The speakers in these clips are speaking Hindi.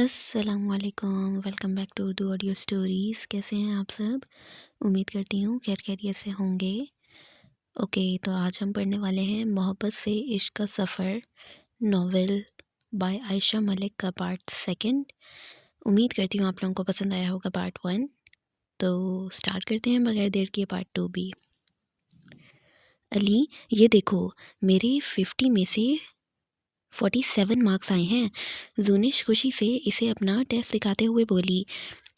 अस्सलामुअलैकुम, welcome back to the audio stories. कैसे हैं आप सब? उम्मीद करती हूँ खैर खैरियत से होंगे। ओके, तो आज हम पढ़ने वाले हैं मोहब्बत से इश्क का सफ़र, नॉवेल बाय आयशा मलिक का पार्ट सेकंड। उम्मीद करती हूँ आप लोगों को पसंद आया होगा पार्ट वन। तो स्टार्ट करते हैं बगैर देर किए पार्ट टू भी। अली, ये देखो, मेरे 50 में से 47 मार्क्स आए हैं। जूनिश खुशी से इसे अपना टेस्ट दिखाते हुए बोली,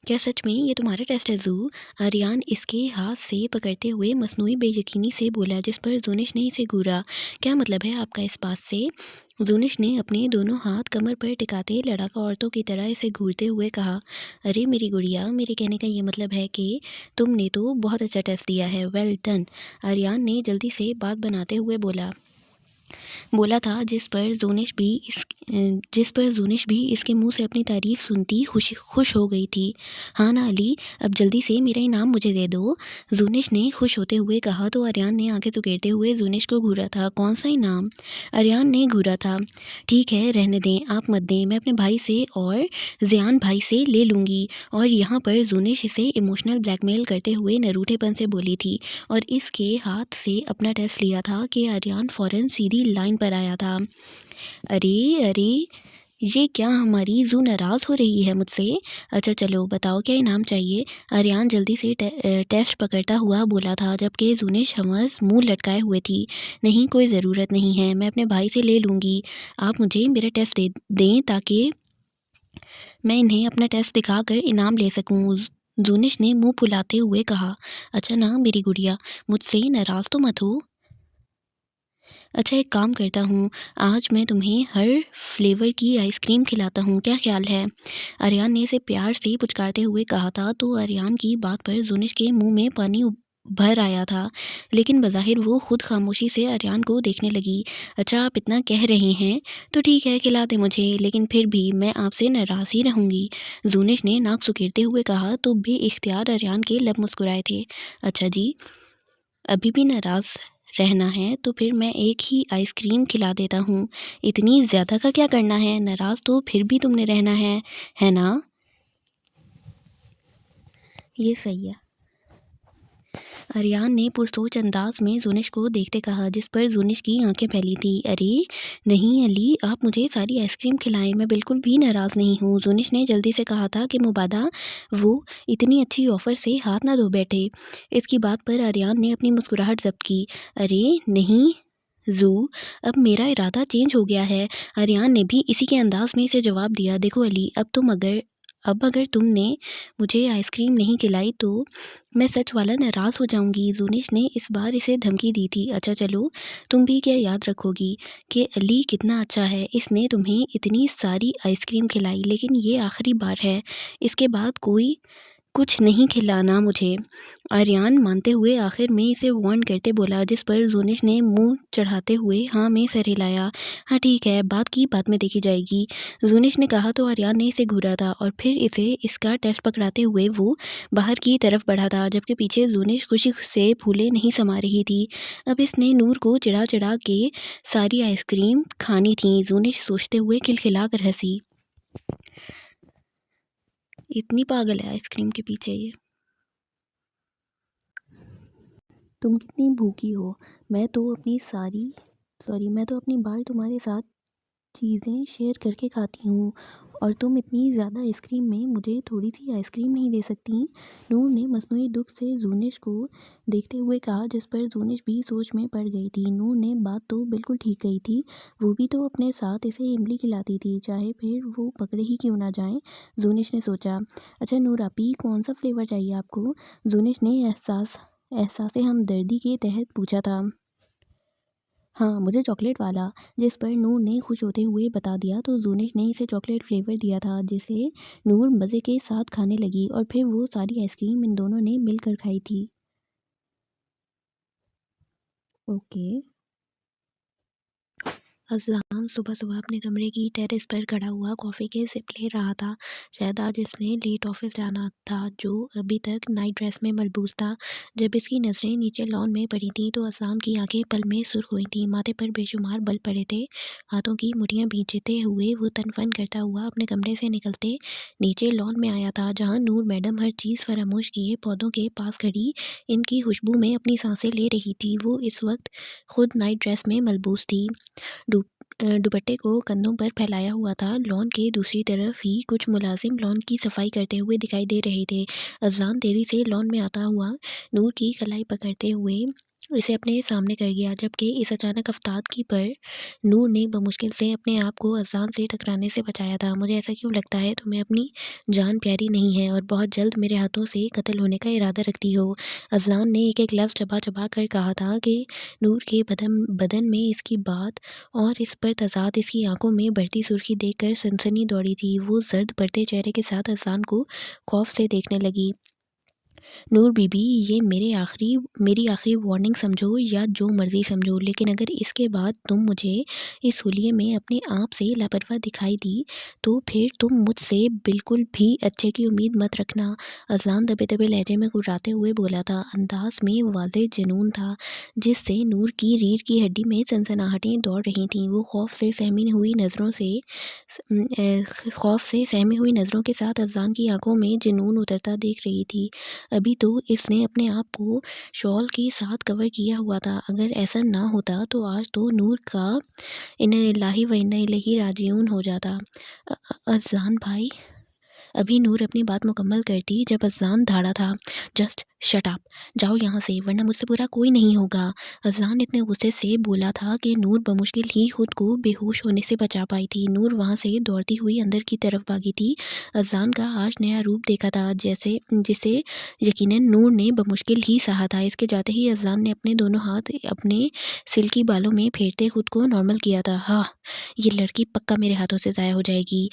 क्या सच में ये तुम्हारा टेस्ट है जू? आर्यान इसके हाथ से पकड़ते हुए मसनूई बेयकीनी से बोला, जिस पर जूनिश ने इसे घूरा। क्या मतलब है आपका इस बात से? जूनिश ने अपने दोनों हाथ कमर पर टिकाते लड़ाका औरतों की तरह इसे घूरते हुए कहा, अरे मेरी गुड़िया, मेरे कहने का ये मतलब है कि तुमने तो बहुत अच्छा टेस्ट दिया है, वेल डन। आर्यान ने जल्दी से बात बनाते हुए बोला था, जिस पर जूनिश भी इसके मुंह से अपनी तारीफ सुनती खुश हो गई थी। हाँ ना अली, अब जल्दी से मेरा इनाम मुझे दे दो, जूनिश ने खुश होते हुए कहा। तो आर्यान ने आंखें चुकेरते हुए जूनिश को घूरा था। कौन सा इनाम? आर्यान ने घूरा था। ठीक है, रहने दें, आप मत दें, मैं अपने भाई से और ज़ियान भाई से ले लूँगी। और यहाँ पर जूनिश इसे इमोशनल ब्लैकमेल करते हुए नरूठेपन से बोली थी और इसके हाथ से अपना टेस्ट लिया था कि आर्यान फ़ौरन सीधी लाइन पर आया था। अरे अरे, ये क्या हमारी जू नाराज़ हो रही है मुझसे? अच्छा चलो बताओ, क्या इनाम चाहिए? आर्यान जल्दी से टेस्ट पकड़ता हुआ बोला था, जबकि जूनिश हमस मुंह लटकाए हुए थी। नहीं, कोई ज़रूरत नहीं है, मैं अपने भाई से ले लूँगी। आप मुझे मेरा टेस्ट दे दें ताकि मैं इन्हें अपना टेस्ट दिखाकर इनाम ले सकूँ। जूनिश ने मुंह फुलाते हुए कहा। अच्छा ना मेरी गुड़िया, मुझसे नाराज़ तो मत हो। अच्छा, एक काम करता हूँ, आज मैं तुम्हें हर फ्लेवर की आइसक्रीम खिलाता हूँ, क्या ख्याल है? आर्यान ने इसे प्यार से पुचकारते हुए कहा था। तो आर्यान की बात पर जूनिश के मुंह में पानी भर आया था, लेकिन बज़ाहिर वो खुद खामोशी से आर्यान को देखने लगी। अच्छा, आप इतना कह रहे हैं तो ठीक है, खिला दे मुझे, लेकिन फिर भी मैं आपसे नाराज़ ही रहूँगी, जूनिश ने नाक सुकेरते हुए कहा। तो बेइख्तियार आर्यान के लब मुस्कुराए थे। अच्छा जी, अभी भी नाराज़ रहना है तो फिर मैं एक ही आइसक्रीम खिला देता हूँ, इतनी ज़्यादा का क्या करना है? नाराज़ तो फिर भी तुमने रहना है ना? ये सही है, आर्यान ने पुरसोच अंदाज में जूनिश को देखते कहा, जिस पर जूनिश की आंखें फैली थी। अरे नहीं अली, आप मुझे सारी आइसक्रीम खिलाएं, मैं बिल्कुल भी नाराज़ नहीं हूँ, जूनिश ने जल्दी से कहा था कि मुबादा वो इतनी अच्छी ऑफ़र से हाथ ना धो बैठे। इसकी बात पर आर्यान ने अपनी मुस्कुराहट ज़ब्त की। अरे नहीं जू, अब मेरा इरादा चेंज हो गया है। आर्यान ने भी इसी के अंदाज में इसे जवाब दिया। देखो अली, अब अगर तुमने मुझे आइसक्रीम नहीं खिलाई तो मैं सच वाला नाराज़ हो जाऊंगी, जूनिश ने इस बार इसे धमकी दी थी। अच्छा चलो, तुम भी क्या याद रखोगी कि अली कितना अच्छा है, इसने तुम्हें इतनी सारी आइसक्रीम खिलाई, लेकिन ये आखिरी बार है, इसके बाद कोई कुछ नहीं खिलाना मुझे। आर्यान मानते हुए आखिर में इसे वार्न करते बोला, जिस पर जूनिश ने मुंह चढ़ाते हुए हाँ में सर हिलाया। हाँ ठीक है, बात की बात में देखी जाएगी, जूनिश ने कहा। तो आर्यान ने इसे घूरा था और फिर इसे इसका टेस्ट पकड़ाते हुए वो बाहर की तरफ बढ़ा था, जबकि पीछे जूनिश खुशी से फूले नहीं समा रही थी। अब इसने नूर को चिढ़ा चिढ़ा के सारी आइसक्रीम खानी थी, जूनिश सोचते हुए खिलखिला कर हंसी। इतनी पागल है आइसक्रीम के पीछे ये। तुम कितनी भूखी हो? मैं तो अपनी बार तुम्हारे साथ चीज़ें शेयर करके खाती हूँ और तुम इतनी ज़्यादा आइसक्रीम में मुझे थोड़ी सी आइसक्रीम नहीं दे सकती? नूर ने मसनूई दुख से जूनिश को देखते हुए कहा, जिस पर जूनिश भी सोच में पड़ गई थी। नूर ने बात तो बिल्कुल ठीक कही थी, वो भी तो अपने साथ इसे इमली खिलाती थी, चाहे फिर वो पकड़े ही क्यों ना जाएं, जूनिश ने सोचा। अच्छा नूर आपी, कौन सा फ्लेवर चाहिए आपको? जूनिश ने एहसास हमदर्दी के तहत पूछा था। हाँ, मुझे चॉकलेट वाला, जिस पर नूर ने खुश होते हुए बता दिया। तो जूनिश ने इसे चॉकलेट फ्लेवर दिया था, जिसे नूर मज़े के साथ खाने लगी और फिर वो सारी आइसक्रीम इन दोनों ने मिलकर खाई थी। ओके, अज़लान सुबह-सुबह अपने कमरे की टेरेस पर खड़ा हुआ कॉफ़ी के सिप ले रहा था। शायद आज इसने लेट ऑफ़िस जाना था, जो अभी तक नाइट ड्रेस में मलबूस था। जब इसकी नज़रें नीचे लॉन में पड़ी थीं, तो अज़लान की आंखें पल में सुर्ख हुई थीं। माथे पर बेशुमार बल पड़े थे। हाथों की मुठ्ठियाँ भींचते हुए वो तन-फन करता हुआ अपने कमरे से निकलते नीचे लॉन में आया था, जहाँ नूर मैडम हर चीज़ फरामोश किए पौधों के पास खड़ी इनकी खुशबू में अपनी सांसें ले रही थी। वो इस वक्त खुद नाइट ड्रेस में मलबूस थी। दु दुपट्टे को कंधों पर फैलाया हुआ था। लॉन के दूसरी तरफ ही कुछ मुलाजिम लॉन की सफाई करते हुए दिखाई दे रहे थे। अज़लान तेज़ी से लॉन में आता हुआ नूर की कलाई पकड़ते हुए इसे अपने सामने कर गया, जबकि इस अचानक आफ़ताब पर नूर ने बमुश्किल से अपने आप को अज़लान से टकराने से बचाया था। मुझे ऐसा क्यों लगता है तुम्हें अपनी जान प्यारी नहीं है और बहुत जल्द मेरे हाथों से कत्ल होने का इरादा रखती हो। अज़लान ने एक-एक लफ्ज़ चबा-चबा कर कहा था कि नूर के बदन बदन में इसकी बात और इस पर तज़ाद इसकी आंखों में बढ़ती सुर्खी देखकर सनसनी दौड़ी थी। वो ज़र्द पड़ते चेहरे के साथ अज़लान को खौफ से देखने लगी। नूर बीबी, ये मेरी आखिरी वार्निंग समझो या जो मर्ज़ी समझो, लेकिन अगर इसके बाद तुम मुझे इस हुलिये में अपने आप से लापरवाह दिखाई दी, तो फिर तुम मुझसे बिल्कुल भी अच्छे की उम्मीद मत रखना। अज़लान दबे-दबे लहजे में घुर्राते हुए बोला था। अंदाज़ में वाज़ेह जुनून था, जिससे नूर की रीढ़ की हड्डी में सनसनाहटें दौड़ रही थीं। वो खौफ से सहमी हुई नज़रों के साथ अज़लान की आंखों में जुनून उतरता देख रही थी। अभी तो इसने अपने आप को शॉल के साथ कवर किया हुआ था। अगर ऐसा ना होता तो आज तो नूर का इन्ना लिल्लाहि व इन्ना इलैहि राजिऊन हो जाता। अज़लान भाई। अभी नूर अपनी बात मुकम्मल करती जब अज़लान धाड़ा था। जस्ट शट अप, जाओ यहाँ से, वरना मुझसे बुरा कोई नहीं होगा। अज़लान इतने गुस्से से बोला था कि नूर बमुश्किल ही खुद को बेहोश होने से बचा पाई थी। नूर वहाँ से दौड़ती हुई अंदर की तरफ भागी थी। अज़लान का आज नया रूप देखा था, जैसे जिसे यकीनन नूर ने बमुश्किल ही सहा था। इसके जाते ही अज़लान ने अपने दोनों हाथ अपने सिल्की बालों में फेरते खुद को नॉर्मल किया था। हाँ, ये लड़की पक्का मेरे हाथों से ज़ाया हो जाएगी।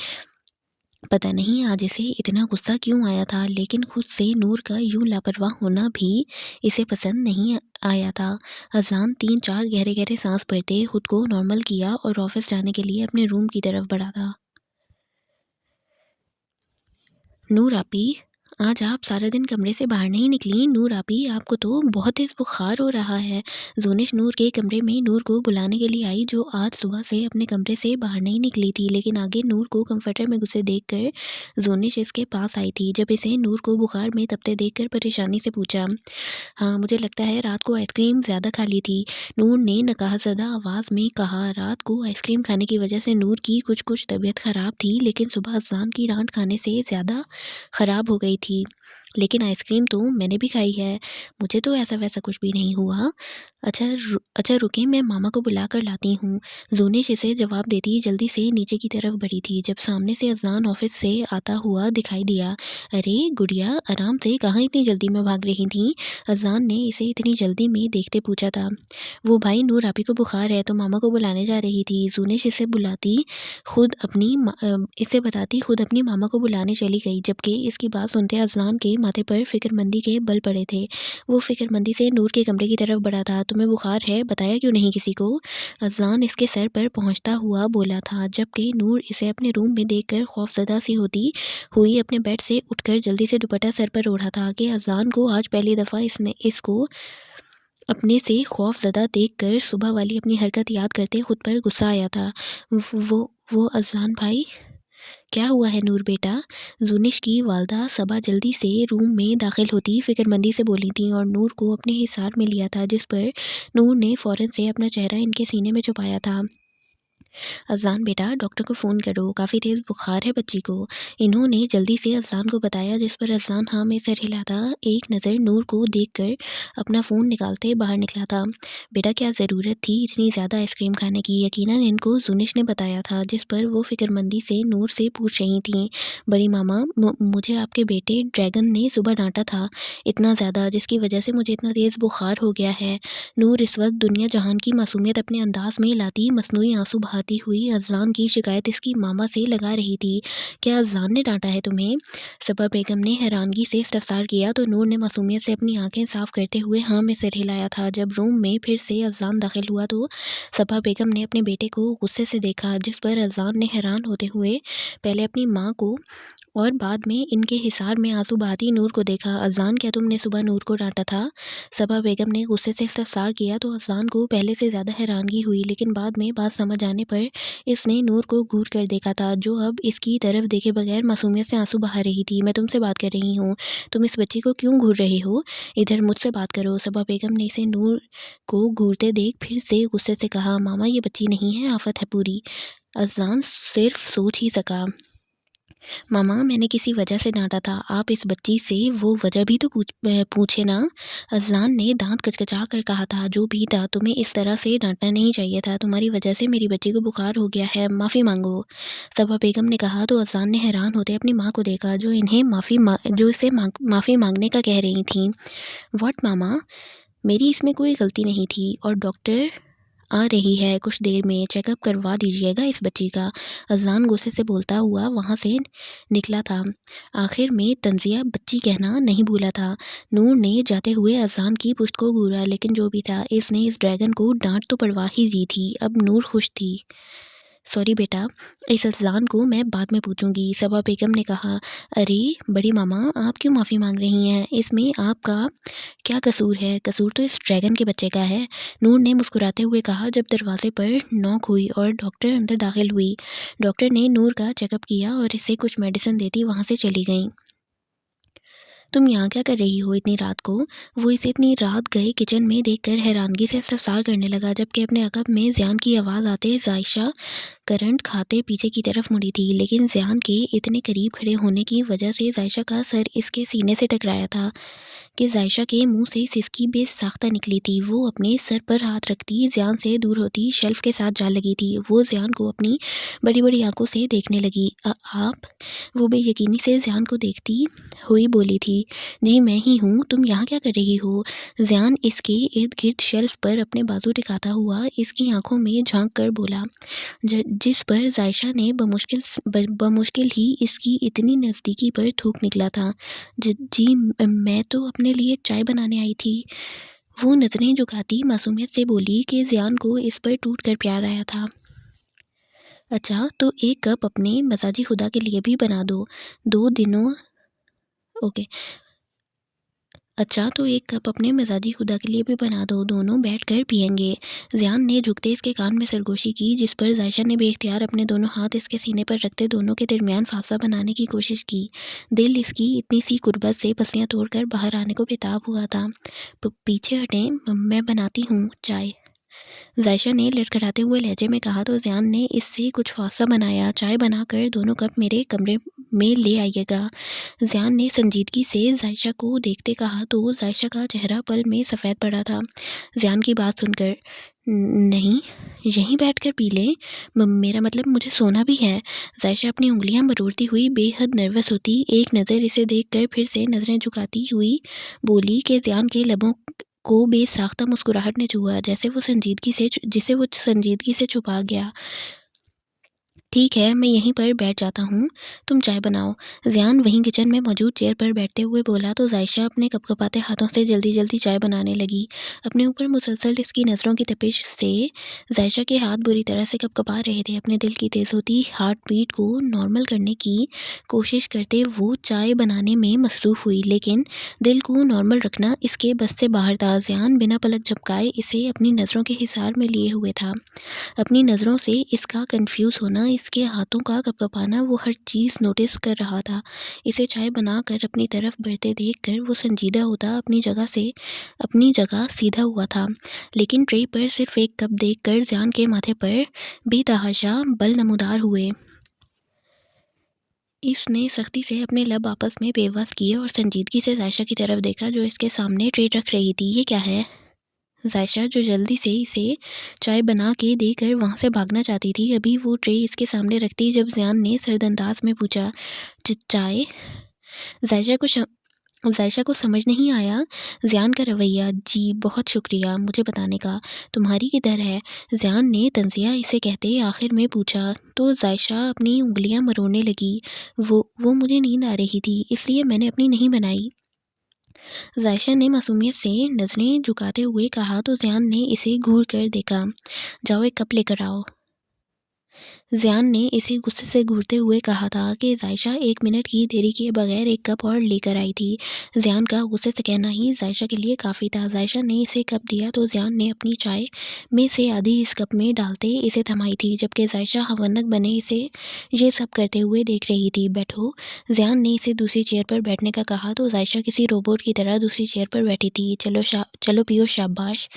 पता नहीं आज इसे इतना गुस्सा क्यों आया था, लेकिन खुद से नूर का यूं लापरवाह होना भी इसे पसंद नहीं आया था। अज़लान 3-4 गहरे-गहरे सांस भरते खुद को नॉर्मल किया और ऑफिस जाने के लिए अपने रूम की तरफ बढ़ा था। नूर आपी, आज आप सारा दिन कमरे से बाहर नहीं निकली। नूर आपी, आपको तो बहुत तेज़ बुखार हो रहा है। जोनिश नूर के कमरे में नूर को बुलाने के लिए आई, जो आज सुबह से अपने कमरे से बाहर नहीं निकली थी। लेकिन आगे नूर को कंफर्टर में घुसे देखकर जोनिश इसके पास आई थी। जब इसे नूर को बुखार में तपते देखकर परेशानी से पूछा, हाँ, मुझे लगता है रात को आइसक्रीम ज़्यादा खा ली थी। नूर ने नकाहज़दा आवाज़ में कहा। रात को आइसक्रीम खाने की वजह से नूर की कुछ तबीयत ख़राब थी, लेकिन सुबह अज़लान की डांट खाने से ज़्यादा ख़राब हो गई थी। लेकिन आइसक्रीम तो मैंने भी खाई है, मुझे तो ऐसा-वैसा कुछ भी नहीं हुआ। अच्छा रुकिए, मैं मामा को बुला कर लाती हूँ। ज़ोनिश इसे जवाब देती जल्दी से नीचे की तरफ बढ़ी थी, जब सामने से अज़लान ऑफ़िस से आता हुआ दिखाई दिया। अरे गुड़िया, आराम से, कहाँ इतनी जल्दी में भाग रही थीं? अज़लान ने इसे इतनी जल्दी में देखते पूछा था। वो भाई, नूर आपी को बुखार है तो मामा को बुलाने जा रही थी। ज़ोनिश इसे बताती खुद अपनी मामा को बुलाने चली गई, जबकि इसकी बात सुनते अज़लान के माथे पर फ़िक्रमंदी के बल पड़े थे। वो फ़िक्रमंदी से नूर के कमरे की तरफ बढ़ा था। तुम्हें बुखार है, बताया क्यों नहीं किसी को? अज़लान इसके सर पर पहुँचता हुआ बोला था, जबकि नूर इसे अपने रूम में देखकर खौफज़दा सी होती हुई अपने बेड से उठकर जल्दी से दुपट्टा सर पर ओढ़ा था कि अज़लान को आज पहली दफ़ा इसको अपने से खौफज़दा देखकर सुबह वाली अपनी हरकत याद करते खुद पर गुस्सा आया था। वो अज़लान भाई, क्या हुआ है नूर बेटा? ज़ूनिश की वालदा सबा जल्दी से रूम में दाखिल होती फ़िक्रमंदी से बोली थी और नूर को अपने हिसार में लिया था, जिस पर नूर ने फ़ौरन से अपना चेहरा इनके सीने में छुपाया था। अज़लान बेटा, डॉक्टर को फ़ोन करो, काफ़ी तेज़ बुखार है बच्ची को। इन्होंने जल्दी से अज़लान को बताया, जिस पर अज़लान हाँ में सर हिलाता एक नज़र नूर को देखकर अपना फ़ोन निकालते बाहर निकला था। बेटा, क्या ज़रूरत थी इतनी ज़्यादा आइसक्रीम खाने की? यकीनन इनको ज़ुनिश ने बताया था, जिस पर वो फ़िक्रमंदी से नूर से पूछ रही थीं। बड़ी मामा, मुझे आपके बेटे ड्रैगन ने सुबह डांटा था इतना ज़्यादा, जिसकी वजह से मुझे इतना तेज़ बुखार हो गया है। नूर इस वक्त दुनिया जहान की मासूमियत अपने अंदाज में लाती मसनूई आंसू बहा बहाती हुई अज़लान की शिकायत इसकी मामा से लगा रही थी। क्या अज़लान ने डांटा है तुम्हें? सबा बेगम ने हैरानगी से इस्तफसार किया तो नूर ने मासूमियत से अपनी आंखें साफ करते हुए हाँ में सिर हिलाया था। जब रूम में फिर से अज़लान दाखिल हुआ तो सबा बेगम ने अपने बेटे को गुस्से से देखा, जिस पर अज़लान ने हैरान होते हुए पहले अपनी माँ को और बाद में इनके हिसार में आंसू बहाती नूर को देखा। अज़लान, क्या तुमने सुबह नूर को डांटा था? सबा बेगम ने गुस्से से इस्तफसार किया तो अज़लान को पहले से ज़्यादा हैरानगी हुई, लेकिन बाद में बात समझ आने पर इसने नूर को घूर कर देखा था, जो अब इसकी तरफ देखे बगैर मासूमियत से आंसू बहा रही थी। मैं तुमसे बात कर रही हूँ, तुम इस बच्ची को क्यों घूर रहे हो? इधर मुझसे बात करो। सबा बेगम ने इसे नूर को घूरते देख फिर से गुस्से से कहा, मामा ये बच्ची नहीं है, आफत है पूरी। अज़लान सिर्फ सोच ही सका। मामा, मैंने किसी वजह से डांटा था, आप इस बच्ची से वो वजह भी तो पूछे ना। अज़लान ने दांत कचकचा कर कहा था, जो भी था तुम्हें इस तरह से डांटना नहीं चाहिए था, तुम्हारी वजह से मेरी बच्ची को बुखार हो गया है, माफ़ी मांगो। सबा बेगम ने कहा तो अज़लान ने हैरान होते अपनी माँ को देखा, जो इसे माफ़ी मांगने का कह रही थी। व्हाट मामा, मेरी इसमें कोई गलती नहीं थी और डॉक्टर आ रही है कुछ देर में, चेकअप करवा दीजिएगा इस बच्ची का। अज़लान गुस्से से बोलता हुआ वहाँ से निकला था। आखिर में तंजिया बच्ची कहना नहीं भूला था। नूर ने जाते हुए अज़लान की पुश्त को घूरा, लेकिन जो भी था इसने इस ड्रैगन को डांट तो पड़वा ही दी थी। अब नूर खुश थी। सॉरी बेटा, इस अज़लान को मैं बाद में पूछूंगी। सबा बेगम ने कहा, अरे बड़ी मामा, आप क्यों माफ़ी मांग रही हैं? इसमें आपका क्या कसूर है? कसूर तो इस ड्रैगन के बच्चे का है, नूर ने मुस्कुराते हुए कहा, जब दरवाजे पर नॉक हुई और डॉक्टर अंदर दाखिल हुई। डॉक्टर ने नूर का चेकअप किया और इसे कुछ मेडिसिन देती वहाँ से चली गई। तुम यहाँ क्या कर रही हो इतनी रात को? वो इसे इतनी रात गए किचन में देखकर हैरानगी से इस्तफसार करने लगा, जबकि अपने अकब में ज़ियान की आवाज़ आते जायशा करंट खाते पीछे की तरफ मुड़ी थी, लेकिन ज़ियान के इतने करीब खड़े होने की वजह से जायशा का सर इसके सीने से टकराया था कि जायशा के मुंह से सिसकी बेसाख्ता निकली थी। वो अपने सर पर हाथ रखती ज़ियान से दूर होती शेल्फ के साथ जा लगी थी। वो ज़ियान को अपनी बड़ी बड़ी आंखों से देखने लगी। आप? वो बेयकीनी से ज़ियान को देखती हुई बोली थी, जी मैं ही हूँ, तुम यहाँ क्या कर रही हो? ज़ियान इसके इर्द गिर्द शेल्फ पर अपने बाजू टिकाता हुआ इसकी आंखों में झांक कर बोला, जिस पर जायशा ने बमुश्किल ही इसकी इतनी नज़दीकी पर थूक निकला था। जी मैं तो अपने लिए चाय बनाने आई थी। वो नज़रें झुकाती मासूमियत से बोली कि ज़ियान को इस पर टूट कर प्यार आया था। अच्छा, तो एक कप अपने मजाजी खुदा के लिए भी बना दो, 2 दिनों। ओके। अच्छा, तो एक कप अपने मिजाजी खुदा के लिए भी बना दो, दोनों बैठकर पियेंगे। ज़ियान ने झुकते इसके कान में सरगोशी की, जिस पर जायशा ने बेख्तियार अपने दोनों हाथ इसके सीने पर रखते दोनों के दरमियान फासला बनाने की कोशिश की। दिल इसकी इतनी सी कुर्बत से पसलियाँ तोड़कर बाहर आने को बेताब हुआ था। पीछे हटें, मैं बनाती हूँ चाय, जायशा ने लड़खड़ाते हुए लहजे में कहा तो ज़ियान ने इससे कुछ फासला बनाया। चाय बनाकर दोनों कप मेरे कमरे में ले आइएगा। ज़ियान ने संजीदगी से जायशा को देखते कहा तो जायशा का चेहरा पल में सफ़ेद पड़ा था। ज़ियान की बात सुनकर, नहीं, यहीं बैठकर पी लें, मेरा मतलब मुझे सोना भी है। जायशा अपनी उंगलियां मरोड़ती हुई बेहद नर्वस होती एक नज़र इसे देखकर फिर से नज़रें झुकाती हुई बोली कि ज़ियान के लबों को बेसाख्ता मुस्कुराहट ने छुआ, जिसे वो संजीदगी से छुपा गया। ठीक है, मैं यहीं पर बैठ जाता हूँ, तुम चाय बनाओ। ज़ियान वहीं किचन में मौजूद चेयर पर बैठते हुए बोला तो जायशा अपने कपकपाते हाथों से जल्दी जल्दी चाय बनाने लगी। अपने ऊपर मुसलसल इसकी नज़रों की तपिश से जायशा के हाथ बुरी तरह से कपकपा रहे थे। अपने दिल की तेज़ होती हार्ट बीट को नॉर्मल करने की कोशिश करते वो चाय बनाने में मसरूफ़ हुई, लेकिन दिल को नॉर्मल रखना इसके बस से बाहर था। ज़ियान बिना पलक झपकाए इसे अपनी नज़रों के हिसार में लिए हुए था। अपनी नज़रों से इसका कंफ्यूज होना, इसके हाथों का कपकपाना, वो हर चीज़ नोटिस कर रहा था। इसे चाय बनाकर अपनी तरफ बढ़ते देखकर वो संजीदा होता अपनी जगह सीधा हुआ था, लेकिन ट्रे पर सिर्फ एक कप देखकर ज़ियान के माथे पर बेतहाशा बल नमूदार हुए। इसने सख्ती से अपने लब आपस में बेबस किए और संजीदगी से जायशा की तरफ देखा, जो इसके सामने ट्रे रख रही थी। ये क्या है? जायशा, जो जल्दी से इसे चाय बना के देकर वहाँ से भागना चाहती थी, अभी वो ट्रे इसके सामने रखती जब ज़ियान ने सर्द अंदाज में पूछा, चाय? जायशा को ज़ायशा को समझ नहीं आया ज़ियान का रवैया। जी, बहुत शुक्रिया मुझे बताने का। तुम्हारी किधर है? ज़ियान ने तंज़िया इसे कहते आखिर में पूछा। तो ज़ायशा अपनी उँगलियाँ मरोड़ने लगी। वो मुझे नींद आ रही थी, इसलिए मैंने अपनी नहीं बनाई। ज़ायशा ने मासूमियत से नज़रें झुकाते हुए कहा तो ज़ियान ने इसे घूर कर देखा। जाओ एक कप लेकर आओ। ज़ियान ने इसे गुस्से से घूरते हुए कहा था कि ज़ायशा 1 मिनट की देरी किए बगैर एक कप और लेकर आई थी। ज़ियान का गुस्से से कहना ही ज़ायशा के लिए काफ़ी था। ज़ायशा ने इसे कप दिया तो ज़ियान ने अपनी चाय में से आधी इस कप में डालते इसे थमाई थी, जबकि ज़ायशा हवनक बने इसे ये सब करते हुए देख रही थी। बैठो। ज़ियान ने इसे दूसरी चेयर पर बैठने का कहा तो ज़ायशा किसी रोबोट की तरह दूसरी चेयर पर बैठी थी। चलो पियो शाबाश।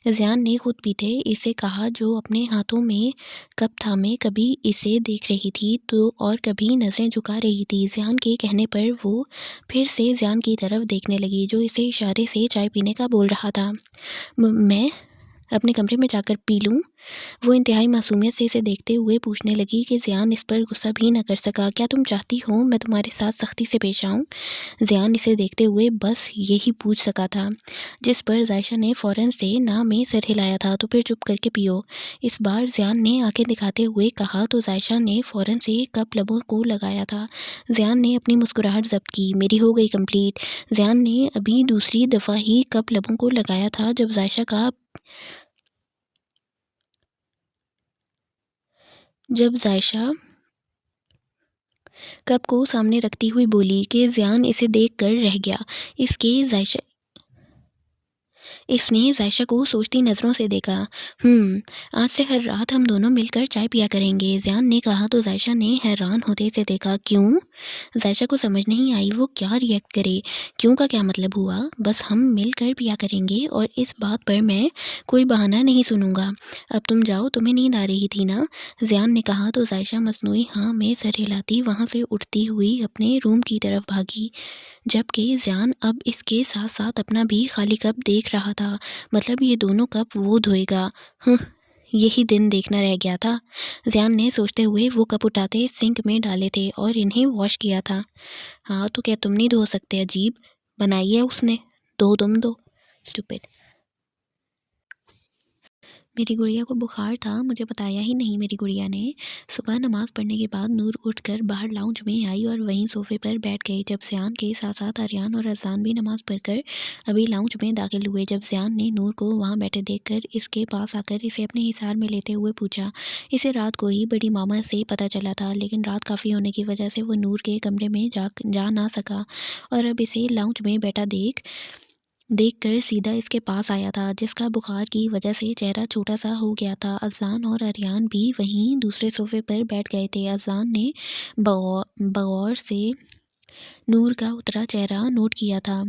ज़ियान ने खुद पीते इसे कहा जो अपने हाथों में कप थामे कभी इसे देख रही थी तो और कभी नज़रें झुका रही थी। ज़ियान के कहने पर वो फिर से ज़ियान की तरफ देखने लगी जो इसे इशारे से चाय पीने का बोल रहा था। मैं अपने कमरे में जाकर पी लूँ? वो इंतहाई मासूमियत से इसे देखते हुए पूछने लगी कि ज़ियान इस पर गुस्सा भी न कर सका। क्या तुम चाहती हो मैं तुम्हारे साथ सख्ती से पेश आऊँ? ज़ियान इसे देखते हुए बस यही पूछ सका था, जिस पर ज़ायशा ने फ़ौरन से ना में सिर हिलाया था। तो फिर चुप करके पियो। इस बार ज़ियान ने आंखें दिखाते हुए कहा तो ज़ायशा ने फ़ौरन से कप लबों को लगाया था। ज़ियान ने अपनी मुस्कुराहट ज़ब्त की। मेरी हो गई कंप्लीट। ज़ियान ने अभी दूसरी दफ़ा ही कप लबों को लगाया था जब ज़ायशा कप को सामने रखती हुई बोली कि ज़ियान इसे देख कर रह गया। इसने ज़ायशा को सोचती नज़रों से देखा। आज से हर रात हम दोनों मिलकर चाय पिया करेंगे, ज़ियान ने कहा तो ज़ायशा ने हैरान होते से देखा। क्यों? ज़ायशा को समझ नहीं आई वो क्या रिएक्ट करे। क्यों का क्या मतलब हुआ? बस हम मिलकर पिया करेंगे और इस बात पर मैं कोई बहाना नहीं सुनूंगा। अब तुम जाओ, तुम्हें नींद आ रही थी ना? ज़ियान ने कहा तो ज़ायशा मसनूई हाँ में सर हिलाती वहाँ से उठती हुई अपने रूम की तरफ भागी, जबकि ज़ियान अब इसके साथ-साथ अपना भी खाली कप देख रहा था। मतलब ये दोनों कप वो धोएगा। हं, यही दिन देखना रह गया था। ज़ियान ने सोचते हुए वो कप उठाते सिंक में डाले थे और इन्हें वॉश किया था। हाँ, तो क्या तुम नहीं धो सकते? अजीब बनाई है उसने। धो तुम दो। स्टूपिड। मेरी गुड़िया को बुखार था, मुझे बताया ही नहीं मेरी गुड़िया ने। सुबह नमाज़ पढ़ने के बाद नूर उठकर बाहर लाउंज में आई और वहीं सोफ़े पर बैठ गई। जब ज़ियान के साथ-साथ आर्यान और अज़लान भी नमाज़ पढ़कर अभी लाउंज में दाखिल हुए। जब ज़ियान ने नूर को वहाँ बैठे देखकर इसके पास आकर इसे अपने हिसार में लेते हुए पूछा। इसे रात को ही बड़ी मामा से पता चला था, लेकिन रात काफ़ी होने की वजह से वो नूर के कमरे में जा ना सका और अब इसे लाउंज में बैठा देखकर सीधा इसके पास आया था, जिसका बुखार की वजह से चेहरा छोटा-सा हो गया था। अज़लान और आर्यान भी वहीं दूसरे सोफ़े पर बैठ गए थे। अज़लान ने बगौर से नूर का उतरा चेहरा नोट किया था।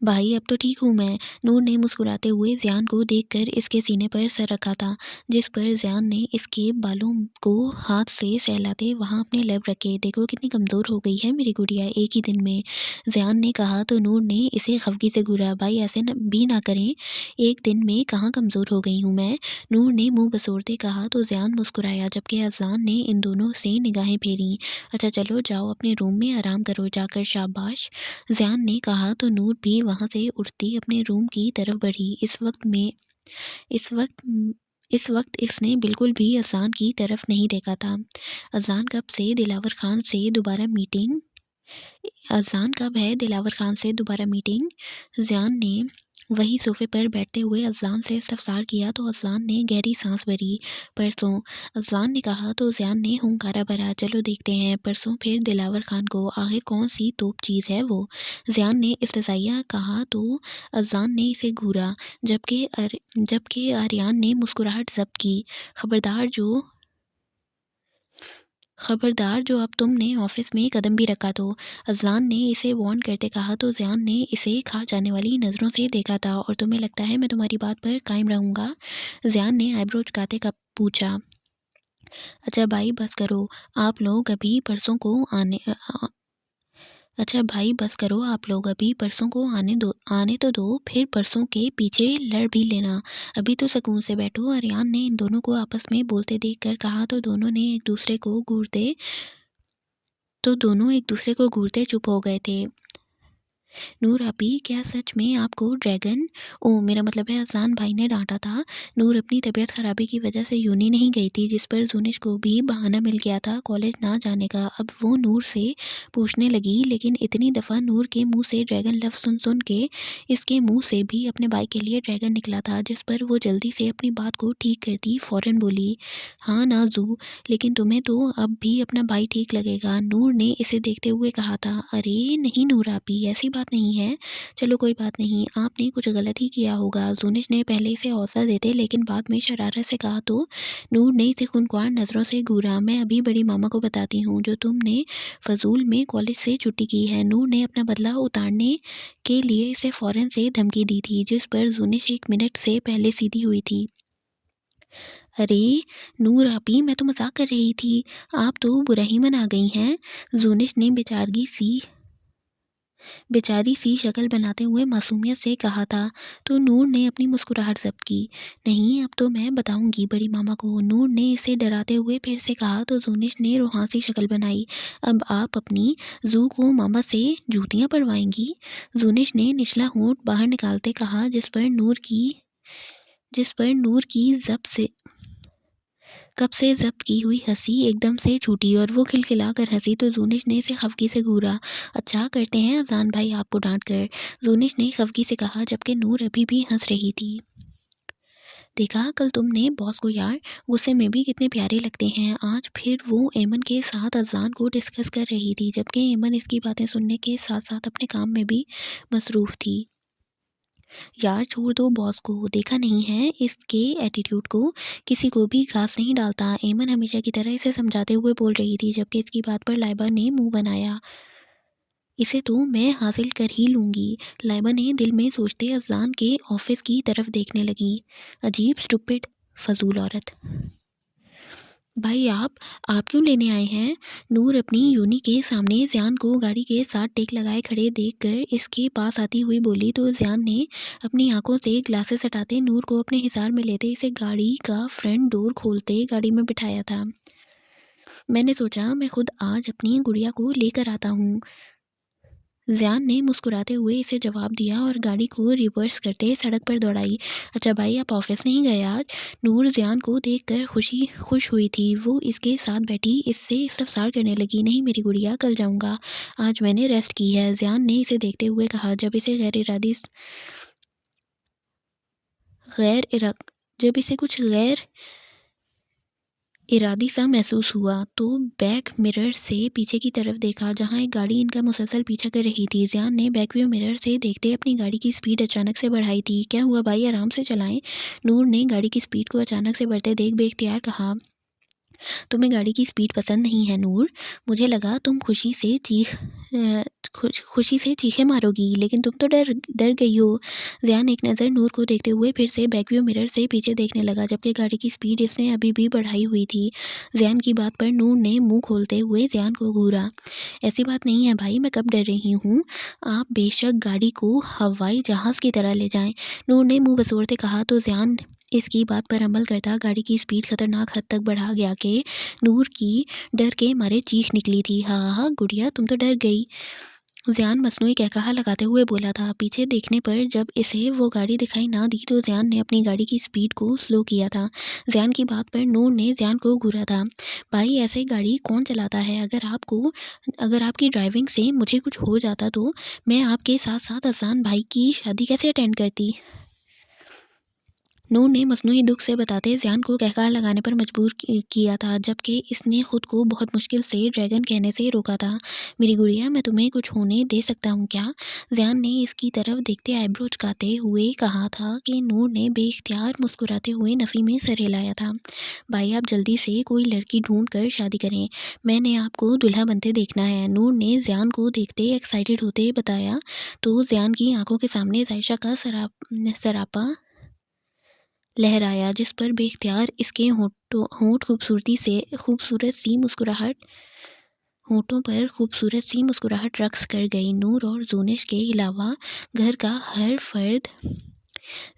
भाई अब तो ठीक हूँ मैं। नूर ने मुस्कुराते हुए ज़ियान को देखकर इसके सीने पर सर रखा था, जिस पर ज़ियान ने इसके बालों को हाथ से सहलाते वहाँ अपने लब रखे। देखो कितनी कमज़ोर हो गई है मेरी गुड़िया एक ही दिन में। ज़ियान ने कहा तो नूर ने इसे खफगी से घूरा। भाई ऐसे भी ना करें, एक दिन में कहाँ कमज़ोर हो गई हूँ मैं? नूर ने मुँह बसोरते कहा तो ज़ियान मुस्कुराया, जबकि अज़लान ने इन दोनों से निगाहें फेरी। अच्छा चलो जाओ अपने रूम में आराम करो जाकर शाबाश। ज़ियान ने कहा तो नूर भी वहाँ से उठती अपने रूम की तरफ बढ़ी। इस वक्त इस वक्त इसने बिल्कुल भी अज़लान की तरफ नहीं देखा था। अज़लान कब से दिलावर खान से दोबारा मीटिंग अज़लान कब है दिलावर खान से दोबारा मीटिंग? ज़ियान ने वही सोफ़े पर बैठते हुए अज़लान से इस्तफ़सार किया तो अज़लान ने गहरी सांस भरी। परसों। अज़लान ने कहा तो ज़ियान ने हुंकारा भरा। चलो देखते हैं परसों फिर दिलावर खान को। आखिर कौन सी तोप चीज़ है वो? ज़ियान ने इस्तज़ाइया कहा तो अज़लान ने इसे घूरा, जबकि आर्यान ने मुस्कुराहट ज़ब्त की। खबरदार जो अब तुमने ऑफिस में कदम भी रखा तो। अज़लान ने इसे वार्न करते कहा तो ज़ियान ने इसे खा जाने वाली नज़रों से देखा था। और तुम्हें लगता है मैं तुम्हारी बात पर कायम रहूँगा? ज़ियान ने आईब्रो चुकाते कब पूछा। अच्छा भाई बस करो, आप लोग अभी परसों को आने अच्छा भाई बस करो, आप लोग अभी परसों को आने तो दो, फिर परसों के पीछे लड़ भी लेना। अभी तो सुकून से बैठो। आर्यान ने इन दोनों को आपस में बोलते देखकर कहा तो दोनों एक दूसरे को घूरते चुप हो गए थे। नूर आपी, क्या सच में आपको ड्रैगन, ओ मेरा मतलब है अज़लान भाई ने डांटा था? नूर अपनी तबीयत खराबी की वजह से यूनी नहीं गई थी, जिस पर जूनिश को भी बहाना मिल गया था कॉलेज ना जाने का। अब वो नूर से पूछने लगी, लेकिन इतनी दफ़ा नूर के मुंह से ड्रैगन लफ्ज़ सुन सुन के इसके मुंह से भी अपने भाई के लिए ड्रैगन निकला था, जिस पर वो जल्दी से अपनी बात को ठीक करती फ़ौरन बोली, हाँ ना जू, लेकिन तुम्हें तो अब भी अपना भाई ठीक लगेगा। नूर ने इसे देखते हुए कहा था। अरे नहीं नूर आपी, ऐसी बात नहीं है। चलो कोई बात नहीं, आपने कुछ गलत ही किया होगा। जूनिश ने पहले इसे हौसला देते लेकिन बाद में शरारत से कहा तो नूर ने इसे खूंखार नज़रों से घूरा। मैं अभी बड़ी मामा को बताती हूँ जो तुमने फजूल में कॉलेज से छुट्टी की है। नूर ने अपना बदला उतारने के लिए इसे फ़ौरन से धमकी दी थी, जिस पर जूनिश 1 मिनट से पहले सीधी हुई थी। अरे नूर आपी, मैं तो मजाक कर रही थी, आप तो बुरा ही मना गई हैं। जूनिश ने बेचारी सी शक्ल बनाते हुए मासूमियत से कहा था। तो नूर ने अपनी मुस्कुराहट जब्त की। नहीं, अब तो मैं बताऊंगी बड़ी मामा को, नूर ने इसे डराते हुए फिर से कहा। तो जूनिश ने रोहासी शक्ल बनाई। अब आप अपनी जू को मामा से जूतियां पड़वाएंगी? जूनिश ने निचला होंठ बाहर निकालते कहा, जिस पर नूर की कब से ज़ब्त की हुई हंसी एकदम से छूटी और वो खिलखिलाकर हंसी। तो जूनिश ने इसे खफगी से घूरा। अच्छा करते हैं अजान भाई आपको डांट कर, जूनिश ने खफगी से कहा, जबकि नूर अभी भी हंस रही थी। देखा कल तुमने बॉस को यार, गुस्से में भी कितने प्यारे लगते हैं। आज फिर वो एमन के साथ अजान को डिस्कस कर रही थी, जबकि एमन इसकी बातें सुनने के साथ साथ अपने काम में भी मसरूफ़ थी। यार छोड़ दो बॉस को, देखा नहीं है इसके एटीट्यूड को, किसी को भी घास नहीं डालता। एमन हमेशा की तरह इसे समझाते हुए बोल रही थी, जबकि इसकी बात पर लाइबा ने मुंह बनाया। इसे तो मैं हासिल कर ही लूँगी, लाइबा ने दिल में सोचते अज़लान के ऑफिस की तरफ देखने लगी। अजीब स्टूपिड फजूल औरत। भाई आप क्यों लेने आए हैं? नूर अपनी यूनी के सामने ज़ियान को गाड़ी के साथ टेक लगाए खड़े देखकर इसके पास आती हुई बोली। तो ज़ियान ने अपनी आंखों से ग्लासेस हटाते नूर को अपने हिसार में लेते इसे गाड़ी का फ्रंट डोर खोलते गाड़ी में बिठाया था। मैंने सोचा मैं खुद आज अपनी गुड़िया को लेकर आता हूँ, ज़ियान ने मुस्कुराते हुए इसे जवाब दिया और गाड़ी को रिवर्स करते सड़क पर दौड़ाई। अच्छा भाई, आप ऑफिस नहीं गए आज? नूर ज़ियान को देखकर खुश हुई थी। वो इसके साथ बैठी इससे इस्तफसार करने लगी। नहीं मेरी गुड़िया, कल जाऊंगा, आज मैंने रेस्ट की है, ज़ियान ने इसे देखते हुए कहा। गैर इरा जब इसे कुछ गैर इरादी सा महसूस हुआ तो बैक मिरर से पीछे की तरफ देखा, जहां एक गाड़ी इनका मुसलसल पीछा कर रही थी। ज़ियान ने बैक व्यू मिरर से देखते अपनी गाड़ी की स्पीड अचानक से बढ़ाई थी। क्या हुआ भाई, आराम से चलाएं, नूर ने गाड़ी की स्पीड को अचानक से बढ़ते देख बेख्तियार कहा। तुम्हें गाड़ी की स्पीड पसंद नहीं है नूर? मुझे लगा तुम खुशी से चीखें मारोगी, लेकिन तुम तो डर डर गई हो। ज़ियान एक नज़र नूर को देखते हुए फिर से बैकव्यू मिरर से पीछे देखने लगा, जबकि गाड़ी की स्पीड इसने अभी भी बढ़ाई हुई थी। ज़ियान की बात पर नूर ने मुंह खोलते हुए ज़ियान को घूरा। ऐसी बात नहीं है भाई, मैं कब डर रही हूँ, आप बेशक गाड़ी को हवाई जहाज़ की तरह ले जाएं, नूर ने मुंह बसोड़ते कहा। तो ज़ियान इसकी बात पर अमल करता गाड़ी की स्पीड खतरनाक हद तक बढ़ा गया कि नूर की डर के मारे चीख निकली थी। हाँ हाँ गुड़िया, तुम तो डर गई, ज़ियान मसनूई कहकहा लगाते हुए बोला था। पीछे देखने पर जब इसे वो गाड़ी दिखाई ना दी तो ज़ियान ने अपनी गाड़ी की स्पीड को स्लो किया था। ज़ियान की बात पर नूर ने ज़ियान को घूरा था। भाई ऐसे गाड़ी कौन चलाता है? अगर आपकी ड्राइविंग से मुझे कुछ हो जाता तो मैं आपके साथ साथ असान भाई की शादी कैसे अटेंड करती? नूर ने मसनूई दुख से बताते ज़ियान को कहकहा लगाने पर मजबूर किया था, जबकि इसने खुद को बहुत मुश्किल से ड्रैगन कहने से रोका था। मेरी गुड़िया, मैं तुम्हें कुछ होने दे सकता हूँ क्या? ज़ियान ने इसकी तरफ देखते आईब्रो झुकाते हुए कहा था कि नूर ने बेख्तियार मुस्कुराते हुए नफ़ी में सर हिलाया था। भाई आप जल्दी से कोई लड़की ढूंढ कर शादी करें, मैंने आपको दुल्हा बनते देखना है, नूर ने ज़ियान को देखते एक्साइटेड होते बताया। तो ज़ियान की आंखों के सामने जायशा का सरापा लहराया, जिस पर बेख्तियार इसके होंठ होठों पर खूबसूरत सी मुस्कुराहट रक्स कर गई। नूर और जूनिश के अलावा घर का हर फर्द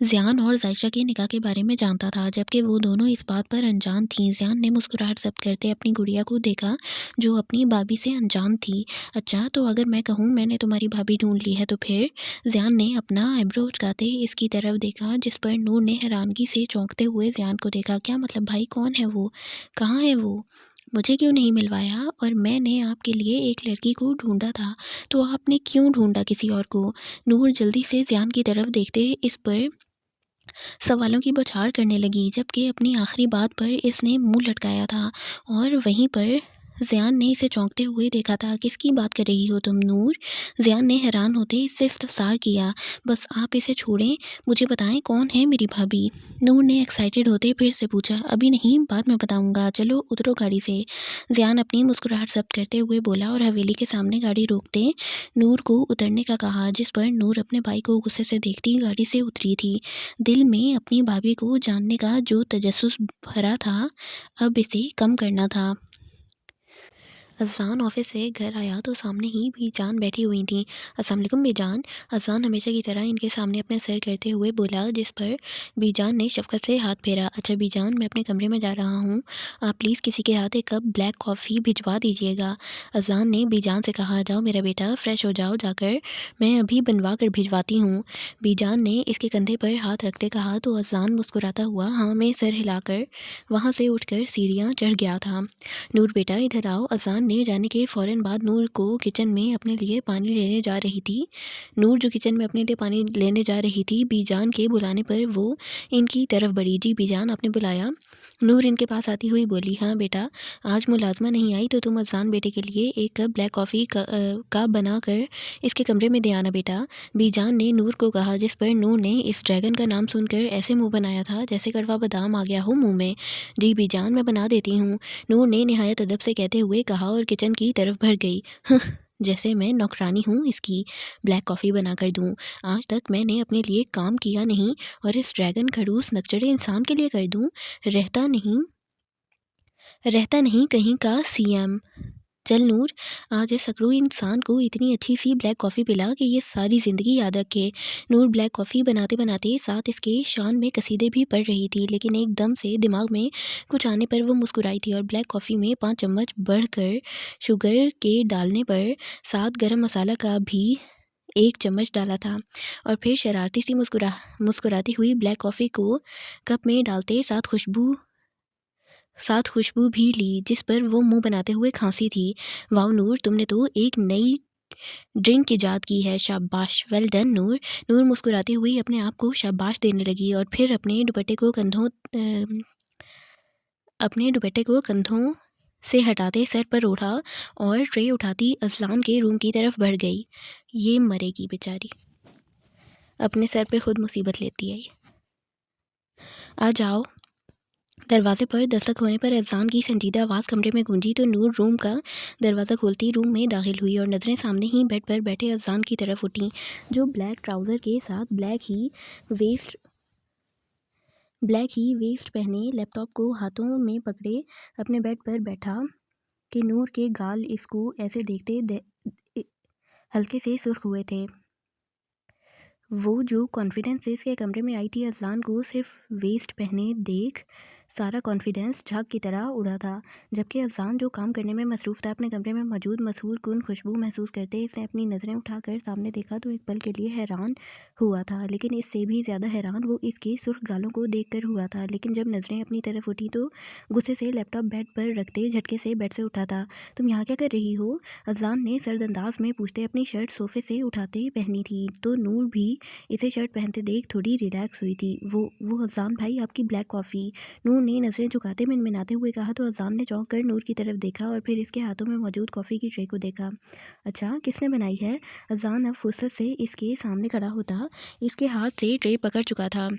ज़ियान और ज़ायशा के निकाह के बारे में जानता था, जबकि वो दोनों इस बात पर अनजान थीं। ज़ियान ने मुस्कुराहट ज़ब्त करते अपनी गुड़िया को देखा, जो अपनी भाभी से अनजान थी। अच्छा, तो अगर मैं कहूँ मैंने तुम्हारी भाभी ढूँढ ली है तो फिर? ज़ियान ने अपना आईब्रो उचकाते इसकी तरफ देखा, जिस पर नूर ने हैरानगी से चौंकते हुए ज़ियान को देखा। क्या मतलब भाई, कौन है वो? कहाँ है वो? मुझे क्यों नहीं मिलवाया? और मैंने आपके लिए एक लड़की को ढूँढा था, तो आपने क्यों ढूँढा किसी और को? नूर जल्दी से ज़ियान की तरफ देखते इस पर सवालों की बौछार करने लगी, जबकि अपनी आखिरी बात पर इसने मुंह लटकाया था। और वहीं पर ज़ियान ने इसे चौंकते हुए देखा था। किसकी बात कर रही हो तुम नूर? ज़ियान ने हैरान होते इससे इस्तफसार किया। बस आप इसे छोड़ें, मुझे बताएं कौन है मेरी भाभी? नूर ने एक्साइटेड होते फिर से पूछा। अभी नहीं, बाद में बताऊंगा, चलो उतरो गाड़ी से। ज़ियान अपनी मुस्कुराहट जब्त करते हुए बोला और हवेली के सामने गाड़ी रोकते नूर को उतरने का कहा, जिस पर नूर अपने भाई को गुस्से से देखती गाड़ी से उतरी थी। दिल में अपनी भाभी को जानने का जो तजस्सुस भरा था, अब इसे कम करना था। अज़ान ऑफिस से घर आया तो सामने ही बीजान बैठी हुई थी। अस्सलाम वालेकुम बीजान। अज़ान हमेशा की तरह इनके सामने अपना सर करते हुए बोला, जिस पर बीजान ने शफ़क़त से हाथ फेरा। अच्छा बीजान, मैं अपने कमरे में जा रहा हूँ, आप प्लीज़ किसी के हाथ एक कप ब्लैक कॉफ़ी भिजवा दीजिएगा। अज़ान ने बीजान से कहा, जाओ मेरा बेटा, फ्रेश हो जाओ जाकर, मैं अभी बनवा कर भिजवाती हूँ। बीजान ने इसके कंधे पर हाथ रखते कहा तो अज़ान मुस्कुराता हुआ हाँ में सर हिलाकर वहाँ से उठकर सीढ़ियाँ चढ़ गया था। नूर बेटा इधर आओ। अज़ान ने जाने के फ़ौरन बाद नूर को किचन में अपने लिए पानी लेने जा रही थी। नूर जो किचन में अपने लिए पानी लेने जा रही थी, बीजान के बुलाने पर वो इनकी तरफ बढ़ी। जी बीजान, आपने बुलाया? नूर इनके पास आती हुई बोली, हाँ बेटा, आज मुलाजमा नहीं आई तो तुम अज़ान बेटे के लिए एक कप ब्लैक कॉफ़ी का बना कर इसके कमरे में दे आना बेटा। बीजान ने नूर को कहा, जिस पर नूर ने इस ड्रैगन का नाम सुनकर ऐसे मुंह बनाया था जैसे कड़वा बादाम आ गया हो मुंह में। जी बीजान, मैं बना देती हूँ, नूर ने निहायत अदब से कहते हुए कहा और किचन की तरफ भर गई। जैसे मैं नौकरानी हूँ इसकी, ब्लैक कॉफ़ी बना कर दूँ। आज तक मैंने अपने लिए काम किया नहीं और इस ड्रैगन खड़ूस नकचढ़े इंसान के लिए कर दूँ? रहता नहीं कहीं का सीएम। चल नूर, आज इस सकरू इंसान को इतनी अच्छी सी ब्लैक कॉफ़ी पिला कि ये सारी ज़िंदगी याद रखे। नूर ब्लैक कॉफ़ी बनाते बनाते साथ इसके शान में कसीदे भी पढ़ रही थी, लेकिन एकदम से दिमाग में कुछ आने पर वो मुस्कुराई थी और ब्लैक कॉफ़ी में 5 चम्मच बढ़कर शुगर के डालने पर साथ गरम मसाला का भी 1 चम्मच डाला था और फिर शरारती सी मुस्कुराती हुई ब्लैक कॉफ़ी को कप में डालते साथ खुशबू भी ली, जिस पर वो मुंह बनाते हुए खांसी थी। वाह नूर, तुमने तो एक नई ड्रिंक ईजाद की है, शाबाश, वेल डन नूर। नूर मुस्कुराती हुई अपने आप को शाबाश देने लगी और फिर अपने दुपट्टे को कंधों से हटाते सर पर ओढ़ा और ट्रे उठाती अज़लान के रूम की तरफ बढ़ गई। ये मरेगी बेचारी, अपने सर पे खुद मुसीबत लेती है ये। आ जाओ। दरवाजे पर दस्तक होने पर अज़ान की संजीदा आवाज़ कमरे में गूंजी तो नूर रूम का दरवाज़ा खोलती रूम में दाखिल हुई और नज़रें सामने ही बेड पर बैठे अज़ान की तरफ उठीं, जो ब्लैक ट्राउज़र के साथ ब्लैक ही वेस्ट पहने लैपटॉप को हाथों में पकड़े अपने बेड पर बैठा कि नूर के गाल इसको ऐसे देखते हल्के से सुर्ख हुए थे। वो जो कॉन्फिडेंस से इसके कमरे में आई थी, अज़लान को सिर्फ वेस्ट पहने देख सारा कॉन्फिडेंस झाग की तरह उड़ा था। जबकि अज़लान जो काम करने में मसरूफ़ था, अपने कमरे में मौजूद मसूर कुन खुशबू महसूस करते इसने अपनी नज़रें उठाकर सामने देखा तो एक पल के लिए हैरान हुआ था, लेकिन इससे भी ज़्यादा हैरान वो इसके सुर्ख गालों को देखकर हुआ था। लेकिन जब नज़रें अपनी तरफ उठी तो गुस्से से लैपटॉप बेड पर रखते झटके से बेड से उठा था। तुम यहाँ क्या कर रही हो? अज़लान ने सर्दअंदाज में पूछते अपनी शर्ट सोफ़े से उठाते पहनी थी, तो नूर भी इसे शर्ट पहनते देख थोड़ी रिलैक्स हुई थी। वो अज़ान भाई, आपकी ब्लैक कॉफ़ी। नूर ने नज़रें झुकाते मिनमिनाते हुए कहा तो अज़ान ने चौंक कर नूर की तरफ देखा और फिर इसके हाथों में मौजूद कॉफ़ी की ट्रे को देखा। अच्छा, किसने बनाई है? अज़ान अब फुर्सत से इसके सामने खड़ा होता इसके हाथ से ट्रे पकड़ चुका था।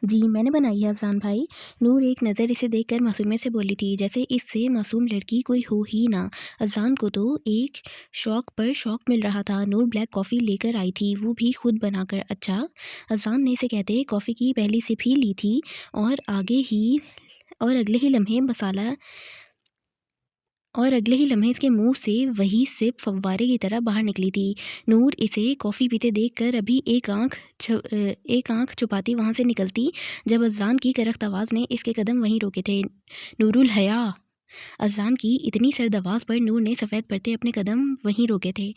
जी मैंने बनाई है अज़ान भाई। नूर एक नज़र इसे देखकर मासूमियत से बोली थी, जैसे इससे मासूम लड़की कोई हो ही ना। अज़ान को तो एक शौक पर शौक मिल रहा था। नूर ब्लैक कॉफ़ी लेकर आई थी, वो भी खुद बनाकर। अच्छा। अज़ान ने इसे कहते कॉफ़ी की पहली सिप ही ली थी और अगले ही लम्हे और अगले ही लम्हे इसके मुंह से वही सिप फव्वारे की तरह बाहर निकली थी। नूर इसे कॉफ़ी पीते देखकर अभी एक आंख छुपाती वहाँ से निकलती जब अज़ान की करख्त आवाज़ ने इसके कदम वहीं रोके थे। नूरुल हया! अज़ान की इतनी सर्द आवाज़ पर नूर ने सफ़ेद पड़ते अपने कदम वहीं रोके थे।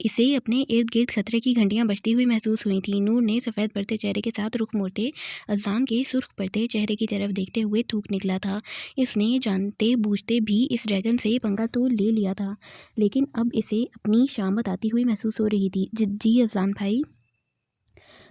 इसे अपने इर्द गिर्द खतरे की घंटियां बजती हुई महसूस हुई थीं। नूर ने सफ़ेद पड़ते चेहरे के साथ रुख मोड़ते अज़ान के सुर्ख पड़ते चेहरे की तरफ देखते हुए थूक निकला था। इसने जानते बूझते भी इस ड्रैगन से पंगा तो ले लिया था, लेकिन अब इसे अपनी शामत आती हुई महसूस हो रही थी। जी अज़लान भाई।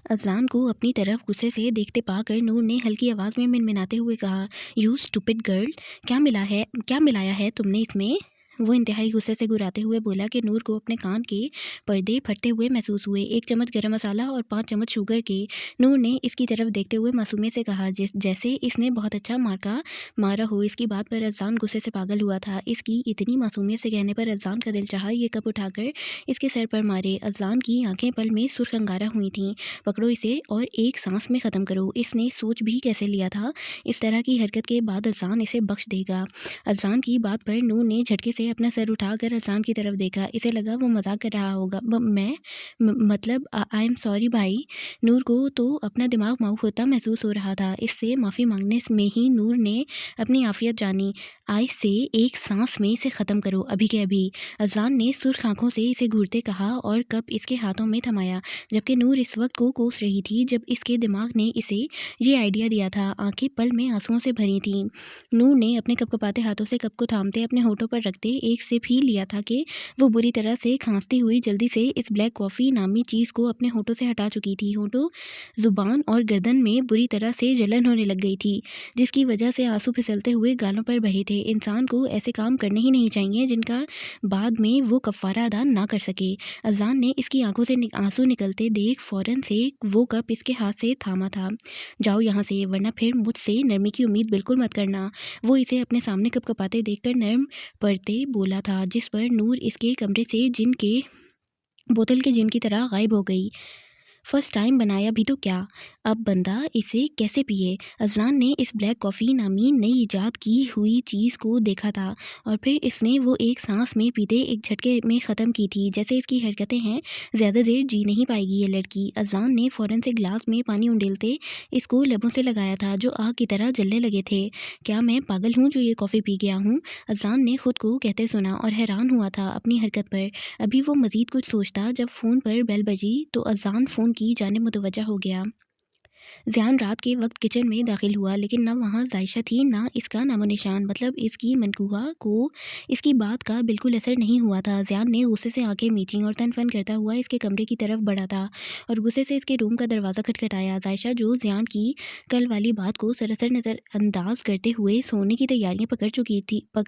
अज़लान को अपनी तरफ गुस्से से देखते पाकर नूर ने हल्की आवाज़ में मिनमिनाते हुए कहा, यू स्टूपिड गर्ल, क्या मिलाया है तुमने इसमें? वो इंतहाई गुस्से से गुर्राते हुए बोला कि नूर को अपने कान के पर्दे फटते हुए महसूस हुए। 1 चम्मच गरम मसाला और 5 चम्मच शुगर के। नूर ने इसकी तरफ देखते हुए मासूमियत से कहा, जैसे इसने बहुत अच्छा मारा हो। इसकी बात पर अज़लान गुस्से से पागल हुआ था। इसकी इतनी मासूमियत से कहने पर अज़लान का दिल चाहा ये कप उठाकर इसके सर पर मारे। अज़लान की आंखें पल में सुर्ख अंगारा हुई थीं। पकड़ो इसे और एक सांस में ख़त्म करो। इसने सोच भी कैसे लिया था इस तरह की हरकत के बाद अज़लान इसे बख्श देगा। अज़लान की बात पर नूर ने झटके से अपना सर उठाकर अज़लान की तरफ देखा। इसे लगा वो मजाक कर रहा होगा। मतलब आई एम सॉरी भाई। नूर को तो अपना दिमाग माऊफ होता महसूस हो रहा था। इससे माफ़ी मांगने में ही नूर ने अपनी आफियत जानी। आई से एक सांस में इसे ख़त्म करो अभी के अभी। अज़लान ने सुर्ख आंखों से इसे घूरते कहा और कप इसके हाथों में थमाया, जबकि नूर इस वक्त को कोस रही थी जब इसके दिमाग ने इसे ये आइडिया दिया था। आंखें पल में आंसुओं से भरी थीं। नूर ने अपने कपकपाते हाथों से कप को थामते अपने होठों पर रखते एक सिप ही लिया था कि वो बुरी तरह से खांसती हुई जल्दी से इस ब्लैक कॉफ़ी नामी चीज़ को अपने होठों से हटा चुकी थी। होठों, ज़ुबान और गर्दन में बुरी तरह से जलन होने लग गई थी, जिसकी वजह से आंसू फिसलते हुए गालों पर बहे थे। इंसान को ऐसे काम करने ही नहीं चाहिए जिनका बाद में वो कफ़ारा अदा ना कर सके। अज़लान ने इसकी आंखों से आंसू निकलते देख फ़ौरन से वो कप इसके हाथ से थामा था। जाओ यहाँ से, वरना फिर मुझसे नरमी की उम्मीद बिल्कुल मत करना। वो इसे अपने सामने कपकपाते देखकर नर्म पड़ते बोला था, जिस पर नूर इसके कमरे से बोतल के जिन की तरह गायब हो गई। फर्स्ट टाइम बनाया भी तो क्या, अब बंदा इसे कैसे पिए? अज़लान ने इस ब्लैक कॉफ़ी नामी नई ईजाद की हुई चीज़ को देखा था और फिर इसने वो एक सांस में पीते एक झटके में ख़त्म की थी। जैसे इसकी हरकतें हैं, ज़्यादा देर जी नहीं पाएगी ये लड़की। अज़लान ने फ़ौरन से गिलास में पानी उंडेलते इसको लबों से लगाया था, जो आग की तरह जलने लगे थे। क्या मैं पागल हूँ जो ये कॉफ़ी पी गया हूँ? अज़लान ने खुद को कहते सुना और हैरान हुआ था अपनी हरकत पर। अभी वो मज़ीद कुछ सोचता जब फ़ोन पर बेल बजी तो अज़लान फ़ोन की जानिब मुतवज्जा हो गया। ज़ियान रात के वक्त किचन में दाखिल हुआ, लेकिन न वहाँ जायशा थी, न इसका नामो-निशान। मतलब इसकी मनकूहा को इसकी बात का बिल्कुल असर नहीं हुआ था। ज़ियान ने गुस्से से आंखें मींची और तन-फन करता हुआ इसके कमरे की तरफ बढ़ा था और गुस्से से इसके रूम का दरवाज़ा खटखटाया। जायशा, जो ज़ियान की कल वाली बात को सरासर नज़रअंदाज करते हुए सोने की तैयारियां पकड़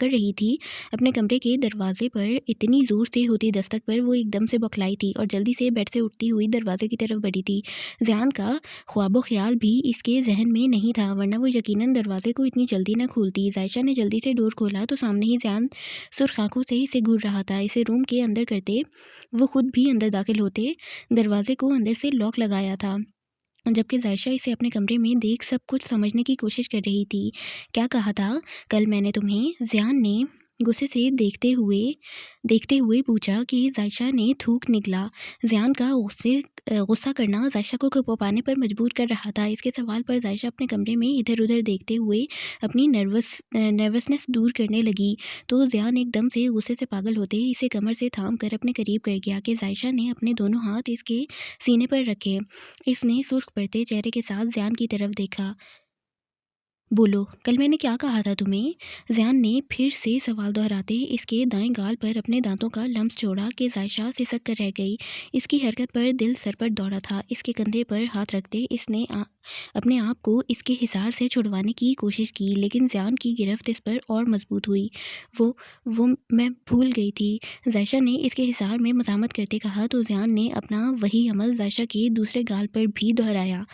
रही थी, अपने कमरे के दरवाजे पर इतनी ज़ोर से होती दस्तक पर वो एकदम से बौखलाई थी और जल्दी से बेड से उठती हुई दरवाजे की तरफ बढ़ी थी। ज़ियान का ख्वाबो ख्याल भी इसके जहन में नहीं था, वरना वो यकीनन दरवाजे को इतनी जल्दी न खोलती। जायशा ने जल्दी से डोर खोला तो सामने ही ज़ियान सुर्ख आंखों से इसे घूर रहा था। इसे रूम के अंदर करते वो खुद भी अंदर दाखिल होते दरवाजे को अंदर से लॉक लगाया था, जबकि जायशा इसे अपने कमरे में देख सब कुछ समझने की कोशिश कर रही थी। क्या कहा था कल मैंने तुम्हें? ज़ियान ने गुस्से से देखते हुए पूछा कि जायशा ने थूक निकला। ज़ियान का गुस्सा करना जायशा को कँपाने पर मजबूर कर रहा था। इसके सवाल पर जायशा अपने कमरे में इधर-उधर देखते हुए अपनी नर्वसनेस दूर करने लगी, तो ज़ियान एकदम से गुस्से से पागल होते इसे कमर से थाम कर अपने करीब कर गया कि जायशा ने अपने दोनों हाथ इसके सीने पर रखे। इसने सुर्ख पड़ते चेहरे के साथ ज़ियान की तरफ देखा। बोलो, कल मैंने क्या कहा था तुम्हें? ज़ियान ने फिर से सवाल दोहराते इसके दाएं गाल पर अपने दांतों का लम्स छोड़ा कि जायशा सिसक कर रह गई। इसकी हरकत पर दिल सर पर दौड़ा था। इसके कंधे पर हाथ रखते इसने अपने आप को इसके हिसार से छुड़वाने की कोशिश की, लेकिन ज़ियान की गिरफ्त इस पर और मजबूत हुई। वो मैं भूल गई थी, जायशा ने इसके हिसार में मज़ामत करते कहा, तो ज़ियान ने अपना वही अमल जायशा के दूसरे गाल पर भी दोहराया।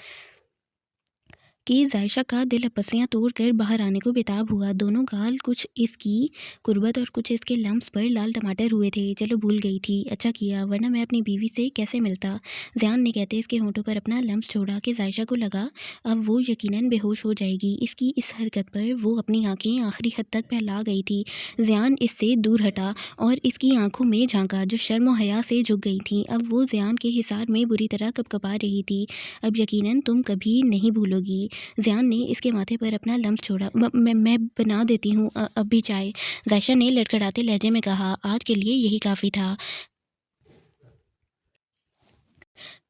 कि जायशा का दिल पसलियाँ तोड़कर बाहर आने को बेताब हुआ। दोनों गाल कुछ इसकी कुर्बत और कुछ इसके लम्स पर लाल टमाटर हुए थे। चलो भूल गई थी, अच्छा किया, वरना मैं अपनी बीवी से कैसे मिलता। ज़ियान ने कहते इसके होठों पर अपना लम्स छोड़ा कि जायशा को लगा अब वो यकीनन बेहोश हो जाएगी। इसकी इस हरकत पर वो अपनी आंखें आखिरी हद तक फैला गई थी। ज़ियान इससे दूर हटा और इसकी आंखों में झांका जो शर्म और हया से झुक गई थी। अब वो ज़ियान के हिसार में बुरी तरह कपकपा रही थी। अब यकीनन तुम कभी नहीं भूलोगी। ज़ियान ने इसके माथे पर अपना लम्स छोड़ा। मैं बना देती हूँ अभी चाय, जायशा ने लड़खड़ाते लहजे में कहा। आज के लिए यही काफ़ी था।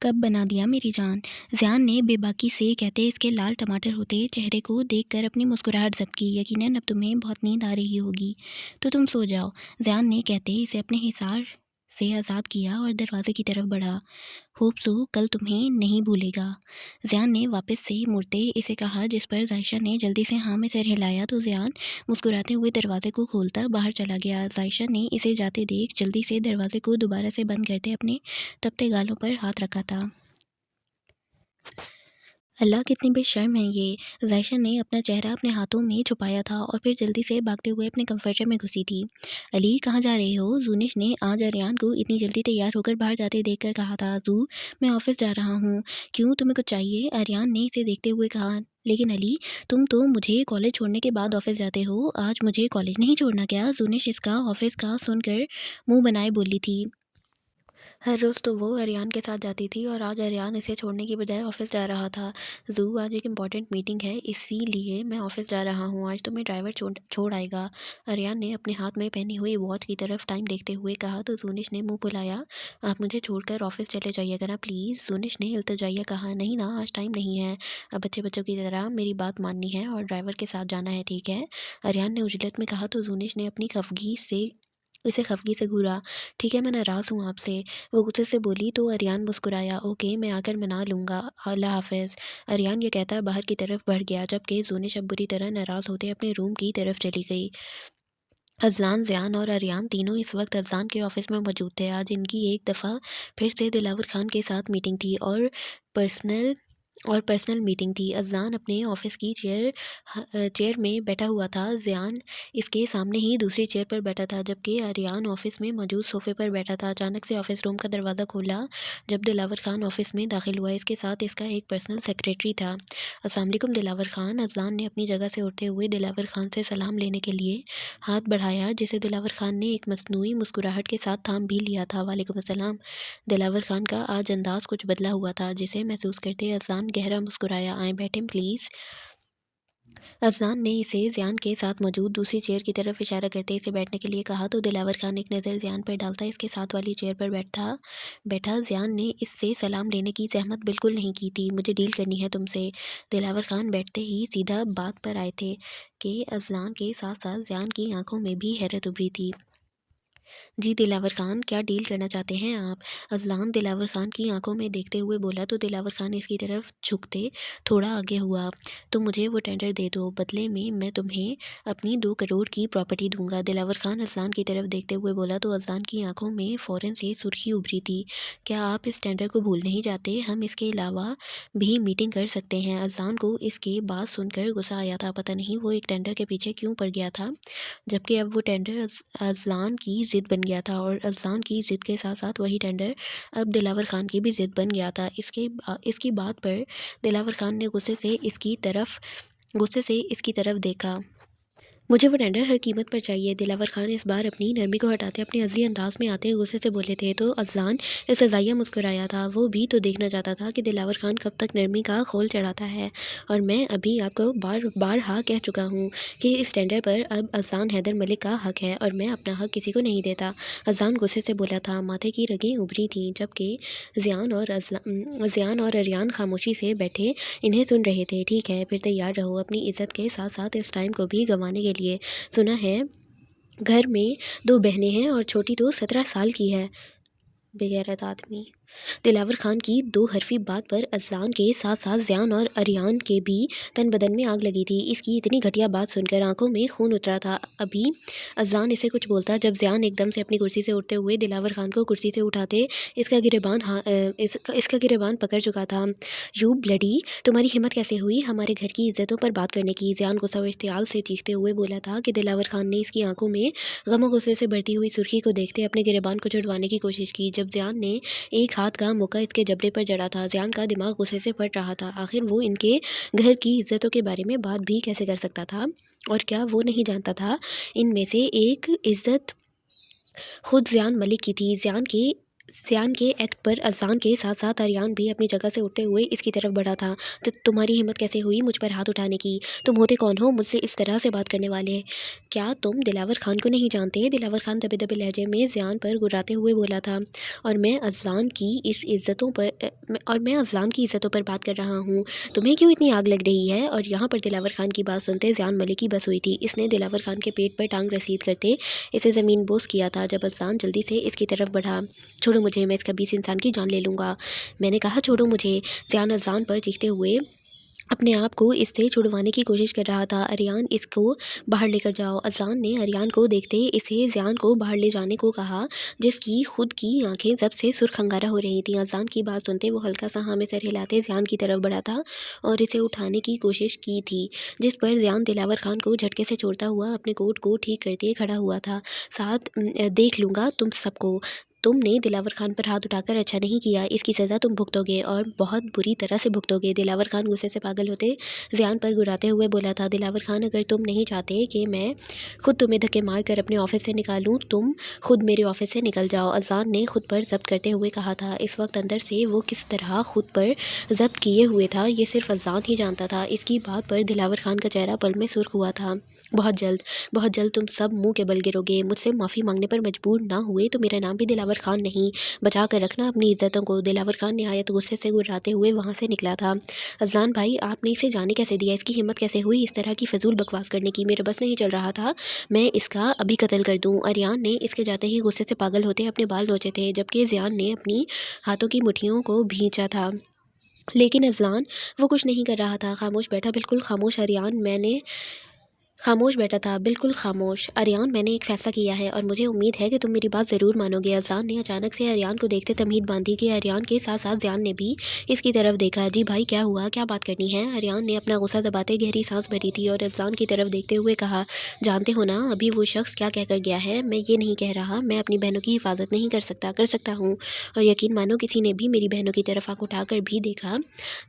कब बना दिया मेरी जान, ज़ियान ने बेबाकी से कहते इसके लाल टमाटर होते चेहरे को देखकर अपनी मुस्कुराहट ज़ब्त। यकीनन अब तुम्हें बहुत नींद आ रही होगी, तो तुम सो जाओ। ज़ियान ने कहते इसे अपने हिसार से आज़ाद किया और दरवाजे की तरफ बढ़ा। होप सो कल तुम्हें नहीं भूलेगा, ज़ियान ने वापस से मुड़ते इसे कहा, जिस पर जायशा ने जल्दी से हाँ में सिर हिलाया तो ज़ियान मुस्कुराते हुए दरवाजे को खोलता बाहर चला गया। जायशा ने इसे जाते देख जल्दी से दरवाजे को दोबारा से बंद करते अपने तपते गालों पर हाथ रखा था। अल्लाह कितनी बेशर्म है ये, जायशा ने अपना चेहरा अपने हाथों में छुपाया था और फिर जल्दी से भागते हुए अपने कंफर्टर में घुसी थी। अली कहाँ जा रहे हो, जूनिश ने आज आर्यान को इतनी जल्दी तैयार होकर बाहर जाते देखकर कहा था। जू, मैं ऑफिस जा रहा हूँ। क्यों, तुम्हें कुछ चाहिए, आर्यान ने इसे देखते हुए कहा। लेकिन अली, तुम तो मुझे कॉलेज छोड़ने के बाद ऑफिस जाते हो, आज मुझे कॉलेज नहीं छोड़ना क्या, जूनिश इसका ऑफिस का सुनकर मुंह बनाए बोली थी। हर रोज़ तो वो अरियान के साथ जाती थी और आज अरियान इसे छोड़ने की बजाय ऑफिस जा रहा था। जू, आज एक इम्पॉर्टेंट मीटिंग है, इसीलिए मैं ऑफिस जा रहा हूँ। आज तुम्हें ड्राइवर छोड़ छोड़ आएगा। अरियान ने अपने हाथ में पहनी हुई वॉच की तरफ टाइम देखते हुए कहा तो जूनिश ने मुंह फुलाया। आप मुझे छोड़कर ऑफिस चले जाइएगा ना प्लीज़, जूनिश ने इल्तिजाइया कहा। नहीं ना, आज टाइम नहीं है, अब बच्चे बच्चों की तरह मेरी बात माननी है और ड्राइवर के साथ जाना है, ठीक है, अरियान ने उजलत में कहा तो जूनिश ने अपनी खफगी से इसे खफगी से घूरा। ठीक है, मैं नाराज़ हूँ आपसे, वो गुस्से से बोली तो अरियान मुस्कुराया। ओके, मैं आकर मना लूँगा, अल्लाह हाफ़िज़, अरियान ये कहता बाहर की तरफ बढ़ गया, जबकि जूनिश अब बुरी तरह नाराज़ होते अपने रूम की तरफ चली गई। अज़लान, ज़ियान और अरियान तीनों इस वक्त अज़लान के ऑफिस में मौजूद थे। आज इनकी एक दफ़ा फिर से दिलावर खान के साथ मीटिंग थी और पर्सनल पर्सनल मीटिंग थी। अज़लान अपने ऑफिस की चेयर में बैठा हुआ था। ज़ियान इसके सामने ही दूसरी चेयर पर बैठा था, जबकि आर्यान ऑफिस में मौजूद सोफ़े पर बैठा था। अचानक से ऑफिस रूम का दरवाज़ा खोला जब दिलावर खान ऑफिस में दाखिल हुआ। इसके साथ इसका एक पर्सनल सेक्रेटरी था। अस्सलाम वालेकुम दिलावर खान, अज़लान ने अपनी जगह से उठते हुए दिलावर खान से सलाम लेने के लिए हाथ बढ़ाया, जिसे दिलावर खान ने एक मसनूई मुस्कुराहट के साथ थाम भी लिया था। वालेकुम अस्सलाम। दिलावर खान का आज अंदाज़ कुछ बदला हुआ था, जिसे महसूस करते अज़लान गहरा मुस्कुराया। आएँ बैठें प्लीज़। अज़लान ने इसे ज़ियान के साथ मौजूद दूसरी चेयर की तरफ इशारा करते इसे बैठने के लिए कहा तो दिलावर खान एक नज़र ज़ियान पर डालता इसके साथ वाली चेयर पर बैठा। ज़ियान ने इससे सलाम लेने की ज़हमत बिल्कुल नहीं की थी। मुझे डील करनी है तुमसे। दिलावर खान बैठते ही सीधा बात पर आए थे कि अज़लान के साथ साथ ज़ियान की आंखों में भी हैरत उभरी थी। जी दिलावर खान, क्या डील करना चाहते हैं आप? अज़लान दिलावर खान की आंखों में देखते हुए बोला तो दिलावर खान इसकी तरफ झुकते थोड़ा आगे हुआ। तो मुझे वो टेंडर दे दो, बदले में मैं तुम्हें अपनी 2 करोड़ की प्रॉपर्टी दूंगा। दिलावर खान अज़लान की तरफ देखते हुए बोला तो अज़लान की आंखों में फ़ौरन से सुर्खी उभरी थी। क्या आप इस टेंडर को भूल नहीं जाते? हम इसके अलावा भी मीटिंग कर सकते हैं। अज़लान को इसके बात सुनकर गुस्सा आया था। पता नहीं वो एक टेंडर के पीछे क्यों पड़ गया था, जबकि अब वो टेंडर अज़लान की ज़िद बन गया था और अज़लान की ज़िद के साथ-साथ वही टेंडर अब दिलावर खान की भी ज़िद बन गया था। इसकी बात पर दिलावर खान ने गुस्से से इसकी तरफ देखा। मुझे वो टेंडर हर कीमत पर चाहिए। दिलावर खान इस बार अपनी नरमी को हटाते अपने असली अंदाज में आते गुस्से से बोले थे तो अज़लान इस रज़ाइया मुस्कुराया था। वो भी तो देखना चाहता था कि दिलावर खान कब तक नरमी का खोल चढ़ाता है। और मैं अभी आपको बार हाँ कह चुका हूँ कि इस टेंडर पर अब अज़लान हैदर मलिक का हक है और मैं अपना हक किसी को नहीं देता। अज़लान गुस्से से बोला था। माथे की रगें उभरी थीं, जबकि ज़ियान और अरियान खामोशी से बैठे इन्हें सुन रहे थे। ठीक है, फिर तैयार रहो अपनी इज़्ज़त के साथ साथ इस टाइम को भी गंवाने के लिए। सुना है घर में 2 बहनें हैं और छोटी तो 17 साल की है। बेगैरत आदमी। दिलावर खान की दो हरफी बात पर अजलान के साथ साथ ज़ियान और अरियान के भी तन बदन में आग लगी थी। इसकी इतनी घटिया बात सुनकर आंखों में खून उतरा था। अभी अजलान इसे कुछ बोलता जब ज़ियान एकदम से अपनी कुर्सी से उठते हुए दिलावर खान को कुर्सी से उठाते इसका गिरेबान पकड़ चुका था। यू ब्लडी, तुम्हारी हिम्मत कैसे हुई हमारे घर की इज्जतों पर बात करने की? ज़ियान गुस्सा व इश्तियाल से चीखते हुए बोला था कि दिलावर खान ने इसकी आंखों में गम और गुस्से से बढ़ती हुई सुर्खी को देखते अपने गिरेबान को छुड़वाने की कोशिश की। जब ज़ियान ने एक हाथ का मुक्का इसके जबड़े पर जड़ा था, ज़ियान का दिमाग गुस्से से फट रहा था। आखिर वो इनके घर की इज्जतों के बारे में बात भी कैसे कर सकता था? और क्या वो नहीं जानता था इनमें से एक इज्जत खुद ज़ियान मलिक की थी? ज़ियान के एक्ट पर अज़लान के साथ साथ अरियान भी अपनी जगह से उठते हुए इसकी तरफ बढ़ा था। तो तुम्हारी हिम्मत कैसे हुई मुझ पर हाथ उठाने की? तुम होते कौन हो मुझसे इस तरह से बात करने वाले? क्या तुम दिलावर खान को नहीं जानते? दिलावर खान दबे दबे लहजे में ज़ियान पर गुर्राते हुए बोला था। और मैं अज़लान की इज़्ज़तों पर बात कर रहा हूँ। तुम्हें क्यों इतनी आग लग रही है? और यहाँ पर दिलावर खान की बात सुनते ज़ियान मलिक की बस हुई थी। इसने दिलावर खान के पेट पर टांग रसीद करते इसे ज़मीन बोस किया था। जब अज़लान जल्दी से इसकी तरफ बढ़ा, छोड़ो मुझे, मैं इस खबीस इंसान की जान ले लूँगा। मैंने कहा छोड़ो मुझे। ज़ियान अज़लान पर चीखते हुए अपने आप को इससे छुड़वाने की कोशिश कर रहा था। अरियान, इसको बाहर लेकर जाओ। अज़लान ने अरियान को देखते इसे ज़ियान को बाहर ले जाने को कहा, जिसकी खुद की आंखें जब से सुर्ख अंगारा हो रही थीं। अज़लान की बात सुनते वो हल्का सा हाँ में सर हिलाते ज़ियान की तरफ बढ़ा था और इसे उठाने की कोशिश की थी, जिस पर ज़ियान दिलावर खान को झटके से छोड़ता हुआ अपने कोट को ठीक करते खड़ा हुआ था। देख लूँगा तुम सबको। तुमने दिलावर खान पर हाथ उठाकर अच्छा नहीं किया। इसकी सज़ा तुम भुगतोगे और बहुत बुरी तरह से भुगतोगे। दिलावर खान गुस्से से पागल होते ज़ियान पर गुर्राते हुए बोला था, दिलावर खान, अगर तुम नहीं चाहते कि मैं खुद तुम्हें धक्के मार कर अपने ऑफिस से निकालूं, तुम खुद मेरे ऑफिस से निकल जाओ। अज़लान ने खुद पर जब्त करते हुए कहा था। इस वक्त अंदर से वो किस तरह खुद पर जब्त किए हुए था ये सिर्फ अज़लान ही जानता था। इसकी बात पर दिलावर खान का चेहरा पल में सुर्ख हुआ था। बहुत जल्द तुम सब मुंह के बल गिरोगे। मुझसे माफ़ी मांगने पर मजबूर ना हुए तो मेरा नाम भी दिलावर खान नहीं। बचा कर रखना अपनी इज्जतों को। दिलावर खान नहायत गुस्से से गुर्राते हुए वहाँ से निकला था। अज़लान भाई, आपने इसे जाने कैसे दिया? इसकी हिम्मत कैसे हुई इस तरह की फजूल बकवास करने की? मेरे बस नहीं चल रहा था मैं इसका अभी कत्ल कर दूँ। अरियान ने इसके जाते ही गुस्से से पागल होते अपने बाल नोचे थे, जबकि ज़ियान ने अपनी हाथों की मुट्ठियों को भींचा था। लेकिन अज़लान, वो कुछ नहीं कर रहा था। खामोश बैठा, बिल्कुल खामोश। खामोश बैठा था, बिल्कुल खामोश। अरियान, मैंने एक फ़ैसला किया है और मुझे उम्मीद है कि तुम मेरी बात ज़रूर मानोगे। अज़लान ने अचानक से अरियान को देखते तमहीद बांधी कि अरियान के साथ साथ ज़ियान ने भी इसकी तरफ देखा। जी भाई, क्या हुआ? क्या बात करनी है? अरियान ने अपना गुस्सा दबाते गहरी सांस भरी थी और अज़लान की तरफ देखते हुए कहा, जानते हो ना अभी वो शख्स क्या कहकर गया है? मैं ये नहीं कह रहा मैं अपनी बहनों की हिफाजत नहीं कर सकता हूँ। और यकीन मानो, किसी ने भी मेरी बहनों की तरफ आँख उठाकर भी देखा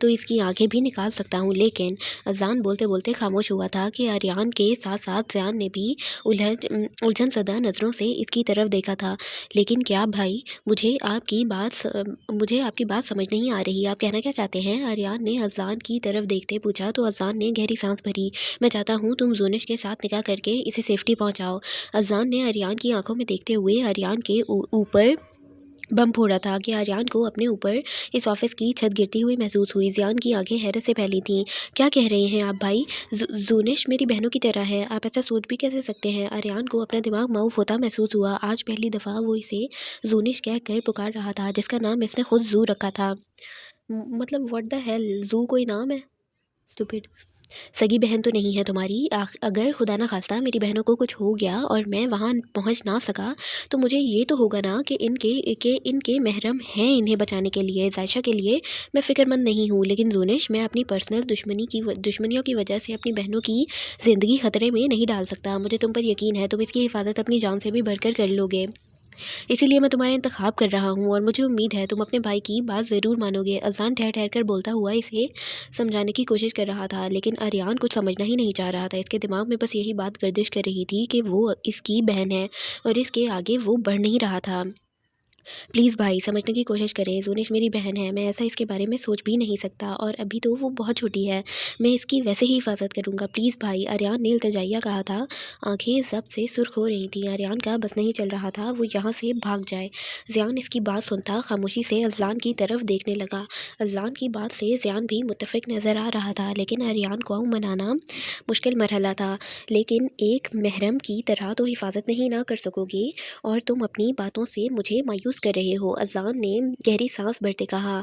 तो इसकी आँखें भी निकाल सकता हूँ। लेकिन अज़लान बोलते बोलते खामोश हुआ था कि अरियान के साथ साथ ज़ियान ने भी उलझन सदा नज़रों से इसकी तरफ देखा था। लेकिन क्या भाई, मुझे आपकी बात समझ नहीं आ रही। आप कहना क्या चाहते हैं? अरियान ने अज़लान की तरफ देखते पूछा तो अज़लान ने गहरी सांस भरी। मैं चाहता हूँ तुम ज़ूनिश के साथ निकाह करके इसे सेफ्टी पहुँचाओ। अज़लान ने अरियान की आंखों में देखते हुए अरियान के ऊपर बम फोड़ा था कि आर्यन को अपने ऊपर इस ऑफिस की छत गिरती हुई महसूस हुई। ज़ियान की आंखें हैरत से फैली थीं। क्या कह रहे हैं आप भाई? जूनिश मेरी बहनों की तरह है, आप ऐसा सोच भी कैसे सकते हैं? आर्यन को अपना दिमाग माऊफ होता महसूस हुआ। आज पहली दफ़ा वो इसे जूनिश कह कर पुकार रहा था, जिसका नाम इसने खुद जू रखा था। मतलब व्हाट द हेल, जू कोई नाम है? स्टूपिड। सगी बहन तो नहीं है तुम्हारी। अगर खुदा ना खास्ता मेरी बहनों को कुछ हो गया और मैं वहाँ पहुँच ना सका, तो मुझे ये तो होगा ना कि इनके महरम हैं इन्हें बचाने के लिए, जायशा के लिए मैं फ़िक्रमंद नहीं हूँ। लेकिन जोनिश, मैं अपनी पर्सनल दुश्मनियों की वजह से अपनी बहनों की ज़िंदगी ख़तरे में नहीं डाल सकता। मुझे तुम पर यकीन है, तुम इसकी हिफाजत अपनी जान से भी बढ़कर कर लोगे। इसीलिए मैं तुम्हारा इंतखाब कर रहा हूँ और मुझे उम्मीद है तुम अपने भाई की बात ज़रूर मानोगे। अज़लान ठहर ठहर कर बोलता हुआ इसे समझाने की कोशिश कर रहा था, लेकिन आर्यन कुछ समझना ही नहीं चाह रहा था। इसके दिमाग में बस यही बात गर्दिश कर रही थी कि वो इसकी बहन है और इसके आगे वो बढ़ नहीं रहा था। प्लीज़ भाई, समझने की कोशिश करें। ज़ूनिश मेरी बहन है, मैं ऐसा इसके बारे में सोच भी नहीं सकता और अभी तो वो बहुत छोटी है। मैं इसकी वैसे ही हिफाजत करूँगा, प्लीज़ भाई। आर्यन ने इल्तिजाइया कहा था। आंखें जब से सुर्ख हो रही थीं। आर्यन का बस नहीं चल रहा था वो यहाँ से भाग जाए। ज़ियान इसकी बात सुनता खामोशी से अज़लान की तरफ देखने लगा। अज़लान की बात से ज़ियान भी मुत्तफ़िक नज़र आ रहा था, लेकिन आर्यन को मनाना मुश्किल मरहला था। लेकिन एक महरम की तरह तो हिफाजत नहीं ना कर सकोगे और तुम अपनी बातों से मुझे मायूस महसूस कर रहे हो। अज़लान ने गहरी सांस भरते कहा,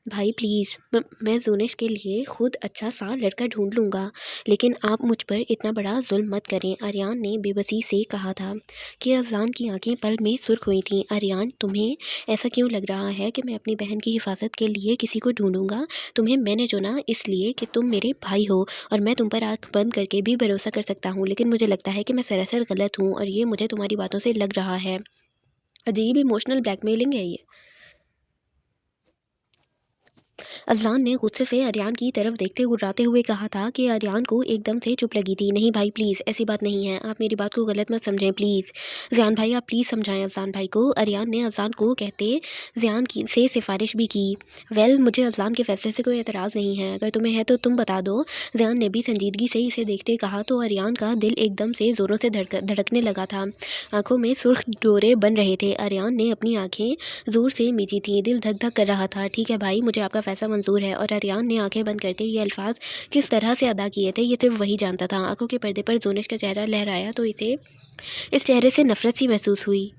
भाई प्लीज़, मैं ज़ूनिश के लिए खुद अच्छा सा लड़का ढूंढ लूँगा, लेकिन आप मुझ पर इतना बड़ा जुल्म मत करें। आर्यान ने बेबसी से कहा था कि अज़लान की आंखें पल में सुर्ख हुई थीं। आर्यान, तुम्हें ऐसा क्यों लग रहा है कि मैं अपनी बहन की हिफाजत के लिए किसी को ढूंढूंगा? तुम्हें मैंने चुना इसलिए कि तुम मेरे भाई हो, और मैं तुम पर आंख बंद करके भी भरोसा कर सकता हूँ, लेकिन मुझे लगता है कि मैं सरासर गलत हूँ, और ये मुझे तुम्हारी बातों से लग रहा है। अजीब इमोशनल ब्लैकमेलिंग है ये। अज़लान ने गुस्से से आर्यान की तरफ देखते हुर्राते हुए कहा था कि आर्यान को एकदम से चुप लगी थी। नहीं भाई प्लीज़, ऐसी बात नहीं है, आप मेरी बात को गलत मत समझें प्लीज़। ज़ियान भाई, आप प्लीज़ समझाएं अज़लान भाई को। आर्यान ने अज़लान को कहते ज़ियान की से सिफारिश भी की। वेल, मुझे अज़लान के फैसले से कोई एतराज़ नहीं है, अगर तुम्हें है तो तुम बता दो। ज़ियान ने भी संजीदगी से इसे देखते कहा तो आर्यान का दिल एकदम से ज़ोरों से धड़कने लगा था। आंखों में सुर्ख डोरे बन रहे थे। आर्यान ने अपनी आंखें ज़ोर से मीची थीं, दिल धक धक कर रहा था। ठीक है भाई, मुझे आपका फ़ैसला मंजूर है। और आर्यान ने आंखें बंद करते ये अल्फाज किस तरह से अदा किए थे ये सिर्फ वही जानता था। आंखों के पर्दे पर ज़ूनिश का चेहरा लहराया तो इसे इस चेहरे से नफरत सी महसूस हुई।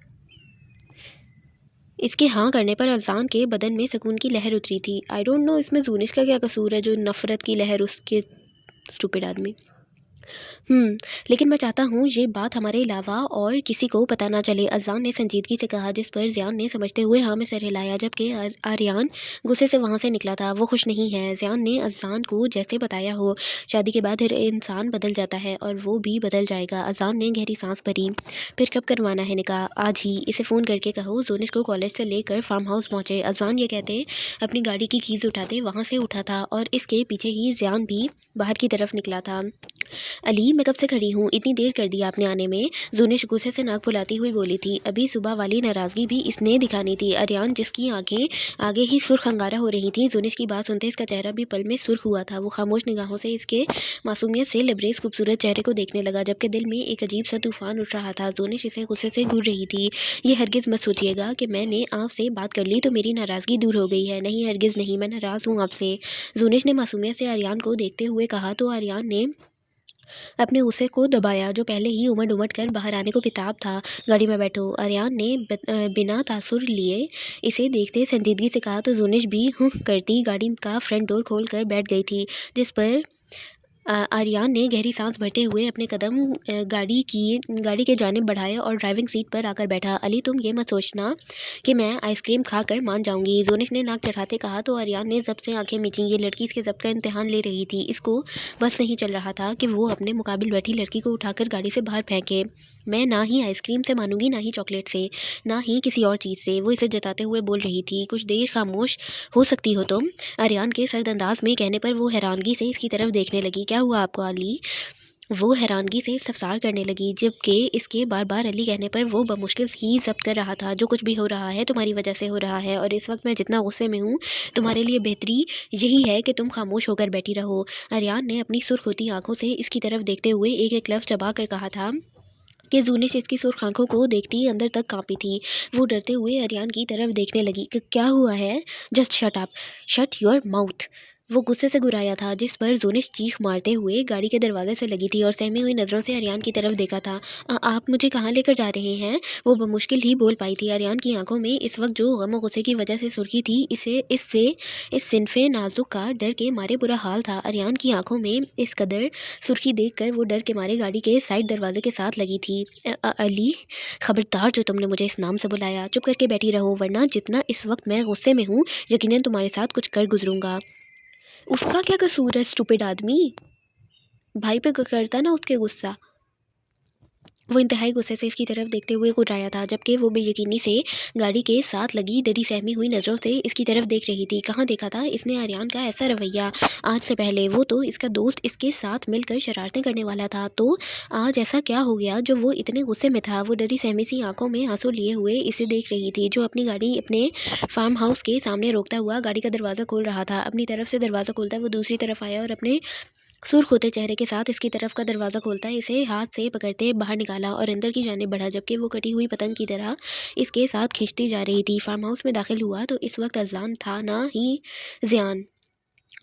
इसके हाँ करने पर अज़लान के बदन में सुकून की लहर उतरी थी। आई डोंट नो इसमें ज़ूनिश का क्या कसूर है जो नफरत की लहर उसके, स्टूपिड आदमी। लेकिन मैं चाहता हूँ ये बात हमारे अलावा और किसी को पता ना चले, अज़लान ने संजीदगी से कहा, जिस पर ज़ियान ने समझते हुए हाँ में सर हिलाया, जबकि आर्यान गुस्से से वहाँ से निकला था। वो खुश नहीं है। ज़ियान ने अज़लान को जैसे बताया हो, शादी के बाद हर इंसान बदल जाता है और वो भी बदल जाएगा। अज़लान ने गहरी सांस भरी। फिर कब करवाना है निकाह? आज ही। इसे फ़ोन करके कहो ज़ूनिश को कॉलेज से लेकर फार्म हाउस पहुँचे। अज़लान ये कहते अपनी गाड़ी की कीज़ उठाते वहाँ से उठा था और इसके पीछे ही ज़ियान भी बाहर की तरफ निकला था। अली, मैं कब से खड़ी हूँ, इतनी देर कर दी आपने आने में। ज़ूनिश गुस्से से नाक फुलाती हुई बोली थी। अभी सुबह वाली नाराज़गी भी इसने दिखानी थी। आर्यान, जिसकी आंखें आगे ही सुर्ख अंगारा हो रही थी, ज़ूनिश की बात सुनते इसका चेहरा भी पल में सुर्ख हुआ था। वो खामोश निगाहों से इसके मासूमियत से लबरेज खूबसूरत चेहरे को देखने लगा, जबकि दिल में एक अजीब सा तूफान उठ रहा था। ज़ूनिश इसे गुस्से से घूर रही थी। ये हरगिज़ मत सोचिएगा कि मैंने आपसे बात कर ली तो मेरी नाराज़गी दूर हो गई है। नहीं, हरगिज़ नहीं, मैं नाराज़ हूँ आपसे। ज़ूनिश ने मासूमियत से आर्यान को देखते हुए कहा तो आर्यान ने अपने गुस्से को दबाया, जो पहले ही उमड़-उमड़ कर बाहर आने को बेताब था। गाड़ी में बैठो। आर्यान ने बिना तासुर लिए इसे देखते संजीदगी से कहा तो ज़ूनिश भी हुँ करती गाड़ी का फ्रंट डोर खोल कर बैठ गई थी, जिस पर आर्यान ने गहरी सांस भरते हुए अपने कदम गाड़ी के जानिब बढ़ाए और ड्राइविंग सीट पर आकर बैठा। अली, तुम ये मत सोचना कि मैं आइसक्रीम खाकर मान जाऊंगी, ज़ूनिश ने नाक चढ़ाते कहा तो आर्यान ने ज़ब्त से आंखें मींची। ये लड़की इसके ज़ब्त का इम्तिहान ले रही थी। इसको बस नहीं चल रहा था कि वो अपने मुकाबिल बैठी लड़की को उठाकर गाड़ी से बाहर फेंके। मैं ना ही आइसक्रीम से मानूंगी, ना ही चॉकलेट से, ना ही किसी और चीज़ से, वो इसे जताते हुए बोल रही थी। कुछ देर खामोश हो सकती हो तुम? आर्यान के सर्द अंदाज में कहने पर वो हैरानगी से इसकी तरफ देखने लगी। क्या हुआ आपको अली? वो हैरानगी से इस्तफसार करने लगी, जबकि इसके बार बार अली कहने पर वो बमुश्किल ही जब्त कर रहा था। जो कुछ भी हो रहा है तुम्हारी वजह से हो रहा है, और इस वक्त मैं जितना गुस्से में हूँ, तुम्हारे लिए बेहतरी यही है कि तुम खामोश होकर बैठी रहो। आर्यान ने अपनी सुर्ख होती आंखों से इसकी तरफ देखते हुए एक एक लफ्ज़ चबा कर कहा था कि ज़ूनिश इसकी सुर्ख आंखों को देखती ही अंदर तक कांपी थी। वो डरते हुए आर्यान की तरफ देखने लगी कि क्या हुआ है? Just shut up, shut your mouth. वो गुस्से से गुर्राया था, जिस पर ज़ूनिश चीख मारते हुए गाड़ी के दरवाजे से लगी थी और सहमी हुई नज़रों से आर्यान की तरफ देखा था। आप मुझे कहाँ लेकर जा रहे हैं?" वो बमुश्किल ही बोल पाई थी। आर्यान की आंखों में इस वक्त जो गम और गुस्से की वजह से सुर्खी थी, इस सिनफे नाजुक का डर के मारे बुरा हाल था। आर्यान की आंखों में इस कदर सुर्खी देखकर वो डर के मारे गाड़ी के साइड दरवाजे के साथ लगी थी। अली, खबरदार जो तुमने मुझे इस नाम से बुलाया, चुप करके बैठी रहो, वरना जितना इस वक्त मैं गुस्से में हूँ, यकीनन तुम्हारे साथ कुछ कर गुजरूंगा। उसका क्या कसूर है, स्टूपिड आदमी? भाई पे करता ना उसके गुस्सा। वो इंतहाई गुस्से से इसकी तरफ देखते हुए घुर्राया था, जबकि वो बेयकीनी से गाड़ी के साथ लगी डरी सहमी हुई नज़रों से इसकी तरफ देख रही थी। कहाँ देखा था इसने आर्यान का ऐसा रवैया आज से पहले? वो तो इसका दोस्त इसके साथ मिलकर शरारतें करने वाला था, तो आज ऐसा क्या हो गया जो वो इतने गुस्से में था? वो डरी सहमी सी आंखों में आंसू लिए हुए इसे देख रही थी, जो अपनी गाड़ी अपने फार्म हाउस के सामने रोकता हुआ गाड़ी का दरवाज़ा खोल रहा था। अपनी तरफ से दरवाज़ा खोलता वो दूसरी तरफ आया और अपने सुर्ख होते चेहरे के साथ इसकी तरफ का दरवाज़ा खोलता इसे हाथ से पकड़ते बाहर निकाला और अंदर की जानिब बढ़ा, जबकि वो कटी हुई पतंग की तरह इसके साथ खींचती जा रही थी। फार्म हाउस में दाखिल हुआ तो इस वक्त अज़लान था, ना ही ज़ियान।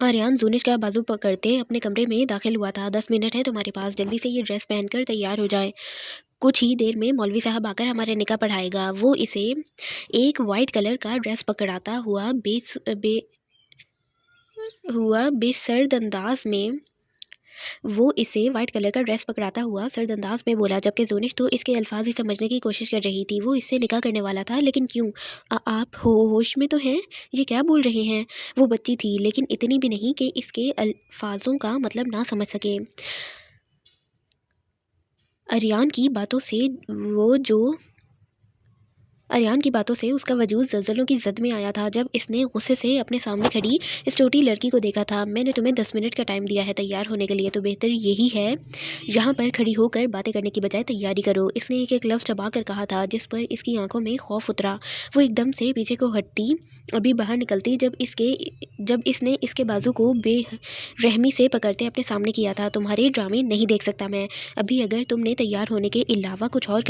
आर्यान ज़ूनिश का बाजू पकड़ते अपने कमरे में दाखिल हुआ था। 10 मिनट है तुम्हारे पास, जल्दी से ये ड्रेस पहनकर तैयार हो जाए। कुछ ही देर में मौलवी साहब आकर हमारा निकाह पढ़ाएगा। वो इसे एक वाइट कलर का ड्रेस पकड़ाता हुआ बेसर्द अंदाज में वो इसे वाइट कलर का ड्रेस पकड़ाता हुआ सर्द अंदाज में बोला, जबकि जोनिश तो इसके अल्फाज ही समझने की कोशिश कर रही थी। वो इससे निकाह करने वाला था, लेकिन क्यों? आप होश में तो हैं? ये क्या बोल रहे हैं? वो बच्ची थी, लेकिन इतनी भी नहीं कि इसके अल्फाजों का मतलब ना समझ सके। अरियान की बातों से उसका वजूद ज़लज़लों की ज़द में आया था जब इसने गुस्से से अपने सामने खड़ी इस छोटी लड़की को देखा था। मैंने तुम्हें 10 मिनट का टाइम दिया है तैयार होने के लिए, तो बेहतर यही है यहाँ पर खड़ी होकर बातें करने की बजाय तैयारी करो। इसने एक एक लफ्ज़ चबा कर कहा था, जिस पर इसकी आंखों में खौफ उतरा। वो एकदम से पीछे को हटती, अभी बाहर निकलती, जब इसने इसके बाजू को बेरहमी से पकड़ते अपने सामने किया था। तुम्हारे ड्रामे नहीं देख सकता मैं। अभी अगर तुमने तैयार होने के अलावा कुछ और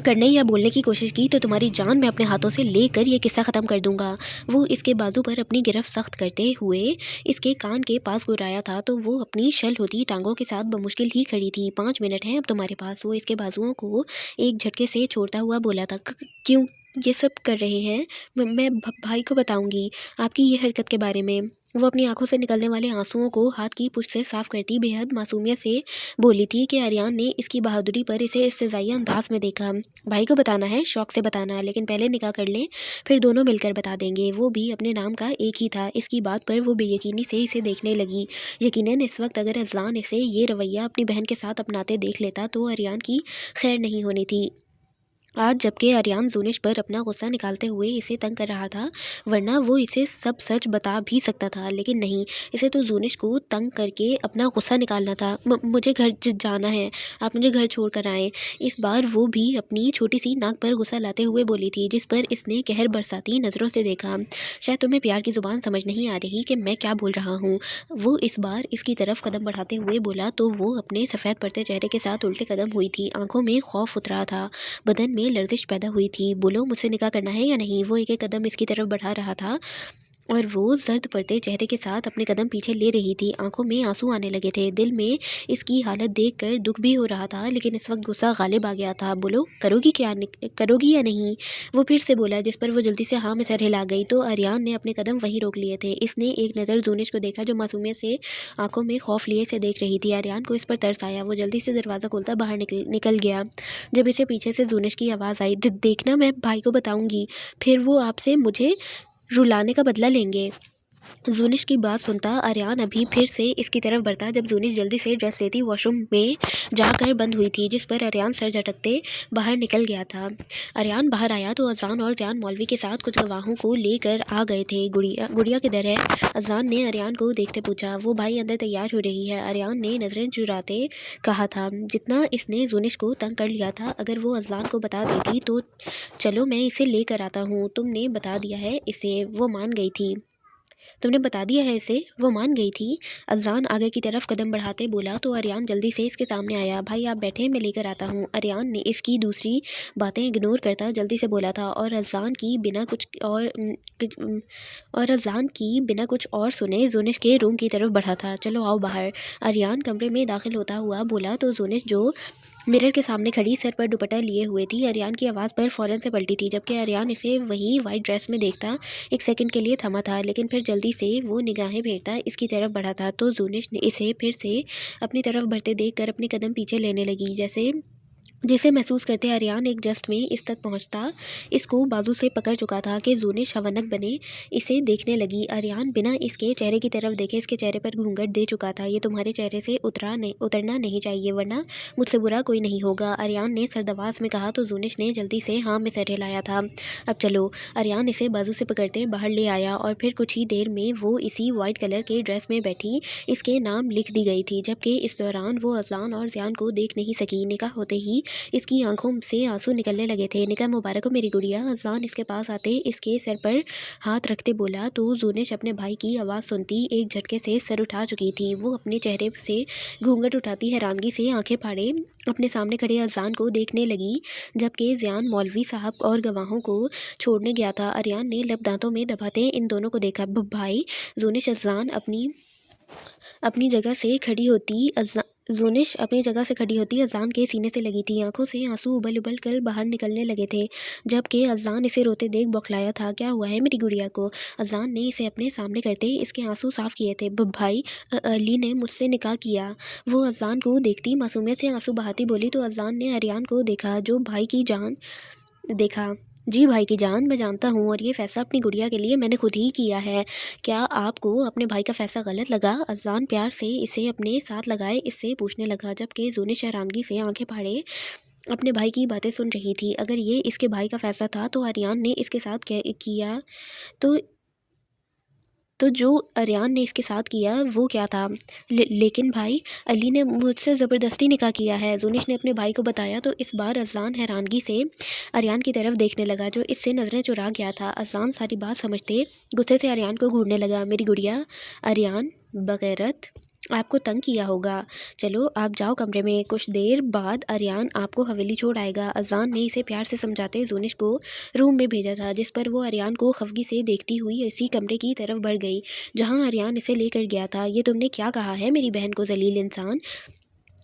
करने या बोलने की कोशिश की तो तुम्हारी जान मैं अपने हाथों से लेकर ये किस्सा ख़त्म कर दूंगा। वो इसके बाजू पर अपनी गिरफ्त सख्त करते हुए इसके कान के पास गुर्राया था, तो वो अपनी शल होती टांगों के साथ बमुश्किल ही खड़ी थी। 5 मिनट हैं अब तुम्हारे पास। वो इसके बाजुओं को एक झटके से छोड़ता हुआ बोला था। क्यों ये सब कर रहे हैं? मैं भाई को बताऊंगी आपकी ये हरकत के बारे में। वो अपनी आंखों से निकलने वाले आंसुओं को हाथ की पुष्ट से साफ करती बेहद मासूमियत से बोली थी कि आर्यन ने इसकी बहादुरी पर इसे इस्तेज़ाई अंदाज में देखा। भाई को बताना है, शौक से बताना, लेकिन पहले निकाह कर लें, फिर दोनों मिलकर बता देंगे। वो भी अपने नाम का एक ही था। इसकी बात पर वो बेयकीनी से इसे देखने लगी। यकीनन इस वक्त अगर अज़लान इसे ये रवैया अपनी बहन के साथ अपनाते देख लेता तो आर्यन की खैर नहीं होनी थी। आज जबकि आर्यन जोनिश पर अपना गुस्सा निकालते हुए इसे तंग कर रहा था, वरना वो इसे सब सच बता भी सकता था, लेकिन नहीं, इसे तो जोनिश को तंग करके अपना गुस्सा निकालना था। मुझे घर जाना है, आप मुझे घर छोड़ कर आएँ। इस बार वो भी अपनी छोटी सी नाक पर गुस्सा लाते हुए बोली थी, जिस पर इसने कहर बरसाती नज़रों से देखा। शायद तुम्हें प्यार की ज़ुबान समझ नहीं आ रही कि मैं क्या बोल रहा हूँ। वो इस बार इसकी तरफ कदम बढ़ाते हुए बोला, तो वो अपने सफ़ेद पड़ते चेहरे के साथ उल्टे कदम हुई थी। आंखों में खौफ उतरा था, बदन में लर्जिश पैदा हुई थी। बोलो, मुझसे निकाह करना है या नहीं? वो एक एक कदम इसकी तरफ बढ़ा रहा था और वो जर्द पड़ते चेहरे के साथ अपने कदम पीछे ले रही थी। आंखों में आंसू आने लगे थे। दिल में इसकी हालत देखकर दुख भी हो रहा था, लेकिन इस वक्त गुस्सा गालिब आ गया था। बोलो, करोगी या नहीं? वो फिर से बोला, जिस पर वो जल्दी से हाँ में सर हिला गई। तो आर्यन ने अपने कदम वहीं रोक लिए थे। इसने एक नज़र जोनिश को देखा, जो मासूमियत से आंखों में खौफ लिए से देख रही थी। आर्यन को इस पर तरस आया। वो जल्दी से दरवाज़ा खोलता बाहर निकल गया। जब इसे पीछे से जोनिश की आवाज़ आई, देखना, मैं भाई को बताऊंगी, फिर वो आपसे मुझे रुलाने का बदला लेंगे। जोनिश की बात सुनता आर्यन अभी फिर से इसकी तरफ बढ़ता, जब जोनिश जल्दी से ड्रेस लेती वॉशरूम में जाकर बंद हुई थी, जिस पर आर्यन सर झटकते बाहर निकल गया था। आर्यन बाहर आया तो अजान और ज़यान मौलवी के साथ कुछ गवाहों को लेकर आ गए थे। गुड़िया किधर है? अजान ने आर्यन को देखते पूछा। वो भाई अंदर तैयार हो रही है, आर्यन ने नज़रें चुराते कहा था। जितना इसने जोनिश को तंग कर लिया था, अगर वो अजान को बता देती तो चलो मैं इसे लेकर आता हूँ। तुमने बता दिया है इसे, वो मान गई थी। तुमने बता दिया है इसे, वो मान गई थी। अज़ान आगे की तरफ कदम बढ़ाते बोला, तो आर्यन जल्दी से इसके सामने आया। भाई आप बैठे, मैं लेकर आता हूँ। आर्यन ने इसकी दूसरी बातें इग्नोर करता जल्दी से बोला था, और अज़ान की बिना कुछ और सुने जोनिश के रूम की तरफ बढ़ा था। चलो आओ बाहर। आर्यन कमरे में दाखिल होता हुआ बोला, तो जोनिश जो मिरर के सामने खड़ी सर पर दुपट्टा लिए हुए थी, आर्यन की आवाज़ पर फ़ौरन से पलटी थी, जबकि आर्यन इसे वही वाइट ड्रेस में देखता एक सेकंड के लिए थमा था, लेकिन फिर जल्दी से वो निगाहें फेरता इसकी तरफ बढ़ा था। तो जोनिश ने इसे फिर से अपनी तरफ बढ़ते देखकर अपने कदम पीछे लेने लगी, जिसे महसूस करते आर्यन एक जस्ट में इस तक पहुंचता इसको बाजू से पकड़ चुका था कि जोनिश हवनक बने इसे देखने लगी। आर्यन बिना इसके चेहरे की तरफ देखे इसके चेहरे पर घूंघट दे चुका था। ये तुम्हारे चेहरे से उतरना नहीं चाहिए, वरना मुझसे बुरा कोई नहीं होगा, आर्यन ने सरदवाज में कहा। तो जोनिश ने जल्दी से हाँ में सर हिलाया था। अब चलो। आर्यन इसे बाजू से पकड़ते बाहर ले आया, और फिर कुछ ही देर में वो इसी वाइट कलर के ड्रेस में बैठी इसके नाम लिख दी गई थी, जबकि इस दौरान वो अज़लान और ज़यान को देख नहीं सकी। निकाह होते ही इसकी आंखों से आंसू निकलने लगे थे। निकाह मुबारक हो मेरी गुड़िया। अज़लान इसके पास आते इसके सर पर हाथ रखते बोला, तो जोनिश अपने भाई की आवाज़ सुनती एक झटके से सर उठा चुकी थी। वो अपने चेहरे से घूंघट उठाती हैरानगी से आंखें फाड़े अपने सामने खड़े अज़लान को देखने लगी, जबकि ज़यान मौलवी साहब और गवाहों को छोड़ने गया था। आर्यन ने लब दांतों में दबाते इन दोनों को देखा। भाई। जोनिश अज़लान अपनी जगह से खड़ी होती ज़ूनिश अपनी जगह से खड़ी होती अज़लान के सीने से लगी थी। आंखों से आंसू उबल उबल कर बाहर निकलने लगे थे, जबकि अज़लान इसे रोते देख बौखलाया था। क्या हुआ है मेरी गुड़िया को? अज़लान ने इसे अपने सामने करते इसके आंसू साफ किए थे। भाई, अली ने मुझसे निकाह किया। वो अज़लान को देखती मासूमियत से आंसू बहाती बोली तो अज़लान ने आर्यन को देखा, जो भाई की जान देखा। जी भाई की जान, मैं जानता हूँ और ये फ़ैसला अपनी गुड़िया के लिए मैंने खुद ही किया है। क्या आपको अपने भाई का फ़ैसला गलत लगा? अज़लान प्यार से इसे अपने साथ लगाए इससे पूछने लगा, जबकि ज़ूनिश हैरानगी से आंखें फाड़े अपने भाई की बातें सुन रही थी। अगर ये इसके भाई का फ़ैसला था तो आर्यन ने इसके साथ क्या किया? तो जो आर्यन ने इसके साथ किया वो क्या था? लेकिन भाई, अली ने मुझसे ज़बरदस्ती निकाह किया है, ज़ूनिश ने अपने भाई को बताया। तो इस बार अज़लान हैरानगी से आर्यन की तरफ देखने लगा, जो इससे नज़रें चुरा गया था। अज़लान सारी बात समझते गुस्से से आर्यन को घूरने लगा। मेरी गुड़िया, आर्यन बगैरत, आपको तंग किया होगा। चलो आप जाओ कमरे में। कुछ देर बाद आर्यन आपको हवेली छोड़ आएगा। अज़लान ने इसे प्यार से समझाते ज़ूनिश को रूम में भेजा था, जिस पर वो आर्यन को खफगी से देखती हुई इसी कमरे की तरफ बढ़ गई जहां आर्यन इसे लेकर गया था। ये तुमने क्या कहा है मेरी बहन को, जलील इंसान?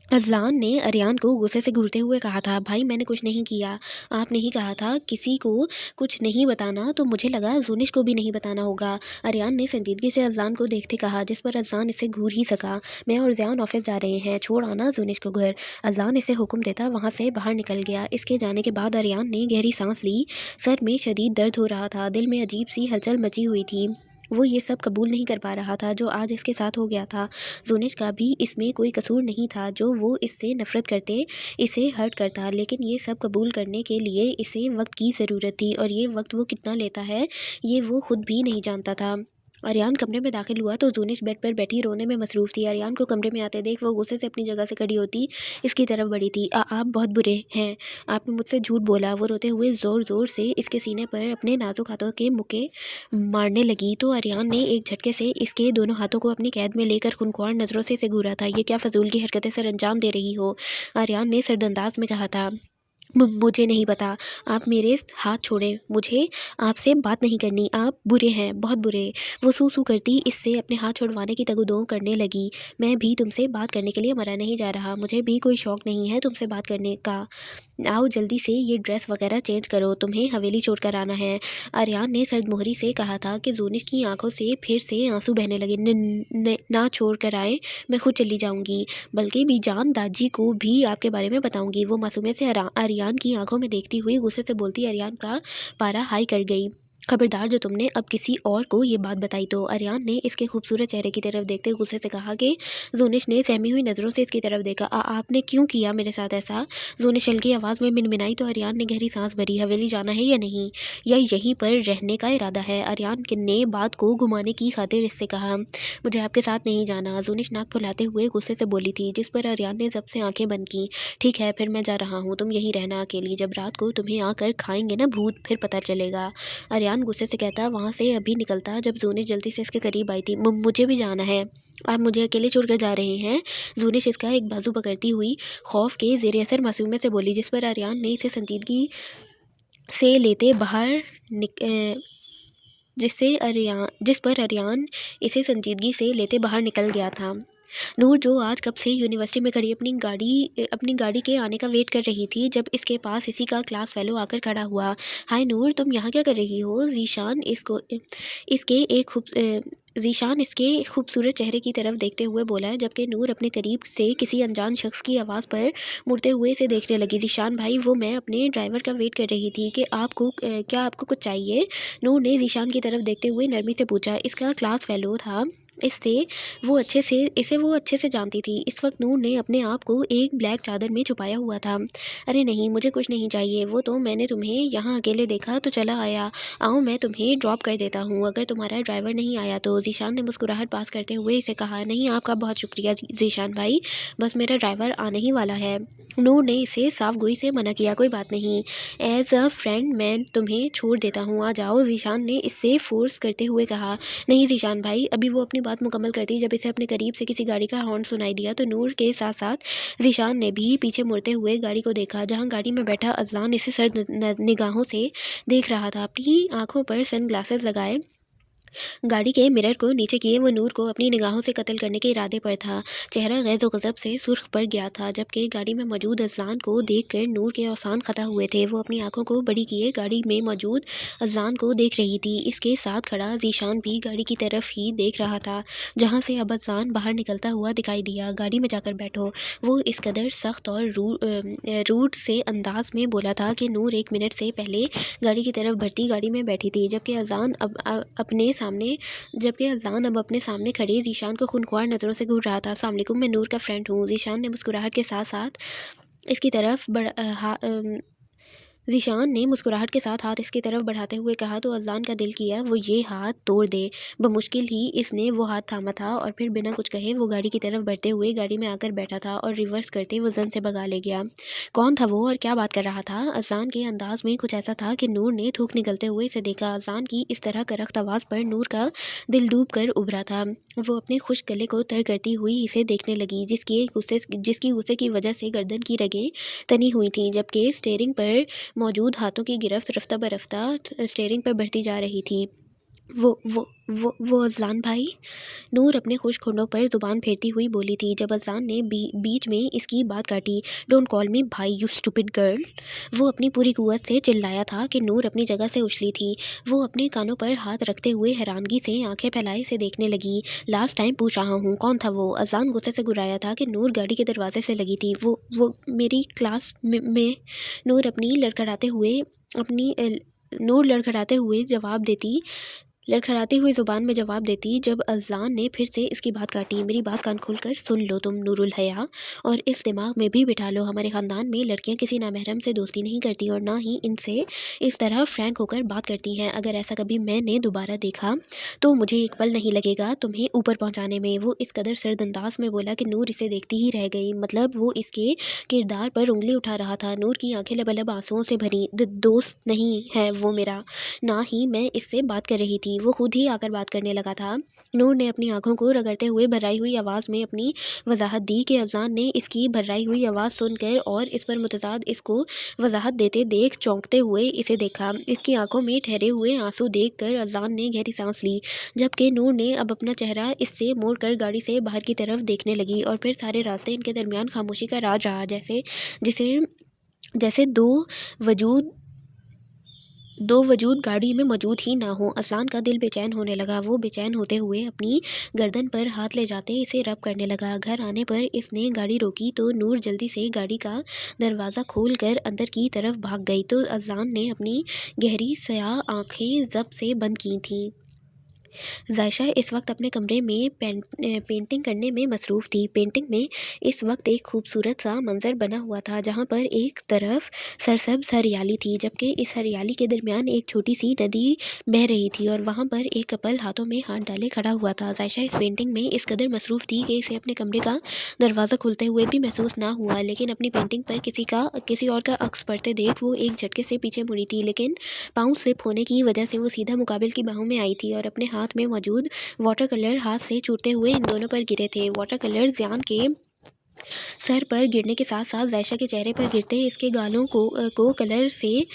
अज़लान ने आर्यन को गुस्से से घूरते हुए कहा था। भाई, मैंने कुछ नहीं किया। आपने ही कहा था किसी को कुछ नहीं बताना, तो मुझे लगा ज़ूनिश को भी नहीं बताना होगा। आर्यन ने संजीदगी से अज़लान को देखते कहा, जिस पर अज़लान इसे घूर ही सका। मैं और ज़ियान ऑफिस जा रहे हैं, छोड़ आना ज़ूनिश को घर। अज़लान इसे हुक्म देता वहाँ से बाहर निकल गया। इसके जाने के बाद आर्यन ने गहरी सांस ली। सर में शदीद दर्द हो रहा था, दिल में अजीब सी हलचल मची हुई थी। वो ये सब कबूल नहीं कर पा रहा था जो आज इसके साथ हो गया था। ज़ूनिश का भी इसमें कोई कसूर नहीं था, जो वो इससे नफ़रत करते इसे हर्ट करता। लेकिन ये सब कबूल करने के लिए इसे वक्त की ज़रूरत थी, और ये वक्त वो कितना लेता है ये वो खुद भी नहीं जानता था। आर्यन कमरे में दाखिल हुआ तो ज़ूनिश बेड पर बैठी रोने में मसरूफ़ थी। आर्यन को कमरे में आते देख वो गुस्से से अपनी जगह से खड़ी होती इसकी तरफ बढ़ी थी। आप बहुत बुरे हैं, आपने मुझसे झूठ बोला। वो रोते हुए ज़ोर ज़ोर से इसके सीने पर अपने नाजुक हाथों के मुक्के मारने लगी, तो आर्यन ने एक झटके से इसके दोनों हाथों को अपनी कैद में लेकर खूनख्वार नज़रों से इसे घूरा था। ये क्या फजूल की हरकतें सर अंजाम दे रही हो? आर्यन ने सरदंदाज में कहा था। मुझे नहीं पता। आप मेरे हाथ छोड़ें, मुझे आपसे बात नहीं करनी। आप बुरे हैं, बहुत बुरे। वो सू सू करती इससे अपने हाथ छुड़वाने की तगदो करने लगी। मैं भी तुमसे बात करने के लिए मरा नहीं जा रहा, मुझे भी कोई शौक़ नहीं है तुमसे बात करने का। आओ जल्दी से ये ड्रेस वगैरह चेंज करो, तुम्हें हवेली छोड़ कर आना है। आर्यन ने सर्दमोहरी से कहा था कि ज़ूनिश की आंखों से फिर से आंसू बहने लगे। ना छोड़ कर आए, मैं खुद चली जाऊंगी, बल्कि बीजान दादी को भी आपके बारे में बताऊंगी। वो मासूमियत से आर्यन की आंखों में देखती हुई गुस्से से बोलती। आर्यन का पारा हाई कर गई। खबरदार, जो तुमने अब किसी और को ये बात बताई तो। आर्यन ने इसके खूबसूरत चेहरे की तरफ देखते गुस्से से कहा कि ज़ूनिश ने सहमी हुई नज़रों से इसकी तरफ देखा। आपने क्यों किया मेरे साथ ऐसा? ज़ूनिश हल्की आवाज़ में मिनमिनाई तो आर्यन ने गहरी सांस भरी। हवेली जाना है या नहीं, या यहीं पर रहने का इरादा है? आर्यन ने बात को घुमाने की खातिर इससे कहा। मुझे आपके साथ नहीं जाना, ज़ूनिश नाक फुलाते हुए गुस्से से बोली थी, जिस पर आर्यन ने जब से आंखें बंद की। ठीक है, फिर मैं जा रहा हूँ, तुम यहीं रहना अकेली। जब रात को तुम्हें आकर खाएंगे ना भूत, फिर पता चलेगा। आर्यन गुस्से से कहता वहाँ से अभी निकलता जब ज़ूनिश जल्दी से इसके करीब आई थी। मुझे भी जाना है, आप मुझे अकेले छोड़कर जा रहे हैं? ज़ूनिश इसका एक बाजू पकड़ती हुई खौफ के ज़ेर असर मासूमियत से बोली, जिस पर आर्यन ने इसे संजीदगी से लेते बाहर जिस पर आर्यन इसे संजीदगी से लेते बाहर निकल गया था। नूर, जो आज कब से यूनिवर्सिटी में खड़ी अपनी गाड़ी के आने का वेट कर रही थी, जब इसके पास इसी का क्लास फेलो आकर खड़ा हुआ। हाय नूर, तुम यहाँ क्या कर रही हो? ज़ीशान इसके खूबसूरत चेहरे की तरफ देखते हुए बोला, जबकि नूर अपने करीब से किसी अनजान शख्स की आवाज़ पर मुड़ते हुए इसे देखने लगी। ज़ीशान भाई, वो मैं अपने ड्राइवर का वेट कर रही थी कि क्या आपको कुछ चाहिए? नूर ने ज़ीशान की तरफ देखते हुए नरमी से पूछा। इसका क्लास फेलो था, इसे वो अच्छे से जानती थी। इस वक्त नूर ने अपने आप को एक ब्लैक चादर में छुपाया हुआ था। अरे नहीं, मुझे कुछ नहीं चाहिए, वो तो मैंने तुम्हें यहाँ अकेले देखा तो चला आया। आओ मैं तुम्हें ड्रॉप कर देता हूँ, अगर तुम्हारा ड्राइवर नहीं आया तो। ज़ीशान ने मुस्कुराहट पास करते हुए इसे कहा। नहीं, आपका बहुत शुक्रिया ज़ीशान भाई, बस मेरा ड्राइवर आने ही वाला है। नूर ने इसे साफ गोई से मना किया। कोई बात नहीं, एज अ फ्रेंड मैं तुम्हें छोड़ देता हूँ, आ जाओ, ज़ीशान ने इससे फोर्स करते हुए कहा। नहीं ज़ीशान भाई, अभी वो अपनी बात मुकम्मल करती जब इसे अपने करीब से किसी गाड़ी का हॉर्न सुनाई दिया, तो नूर के साथ साथ ज़ीशान ने भी पीछे मुड़ते हुए गाड़ी को देखा, जहाँ गाड़ी में बैठा अज़लान इसे सर्द निगाहों से देख रहा था। अपनी आंखों पर सन ग्लासेस लगाए गाड़ी के मिरर को नीचे किए वो नूर को अपनी निगाहों से कत्ल करने के इरादे पर था। चेहरा गैज़ व गज़ब से सुर्ख पड़ गया था। जबकि गाड़ी में मौजूद अज़लान को देखकर नूर के औसान ख़ता हुए थे। वो अपनी आंखों को बड़ी किए गाड़ी में मौजूद अज़लान को देख रही थी। इसके साथ खड़ा ज़ीशान भी गाड़ी की तरफ ही देख रहा था, जहाँ से अब अज़लान बाहर निकलता हुआ दिखाई दिया। गाड़ी में जाकर बैठो, वो इस कदर सख्त और रूड से अंदाज में बोला था कि नूर 1 मिनट से पहले गाड़ी की तरफ बढ़ती गाड़ी में बैठी थी। जबकि अज़लान अब अपने सामने खड़े ज़ीशान को खूनख्वार नज़रों से घूर रहा था। अस्सलाम वालेकुम, मैं नूर का फ्रेंड हूँ। ज़ीशान ने मुस्कुराहट के साथ साथ इसकी तरफ ज़ीशान ने मुस्कुराहट के साथ हाथ इसकी तरफ बढ़ाते हुए कहा तो अज़लान का दिल किया वो ये हाथ तोड़ दे। बमुश्किल ही इसने वो हाथ थामा था और फिर बिना कुछ कहे वो गाड़ी की तरफ बढ़ते हुए गाड़ी में आकर बैठा था और रिवर्स करते वो जन से भगा ले गया। कौन था वो और क्या बात कर रहा था? अज़लान के अंदाज में कुछ ऐसा था कि नूर ने थूक निकलते हुए इसे देखा। अज़लान की इस तरह करख्त आवाज़ पर नूर का दिल डूब कर उभरा था। वो अपने खुश गले को तर करती हुई इसे देखने लगी, जिसकी गुस्से की वजह से गर्दन की रगें तनी हुई थीं, जबकि स्टीयरिंग पर मौजूद हाथों की गिरफ्त रफ्ता बरफ्ता स्टीयरिंग पर बढ़ती जा रही थी। वो अज़लान भाई, नूर अपने खुश्क होठों पर ज़ुबान फेरती हुई बोली थी, जब अज़लान ने बीच में इसकी बात काटी। डोंट कॉल मी भाई, यू स्टूपिड गर्ल। वो अपनी पूरी कुव्वत से चिल्लाया था कि नूर अपनी जगह से उछली थी। वो अपने कानों पर हाथ रखते हुए हैरानगी से आंखें फैलाए से देखने लगी। लास्ट टाइम पूछ रहा हूँ, कौन था वो? अज़लान गुस्से से गुर्राया था कि नूर गाड़ी के दरवाजे से लगी थी। वो मेरी क्लास में। नूर अपनी अपनी लड़खड़ाते हुए लड़खड़ाती हुई ज़ुबान में जवाब देती, जब अज़लान ने फिर से इसकी बात काटी। मेरी बात कान खोलकर सुन लो तुम नूरुल हया, और इस दिमाग में भी बिठा लो, हमारे ख़ानदान में लड़कियां किसी नामहरम से दोस्ती नहीं करती और ना ही इनसे इस तरह फ्रैंक होकर बात करती हैं। अगर ऐसा कभी मैंने दोबारा देखा तो मुझे एक पल नहीं लगेगा तुम्हें ऊपर पहुँचाने में। वो इस कदर सर्दअंदाज में बोला कि नूर इसे देखती ही रह गई। मतलब वो इसके किरदार पर उंगली उठा रहा था। नूर की आंखें लबलब आंसुओं से भरी। दोस्त नहीं है वो मेरा, ना ही मैं इससे बात कर रही थी, वो खुद ही आकर बात करने लगा था। नूर ने अपनी आंखों को रगड़ते हुए भर्राई हुई आवाज़ में अपनी वजाहत दी कि अज़लान ने इसकी भर्राई हुई आवाज़ सुनकर और इस पर मुतज़ाद इसको वजाहत देते देख चौंकते हुए इसे देखा। इसकी आंखों में ठहरे हुए आंसू देखकर अज़लान ने गहरी सांस ली, जबकि नूर ने अब अपना चेहरा इससे मोड़कर गाड़ी से बाहर की तरफ देखने लगी। और फिर सारे रास्ते इनके दरमियान खामोशी का राज रहा, जैसे दो वजूद गाड़ी में मौजूद ही ना हो। अज़लान का दिल बेचैन होने लगा। वो बेचैन होते हुए अपनी गर्दन पर हाथ ले जाते इसे रब करने लगा। घर आने पर इसने गाड़ी रोकी तो नूर जल्दी से गाड़ी का दरवाज़ा खोल कर अंदर की तरफ भाग गई तो अज़लान ने अपनी गहरी स्याह आँखें ज़ब्त से बंद की थीं। ज़ायशा इस वक्त अपने कमरे में पेंटिंग करने में मसरूफ़ थी। पेंटिंग में इस वक्त एक खूबसूरत सा मंज़र बना हुआ था, जहाँ पर एक तरफ सरसब्ज़ हरियाली थी, जबकि इस हरियाली के दरमियान एक छोटी सी नदी बह रही थी और वहाँ पर एक कपल हाथों में हाथ डाले खड़ा हुआ था। ज़ायशा इस पेंटिंग में इस कदर मसरूफ़ थी कि इसे अपने कमरे का दरवाज़ा खुलते हुए भी महसूस ना हुआ, लेकिन अपनी पेंटिंग पर किसी और का अक्स पड़ते देख वो एक झटके से पीछे मुड़ी थी। लेकिन पाँव स्लिप होने की वजह से वो सीधा मुकाबिल की बाहों में आई थी और अपने हाथ में मौजूद वाटर कलर हाथ से छूटते हुए इन दोनों पर गिरे थे। वाटर कलर ज़ियान के सर पर गिरने के साथ साथ ज़ायशा के चेहरे पर गिरते इसके गालों को कलर से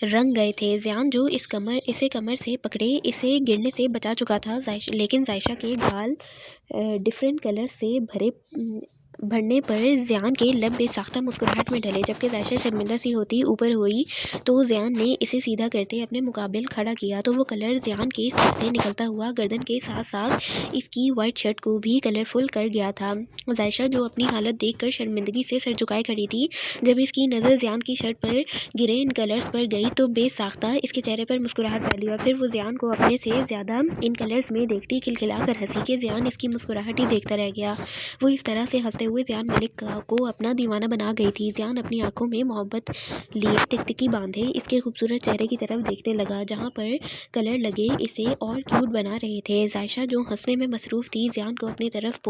रंग गए थे। ज़ियान जो इसे कमर से पकड़े इसे गिरने से बचा चुका था, लेकिन ज़ायशा के गाल डिफरेंट कलर से भरने पर ज़ियान के लब बेसाख्ता मुस्कुराहट में ढले। जबकि ज़ायशा शर्मिंदा सी होती ऊपर हुई तो ज़ियान ने इसे सीधा करते अपने मुकाबिल खड़ा किया तो वो कलर ज़ियान के सर से निकलता हुआ गर्दन के साथ साथ इसकी वाइट शर्ट को भी कलरफुल कर गया था। ज़ायशा जो अपनी हालत देखकर शर्मिंदगी से सर झुकाए खड़ी थी, जब इसकी नज़र ज़ियान की शर्ट पर गिरे इन कलर्स पर गई तो बेसाख्ता इसके चेहरे पर मुस्कुराहट डाली और फिर वो ज़ियान को अपने से ज़्यादा इन कलर्स में देखती खिलखिला कर हंसी कि ज़ियान इसकी मुस्कुराहट ही देखता रह गया। वो इस तरह से हंसते हुए ज़ियान मलिक को अपना दीवाना बना गई थी। ज़ियान अपनी आंखों में मोहब्बत लिए टिकटिकी बांधे इसके खूबसूरत चेहरे की तरफ देखने लगा, जहाँ पर कलर लगे इसे और क्यूट बना रहे थे। ज़ायशा जो हंसने में मसरूफ़ थी, ज़ियान को अपनी तरफ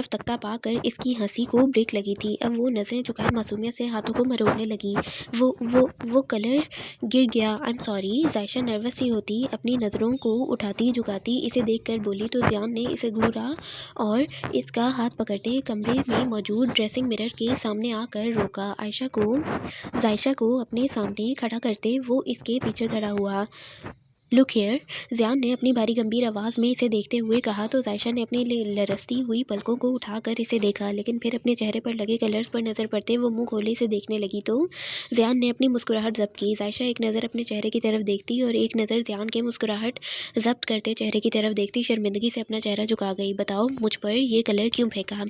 तकता पाकर इसकी हंसी को ब्रेक लगी थी। अब वो नज़रें झुकाए मासूमियत से हाथों को मरोड़ने लगी। वो कलर गिर गया, आई एम सॉरी। ज़ायशा नर्वस सी होती अपनी नज़रों को उठाती झुकाती इसे देखकर बोली तो ज़ियान ने इसे घूरा और इसका हाथ पकड़ते कमरे में मौजूद ड्रेसिंग मिरर के सामने आकर रोका। ज़ायशा को अपने सामने खड़ा करते वो इसके पीछे खड़ा हुआ। लुक हियर, ज़ियान ने अपनी भारी गंभीर आवाज़ में इसे देखते हुए कहा तो जायशा ने अपनी लरसती हुई पलकों को उठाकर इसे देखा, लेकिन फिर अपने चेहरे पर लगे कलर्स पर नज़र पड़ते वो मुंह खोले इसे देखने लगी तो ज़ियान ने अपनी मुस्कुराहट जब्त की। जायशा एक नज़र अपने चेहरे की तरफ देखती और एक नज़र ज़ियान के मुस्कुराहट जब्त करते चेहरे की तरफ देखती शर्मिंदगी से अपना चेहरा झुका गई। बताओ मुझ पर ये कलर क्यों फेंका?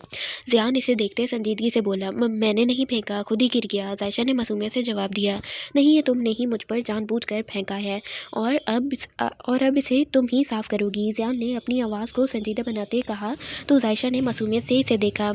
ज़ियान इसे देखते संजीदगी से बोला, मैंने नहीं फेंका, खुद ही गिर गया। जायशा ने मासूमियत से जवाब दिया, नहीं ये तुमने ही मुझ पर जानबूझकर फेंका है और अब इसे तुम ही साफ़ करोगी। ज़ियान ने अपनी आवाज़ को संजीदा बनाते कहा तो जायशा ने मासूमियत से इसे देखा।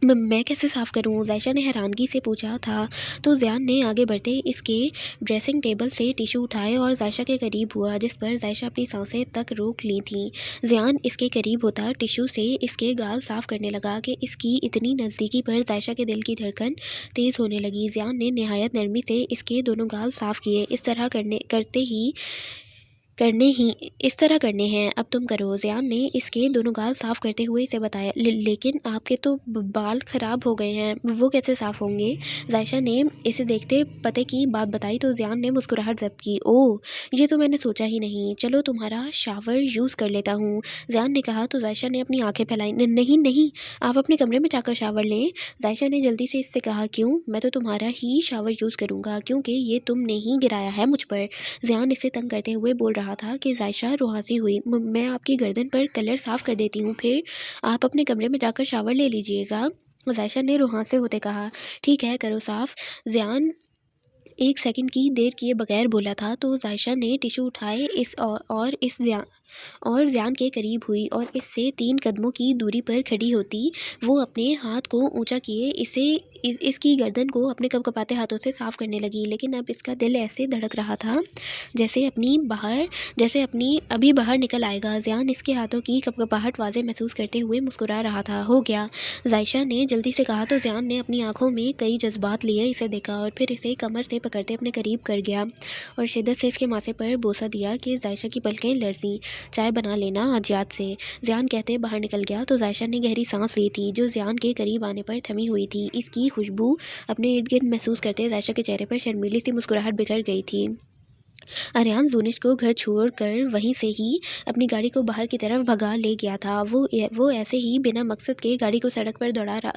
मैं कैसे साफ़ करूं? जायशा ने हैरानगी से पूछा था तो ज़ियान ने आगे बढ़ते इसके ड्रेसिंग टेबल से टिश्यू उठाए और जायशा के करीब हुआ, जिस पर जायशा अपनी सांसें तक रोक ली थी। ज़ियान इसके करीब होता टिश्यू से इसके गाल साफ़ करने लगा कि इसकी इतनी नज़दीकी पर जायशा के दिल की धड़कन तेज़ होने लगी। ज़ियान ने नहायत नरमी से इसके दोनों गाल साफ़ किए। इस तरह करने हैं, अब तुम करो। ज़ियान ने इसके दोनों गाल साफ़ करते हुए इसे बताया, लेकिन आपके तो बाल ख़राब हो गए हैं, वो कैसे साफ़ होंगे? जायशा ने इसे देखते पते की बात बताई तो ज़ियान ने मुस्कुराहट ज़ब्त की। ओह, ये तो मैंने सोचा ही नहीं, चलो तुम्हारा शावर यूज़ कर लेता हूँ। ज़ियान ने कहा तो जायशा ने अपनी आंखें फैलाई। नहीं नहीं, आप अपने कमरे में जाकर शावर लें। जायशा ने जल्दी से इससे कहा, क्यों? मैं तो तुम्हारा ही शावर यूज़ करूँगा, क्योंकि ये तुमने ही गिराया है मुझ पर। ज़ियान इसे तंग करते हुए बोल रहा था कि जायशा रुआसी हुई, मैं आपकी गर्दन पर कलर साफ़ कर देती हूँ, फिर आप अपने कमरे में जाकर शावर ले लीजिएगा। जायशा ने रुआंसे होते कहा, ठीक है करो साफ़। ज़ियान 1 सेकंड की देर किए बगैर बोला था तो जायशा ने टिश्यू उठाए और ज़ियान के करीब हुई और इससे 3 कदमों की दूरी पर खड़ी होती वो अपने हाथ को ऊंचा किए इसकी गर्दन को अपने कपकपाते हाथों से साफ़ करने लगी, लेकिन अब इसका दिल ऐसे धड़क रहा था जैसे अपनी अभी बाहर निकल आएगा। ज़ियान इसके हाथों की कपकपाहट वाज़ेह महसूस करते हुए मुस्कुरा रहा था। हो गया, जायशा ने जल्दी से कहा तो ज़ियान ने अपनी आंखों में कई जज्बात लिए इसे देखा और फिर इसे कमर से पकड़ते अपने करीब कर गया और शिद्दत से इसके माथे पर बोसा दिया कि जायशा की पलकें लरजीं। चाय बना लेना आज याद से, ज़ियान कहते बाहर निकल गया तो जायशा ने गहरी सांस ली थी जो ज़ियान के करीब आने पर थमी हुई थी। इसकी खुशबू अपने इर्द गिर्द महसूस करते जायशा के चेहरे पर शर्मीली सी मुस्कुराहट बिखर गई थी। आर्यान जूनिश को घर छोड़कर वहीं से ही अपनी गाड़ी को बाहर की तरफ भगा ले गया था। वो ऐसे ही बिना मकसद के गाड़ी को सड़क पर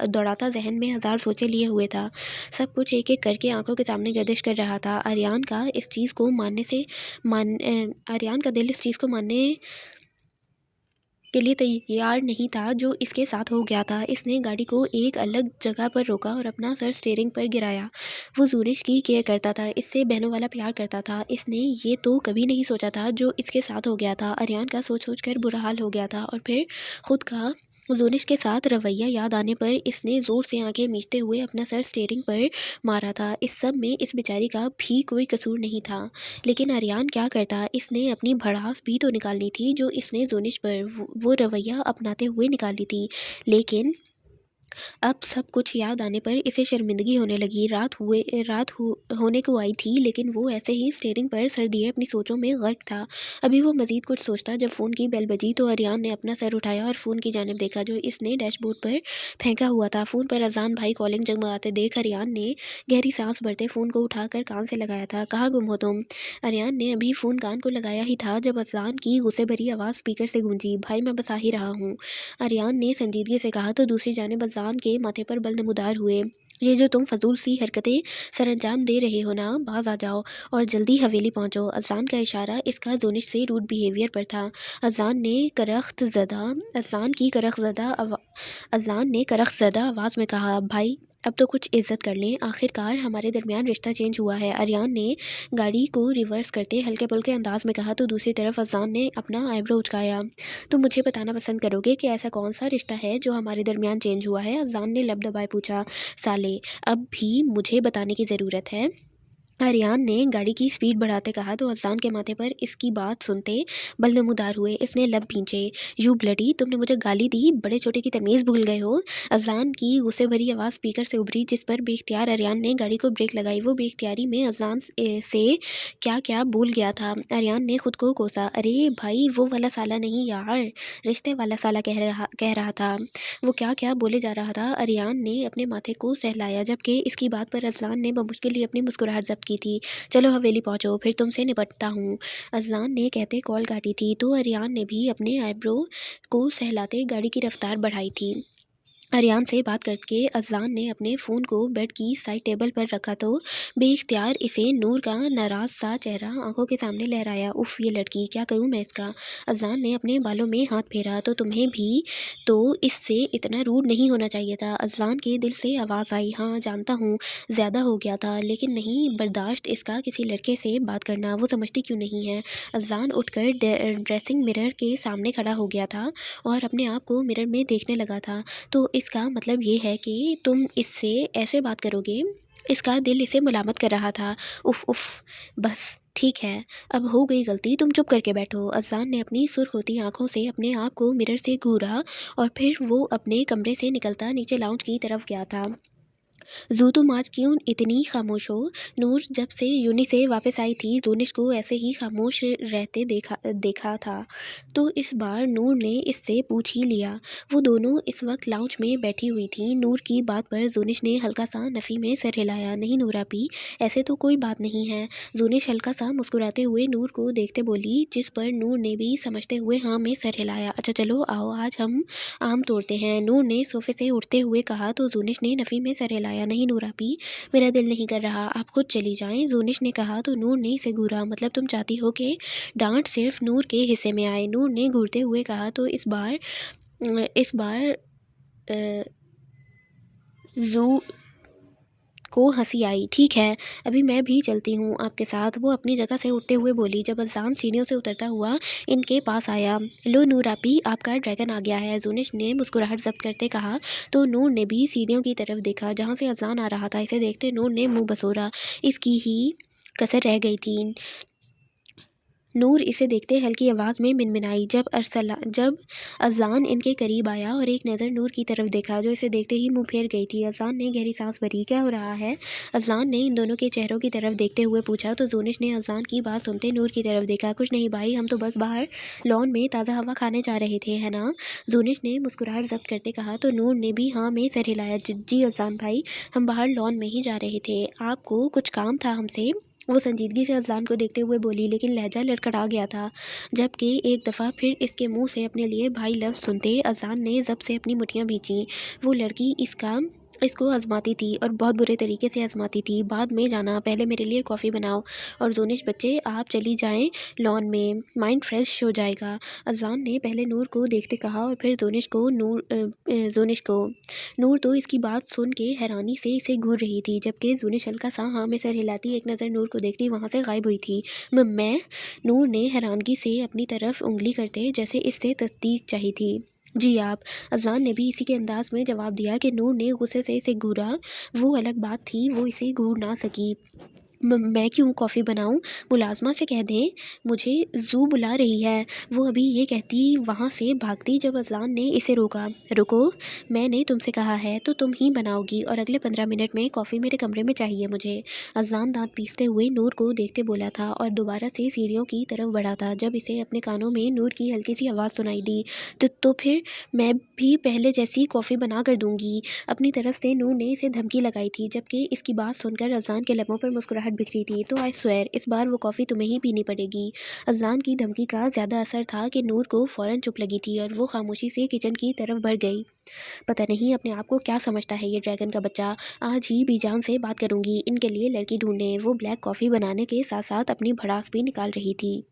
दौड़ाता जहन में हज़ार सोचें लिए हुए था। सब कुछ एक-एक करके आंखों के सामने गर्दिश कर रहा था। आर्यान का दिल इस चीज़ को मानने के लिए तैयार नहीं था जो इसके साथ हो गया था। इसने गाड़ी को एक अलग जगह पर रोका और अपना सर स्टीयरिंग पर गिराया। वो जूनिश की केयर करता था, इससे बहनों वाला प्यार करता था। इसने ये तो कभी नहीं सोचा था जो इसके साथ हो गया था। आर्यन का सोच कर बुरा हाल हो गया था और फिर खुद का जूनिश के साथ रवैया याद आने पर इसने ज़ोर से आंखें मीचते हुए अपना सर स्टीयरिंग पर मारा था। इस सब में इस बेचारी का भी कोई कसूर नहीं था, लेकिन आर्यन क्या करता? इसने अपनी भड़ास भी तो निकालनी थी जो इसने जोनिश पर वो रवैया अपनाते हुए निकाली थी। लेकिन अब सब कुछ याद आने पर इसे शर्मिंदगी होने लगी। होने को आई थी, लेकिन वो ऐसे ही स्टीयरिंग पर सर दिए अपनी सोचों में गर्क था। अभी वो मज़ीद कुछ सोचता जब फ़ोन की बेल बजी तो आर्यन ने अपना सर उठाया और फ़ोन की जानिब देखा जो इसने डैशबोर्ड पर फेंका हुआ था। फ़ोन पर अज़ान भाई कॉलिंग जगमगाते देख आर्यन ने गहरी सांस भरते फ़ोन को उठाकर कान से लगाया था। कहाँ गुम हो तुम? आर्यन ने अभी फ़ोन कान को लगाया ही था जब अज़ान की गुस्से भरी आवाज़ स्पीकर से गूंजी। भाई मैं बस आ ही रहा हूँ, आर्यन ने संजीदगी से कहा तो दूसरी जानिब अज़लान के माथे पर बल नमूदार हुए। ये जो तुम फजूल सी हरकतें सरअंजाम दे रहे हो ना, बाज आ जाओ और जल्दी हवेली पहुंचो। अज़लान का इशारा इसका जोनिश से रूड बिहेवियर पर था। अज़लान ने करख्त ज़दा आवाज़ में कहा, भाई अब तो कुछ इज्जत कर लें, आखिरकार हमारे दरमियान रिश्ता चेंज हुआ है। आर्यन ने गाड़ी को रिवर्स करते हल्के पुल्के अंदाज में कहा तो दूसरी तरफ अज़लान ने अपना आईब्रो उचकाया। तुम मुझे बताना पसंद करोगे कि ऐसा कौन सा रिश्ता है जो हमारे दरमियान चेंज हुआ है? अज़लान ने लब दबाए पूछा। साले, अब भी मुझे बताने की ज़रूरत है? आर्यन ने गाड़ी की स्पीड बढ़ाते कहा तो अज़लान के माथे पर इसकी बात सुनते बल नमूदार हुए। इसने लब खींचे। यू ब्लडी, तुमने मुझे गाली दी, बड़े छोटे की तमीज़ भूल गए हो? अज़लान की गुस्से भरी आवाज़ स्पीकर से उभरी जिस पर बेख्तियार आर्यन ने गाड़ी को ब्रेक लगाई। वो बेख्तियारी में अज़लान से क्या क्या भूल गया था। आर्यन ने खुद को कोसा, अरे भाई वो वाला साला नहीं यार, रिश्ते वाला साला कह रहा था। वो क्या क्या बोले जा रहा था? आर्यन ने अपने माथे को सहलाया जबकि इसकी बात पर अज़लान ने बमुश्किल ही अपनी मुस्कुराहट जब्त की थी। चलो हवेली पहुँचो, फिर तुमसे निपटता हूँ। अज़लान ने कहते कॉल काटी थी तो आर्यन ने भी अपने आईब्रो को सहलाते गाड़ी की रफ्तार बढ़ाई थी। आर्यन से बात करके अज़लान ने अपने फ़ोन को बेड की साइड टेबल पर रखा तो बेइख्तियार इसे नूर का नाराज़ सा चेहरा आंखों के सामने लहराया। उफ़, ये लड़की, क्या करूं मैं इसका। अज़लान ने अपने बालों में हाथ फेरा तो तुम्हें भी तो इससे इतना रूड नहीं होना चाहिए था। अज़लान के दिल से आवाज़ आई, हाँ जानता हूँ ज़्यादा हो गया था, लेकिन नहीं बर्दाश्त इसका किसी लड़के से बात करना। वो समझती क्यों नहीं है। अज़लान उठकर ड्रेसिंग मिरर के सामने खड़ा हो गया था और अपने आप को मिरर में देखने लगा था। तो इसका मतलब ये है कि तुम इससे ऐसे बात करोगे। इसका दिल इसे मुलामत कर रहा था। उफ़ उफ़, बस ठीक है, अब हो गई गलती, तुम चुप करके बैठो। अज़लान ने अपनी सुर्ख होती आंखों से अपने आप को मिरर से घूरा और फिर वो अपने कमरे से निकलता नीचे लाउंज की तरफ गया था। जू, तुम आज क्यों इतनी खामोश हो। नूर जब से यूनि से वापस आई थी जोनिश को ऐसे ही खामोश रहते देखा देखा था, तो इस बार नूर ने इससे पूछ ही लिया। वो दोनों इस वक्त लाउंज में बैठी हुई थी। नूर की बात पर जोनिश ने हल्का सा नफ़ी में सर हिलाया। नहीं नूर आपी, ऐसे तो कोई बात नहीं है। जोनिश हल्का सा मुस्कुराते हुए नूर को देखते बोली, जिस पर नूर ने भी समझते हुए हाँ में सर हिलाया। अच्छा चलो आओ, आज हम आम तोड़ते हैं, नूर ने सोफे से उठते हुए कहा तो जोनिश ने नफ़ी में सर हिलाया। नहीं नूर आपी, मेरा दिल नहीं कर रहा, आप खुद चली जाएं, जोनिश ने कहा तो नूर ने इसे घूरा। मतलब तुम चाहती हो कि डांट सिर्फ नूर के हिस्से में आए, नूर ने घूरते हुए कहा तो इस बार जू को हंसी आई। ठीक है, अभी मैं भी चलती हूँ आपके साथ, वो अपनी जगह से उठते हुए बोली। जब अज़लान सीढ़ियों से उतरता हुआ इनके पास आया, लो नूर आपी, आपका ड्रैगन आ गया है, जोनिश ने मुस्कुराहट जब्त करते कहा तो नूर ने भी सीढ़ियों की तरफ देखा जहाँ से अज़लान आ रहा था। इसे देखते नूर ने मुंह बसोरा, इसकी ही कसर रह गई थी। नूर इसे देखते हल्की आवाज़ में मिनमिनाई। जब अज़लान इनके करीब आया और एक नज़र नूर की तरफ देखा जो इसे देखते ही मुंह फेर गई थी। अज़लान ने गहरी सांस भरी। क्या हो रहा है। अज़लान ने इन दोनों के चेहरों की तरफ देखते हुए पूछा तो जोनिश ने अज़लान की बात सुनते नूर की तरफ देखा। कुछ नहीं भाई, हम तो बस बाहर लॉन में ताज़ा हवा खाने जा रहे थे, है ना। जोनिश ने मुस्कुराहट जब्त करते कहा तो नूर ने भी हाँ में सर हिलाया। जी अज़लान भाई, हम बाहर लॉन में ही जा रहे थे, आपको कुछ काम था हमसे, वो संजीदगी से अज़लान को देखते हुए बोली, लेकिन लहजा लड़खड़ा गया था जबकि एक दफ़ा फिर इसके मुंह से अपने लिए भाई लफ्ज़ सुनते अज़लान ने जब से अपनी मुठ्ठियाँ भींची। वो लड़की इसको आजमाती थी और बहुत बुरे तरीके से आजमाती थी। बाद में जाना, पहले मेरे लिए कॉफ़ी बनाओ और जोनिश बच्चे आप चली जाएं लॉन में, माइंड फ्रेश हो जाएगा। अज़लान ने पहले नूर को देखते कहा और फिर जोनिश को। नूर तो इसकी बात सुन के हैरानी से इसे घूर रही थी जबकि जोनिश हल्का सा हाँ में सर हिलाती एक नज़र नूर को देखती वहाँ से गायब हुई थी। मैं, नूर ने हैरानगी से अपनी तरफ उंगली करते जैसे इससे तस्दीक चाहिए थी। जी आप। अज़लान ने भी इसी के अंदाज में जवाब दिया कि नूर ने गुस्से से इसे घूरा। वो अलग बात थी, वो इसे घूर ना सकी। मैं क्यों कॉफ़ी बनाऊं, मुलाजमा से कह दें, मुझे जू बुला रही है, वो अभी ये कहती वहाँ से भागती जब अज़लान ने इसे रोका। रुको, मैंने तुमसे कहा है तो तुम ही बनाओगी और अगले 15 मिनट में कॉफ़ी मेरे कमरे में चाहिए मुझे। अज़लान दांत पीसते हुए नूर को देखते बोला था और दोबारा से सीढ़ियों की तरफ बढ़ा था जब इसे अपने कानों में नूर की हल्की सी आवाज़ सुनाई दी। तो फिर मैं भी पहले जैसी कॉफ़ी बना कर दूंगी, अपनी तरफ से नूर ने इसे धमकी लगाई थी जबकि इसकी बात सुनकर अज़लान के लबों पर मुस्कुराहट बिखरी थी। तो आई स्वेयर, इस बार वो कॉफ़ी तुम्हें ही पीनी पड़ेगी। अज़लान की धमकी का ज़्यादा असर था कि नूर को फ़ौरन चुप लगी थी और वो खामोशी से किचन की तरफ बढ़ गई। पता नहीं अपने आप को क्या समझता है ये ड्रैगन का बच्चा, आज ही बीजान से बात करूंगी, इनके लिए लड़की ढूंढने। वो ब्लैक कॉफ़ी बनाने के साथ साथ अपनी भड़ास भी निकाल रही थी।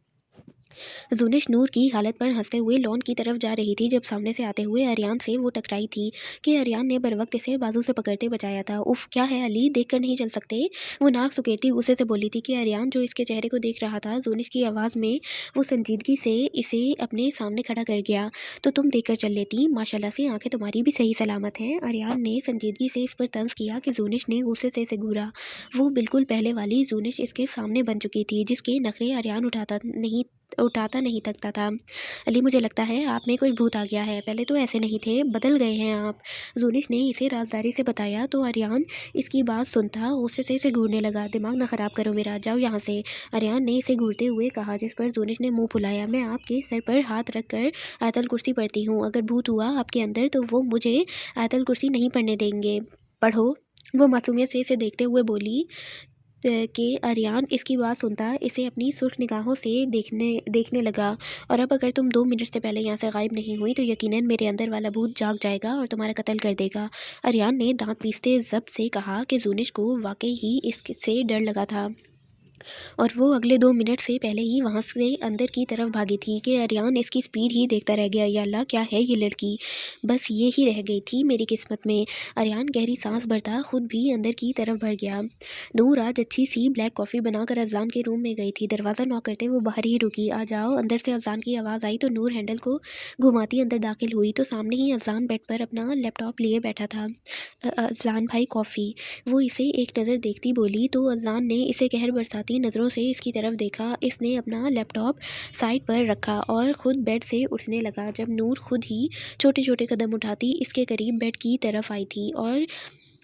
जुनिश नूर की हालत पर हंसते हुए लॉन की तरफ जा रही थी जब सामने से आते हुए आर्यन से वो टकराई थी कि आर्यन ने बर वक्त इसे बाजू से पकड़ते बचाया था। उफ, क्या है अली, देखकर नहीं चल सकते। वो नाक सुकेरती गुस्से से बोली थी कि आर्यन जो इसके चेहरे को देख रहा था। जुनिश की आवाज़ में वो संजीदगी से इसे अपने सामने खड़ा कर गया। तो तुम देखकर चल लेती, माशाल्लाह से आंखें तुम्हारी भी सही सलामत हैं। आर्यन ने संजीदगी से इस पर तंज किया कि जुनिश ने गुस्से से इसे घूरा। वो बिल्कुल पहले वाली जुनिश इसके सामने बन चुकी थी जिसके नखरे आर्यन उठाता नहीं थकता था। अली, मुझे लगता है आप में कोई भूत आ गया है, पहले तो ऐसे नहीं थे, बदल गए हैं आप। जुनिश ने इसे राजदारी से बताया तो आर्यन इसकी बात सुनता गुस्से से इसे घूरने लगा। दिमाग ना ख़राब करो मेरा, जाओ यहाँ से, आर्यन ने इसे घूरते हुए कहा जिस पर जुनिश ने मुंह फुलाया। मैं आपके सर पर हाथ रख कर आयतल कुर्सी पढ़ती हूँ, अगर भूत हुआ आपके अंदर तो वो मुझे आयतल कुर्सी नहीं पढ़ने देंगे, पढ़ो। वो मासूमियत से इसे देखते हुए बोली। कि आर्यन इसकी बात सुनता इसे अपनी सुर्ख निगाहों से देखने देखने लगा। और अब अगर तुम 2 मिनट से पहले यहाँ से गायब नहीं हुई तो यकीनन मेरे अंदर वाला भूत जाग जाएगा और तुम्हारा कत्ल कर देगा। आर्यन ने दांत पीसते जब्त से कहा कि जूनिश को वाकई ही इससे डर लगा था और वो अगले 2 मिनट से पहले ही वहाँ से अंदर की तरफ भागी थी कि आर्यन इसकी स्पीड ही देखता रह गया। या अल्लाह, क्या है ये लड़की, बस ये ही रह गई थी मेरी किस्मत में। आर्यन गहरी सांस भरता खुद भी अंदर की तरफ भर गया। नूर आज अच्छी सी ब्लैक कॉफ़ी बनाकर अजलान के रूम में गई थी। दरवाज़ा नॉक करते वो बाहर ही रुकी। आ जाओ। अंदर से अजलान की आवाज़ आई तो नूर हैंडल को घुमाती अंदर दाखिल हुई तो सामने ही अजलान बेड पर अपना लैपटॉप लिए बैठा था। अजलान भाई, कॉफ़ी। वो इसे एक नज़र देखती बोली तो अजलान ने इसे कहर बरसाती नज़रों से इसकी तरफ देखा। इसने अपना लैपटॉप साइड पर रखा और ख़ुद बेड से उठने लगा जब नूर खुद ही छोटे छोटे कदम उठाती इसके करीब बेड की तरफ आई थी और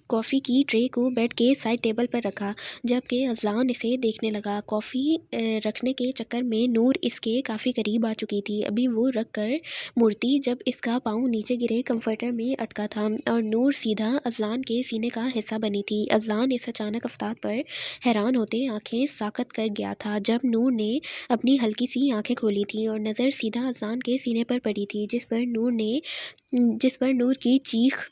कॉफ़ी की ट्रे को बेड के साइड टेबल पर रखा जबकि अजलान इसे देखने लगा। कॉफ़ी रखने के चक्कर में नूर इसके काफ़ी करीब आ चुकी थी। अभी वो रख कर मुड़ती जब इसका पाँव नीचे गिरे कंफर्टर में अटका था और नूर सीधा अजलान के सीने का हिस्सा बनी थी। अजलान इस अचानक अफ्तार पर हैरान होते आंखें साकत कर गया था जब नूर ने अपनी हल्की सी आंखें खोली थी और नज़र सीधा अजलान के सीने पर पड़ी थी जिस पर नूर की चीख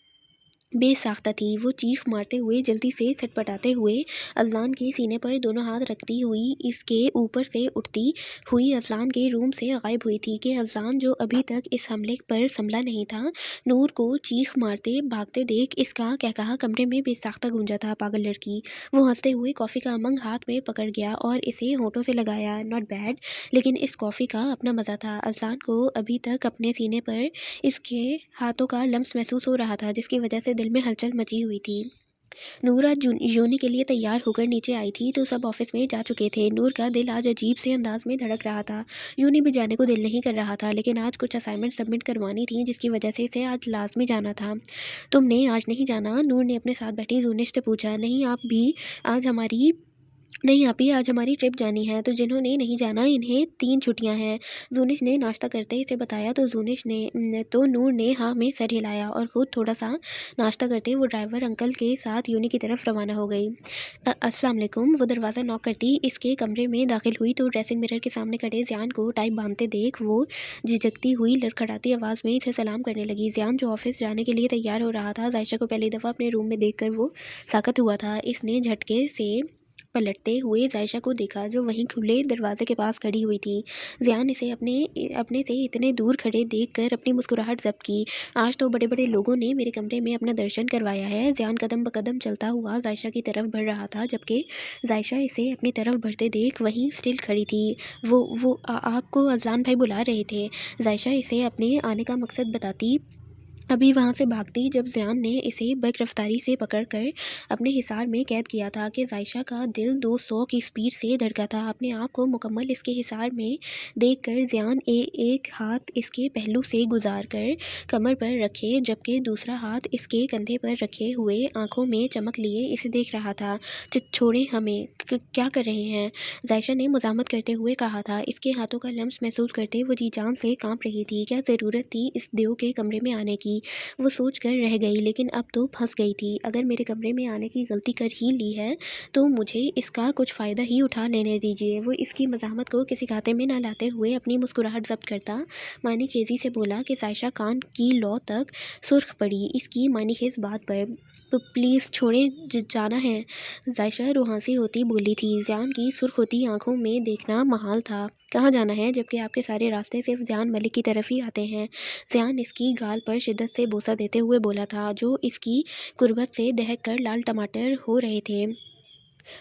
बेसाख्ता थी। वो चीख मारते हुए जल्दी से छटपटाते हुए अजलान के सीने पर दोनों हाथ रखती हुई इसके ऊपर से उठती हुई अजलान के रूम से गायब हुई थी कि अजलान जो अभी तक इस हमले पर संभला नहीं था, नूर को चीख मारते भागते देख इसका कहकहा कमरे में बेसाख्ता गूंजा था। पागल लड़की। वो हंसते हुए कॉफ़ी का अमंग हाथ में पकड़ गया और इसे होठों से लगाया। नॉट बैड, लेकिन इस कॉफ़ी का अपना मज़ा था। अजलान को अभी तक अपने सीने पर इसके हाथों का लम्स महसूस हो रहा था जिसकी वजह से दिल में हलचल मची हुई थी। नूर आज यूनी के लिए तैयार होकर नीचे आई थी तो सब ऑफिस में जा चुके थे। नूर का दिल आज अजीब से अंदाज में धड़क रहा था। यूनी भी जाने को दिल नहीं कर रहा था लेकिन आज कुछ असाइनमेंट सबमिट करवानी थी जिसकी वजह से इसे आज लाजमी जाना था। तुमने आज नहीं जाना? नूर ने अपने साथ बैठी जूनिश से पूछा। नहीं आपी, आज हमारी ट्रिप जानी है। तो जिन्होंने नहीं जाना इन्हें 3 छुट्टियां हैं। जूनिश ने नाश्ता करते इसे बताया तो नूर ने हाँ में सर हिलाया और ख़ुद थोड़ा सा नाश्ता करते वो ड्राइवर अंकल के साथ यूनी की तरफ रवाना हो गई। अस्सलाम वालेकुम। वो दरवाज़ा नॉक करती इसके कमरे में दाखिल हुई तो ड्रेसिंग मिरर के सामने खड़े ज़ियान को टाइप बांधते देख वो झिझकती हुई लड़खड़ाती आवाज़ में इसे सलाम करने लगी। ज़ियान जो ऑफिस जाने के लिए तैयार हो रहा था, जायशा को पहली दफ़ा अपने रूम में देखकर वो साकत हुआ था। इसने झटके से पलटते हुए जायशा को देखा जो वहीं खुले दरवाजे के पास खड़ी हुई थी। ज़ियान इसे अपने अपने से इतने दूर खड़े देखकर अपनी मुस्कुराहट जब्त की। आज तो बड़े बड़े लोगों ने मेरे कमरे में अपना दर्शन करवाया है। ज़ियान कदम ब कदम चलता हुआ जायशा की तरफ बढ़ रहा था जबकि जायशा इसे अपनी तरफ बढ़ते देख वहीं स्टिल खड़ी थी। आपको अजलान भाई बुला रहे थे। जायशा इसे अपने आने का मकसद बताती अभी वहाँ से भागती जब ज़ियान ने इसे बरफ़्तारी से पकड़कर अपने हिसार में कैद किया था कि जायशा का दिल 200 की स्पीड से धड़का था। अपने आप को मुकम्मल इसके हिसार में देखकर ज़ियान एक हाथ इसके पहलू से गुजार कर कमर पर रखे जबकि दूसरा हाथ इसके कंधे पर रखे हुए आंखों में चमक लिए इसे देख रहा था। छोड़े हमें, क्या कर रहे हैं? जायशा ने मुज़ाहमत करते हुए कहा था। इसके हाथों का लम्स महसूस करते वो जी जान से काँप रही थी। क्या ज़रूरत थी इस देव के कमरे में आने की? वो सोच कर रह गई लेकिन अब तो फंस गई थी। अगर मेरे कमरे में आने की गलती कर ही ली है तो मुझे इसका कुछ फ़ायदा ही उठा लेने दीजिए। वो इसकी मज़ाहमत को किसी खाते में न लाते हुए अपनी मुस्कुराहट जब्त करता मानी खेजी से बोला कि जायशा कान की लौ तक सुर्ख पड़ी इसकी मानीखेज बात पर। प्लीज़ छोड़ें, जाना है। जायशा रुहासी होती बोली थी। ज़ियान की सुर्ख होती आंखों में देखना महाल था। कहाँ जाना है जबकि आपके सारे रास्ते सिर्फ ज़ियान मलिक की तरफ ही आते हैं। ज़ियान इसकी गाल पर शिद्दत से बोसा देते हुए बोला था जो इसकी कुर्बत से दहक कर लाल टमाटर हो रहे थे।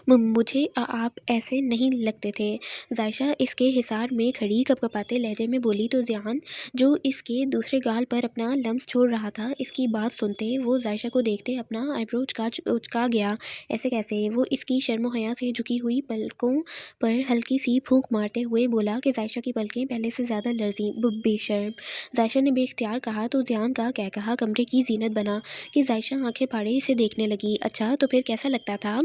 मुझे आप ऐसे नहीं लगते थे। जायशा इसके हिसार में खड़ी कपकपाते लहजे में बोली तो ज़ियान जो इसके दूसरे गाल पर अपना लम्स छोड़ रहा था इसकी बात सुनते वो जायशा को देखते अपना आईब्रो उचका गया। ऐसे कैसे? वो इसकी शर्मो हया से झुकी हुई पलकों पर हल्की सी फूंक मारते हुए बोला कि जायशा की पलकें पहले से ज़्यादा लर्जी। बेशर्म, जायशा ने बेख्तियार कहा तो ज़ियान का कहकहा कमरे की जीनत बना कि जायशा आंखें फाड़े इसे देखने लगी। अच्छा तो फिर कैसा लगता था?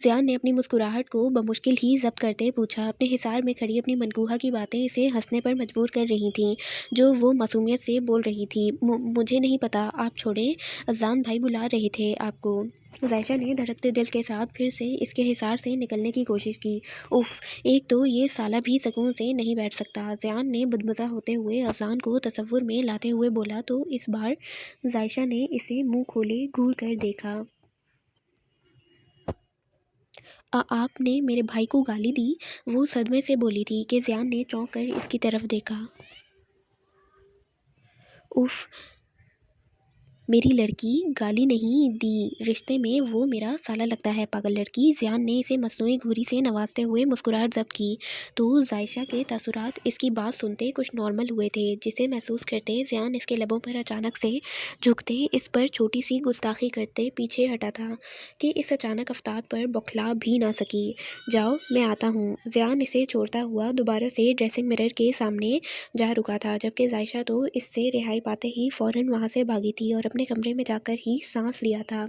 ज़ियान ने अपनी मुस्कुराहट को बमुश्किल ही ज़ब्त करते पूछा। अपने हिसार में खड़ी अपनी मनकूहा की बातें इसे हंसने पर मजबूर कर रही थीं जो वो मासूमियत से बोल रही थी। मुझे नहीं पता, आप छोड़ें। अज़लान भाई बुला रहे थे आपको। जायशा ने धड़कते दिल के साथ फिर से इसके हिसार से निकलने की कोशिश की। उफ, एक तो ये साला भी सुकून से नहीं बैठ सकता। ज़ियान ने बुदबुदा होते हुए अज़लान को तसव्वुर में लाते हुए बोला तो इस बार जायशा ने इसे मुंह खोले घूर कर देखा। आपने मेरे भाई को गाली दी? वो सदमे से बोली थी कि ज़ियान ने चौंक कर इसकी तरफ देखा। उफ, मेरी लड़की गाली नहीं दी, रिश्ते में वो मेरा साला लगता है पागल लड़की। ज़ियान ने इसे मसनूई घूरी से नवाजते हुए मुस्कुराहट ज़ब्त की। तो जायशा के तासुरात इसकी बात सुनते कुछ नॉर्मल हुए थे, जिसे महसूस करते ज़ियान इसके लबों पर अचानक से झुकते इस पर छोटी सी गुस्ताखी करते पीछे हटा था कि इस अचानक अफ्तार पर बौखला भी ना सकी। जाओ, मैं आता हूँ। ज़ियान इसे छोड़ता हुआ दोबारा से ड्रेसिंग मिरर के सामने जा रुका था, जबकि जायशा तो इससे रिहाई पाते ही फ़ौरन वहाँ से भागी थी और अपने कमरे में जाकर ही सांस लिया था।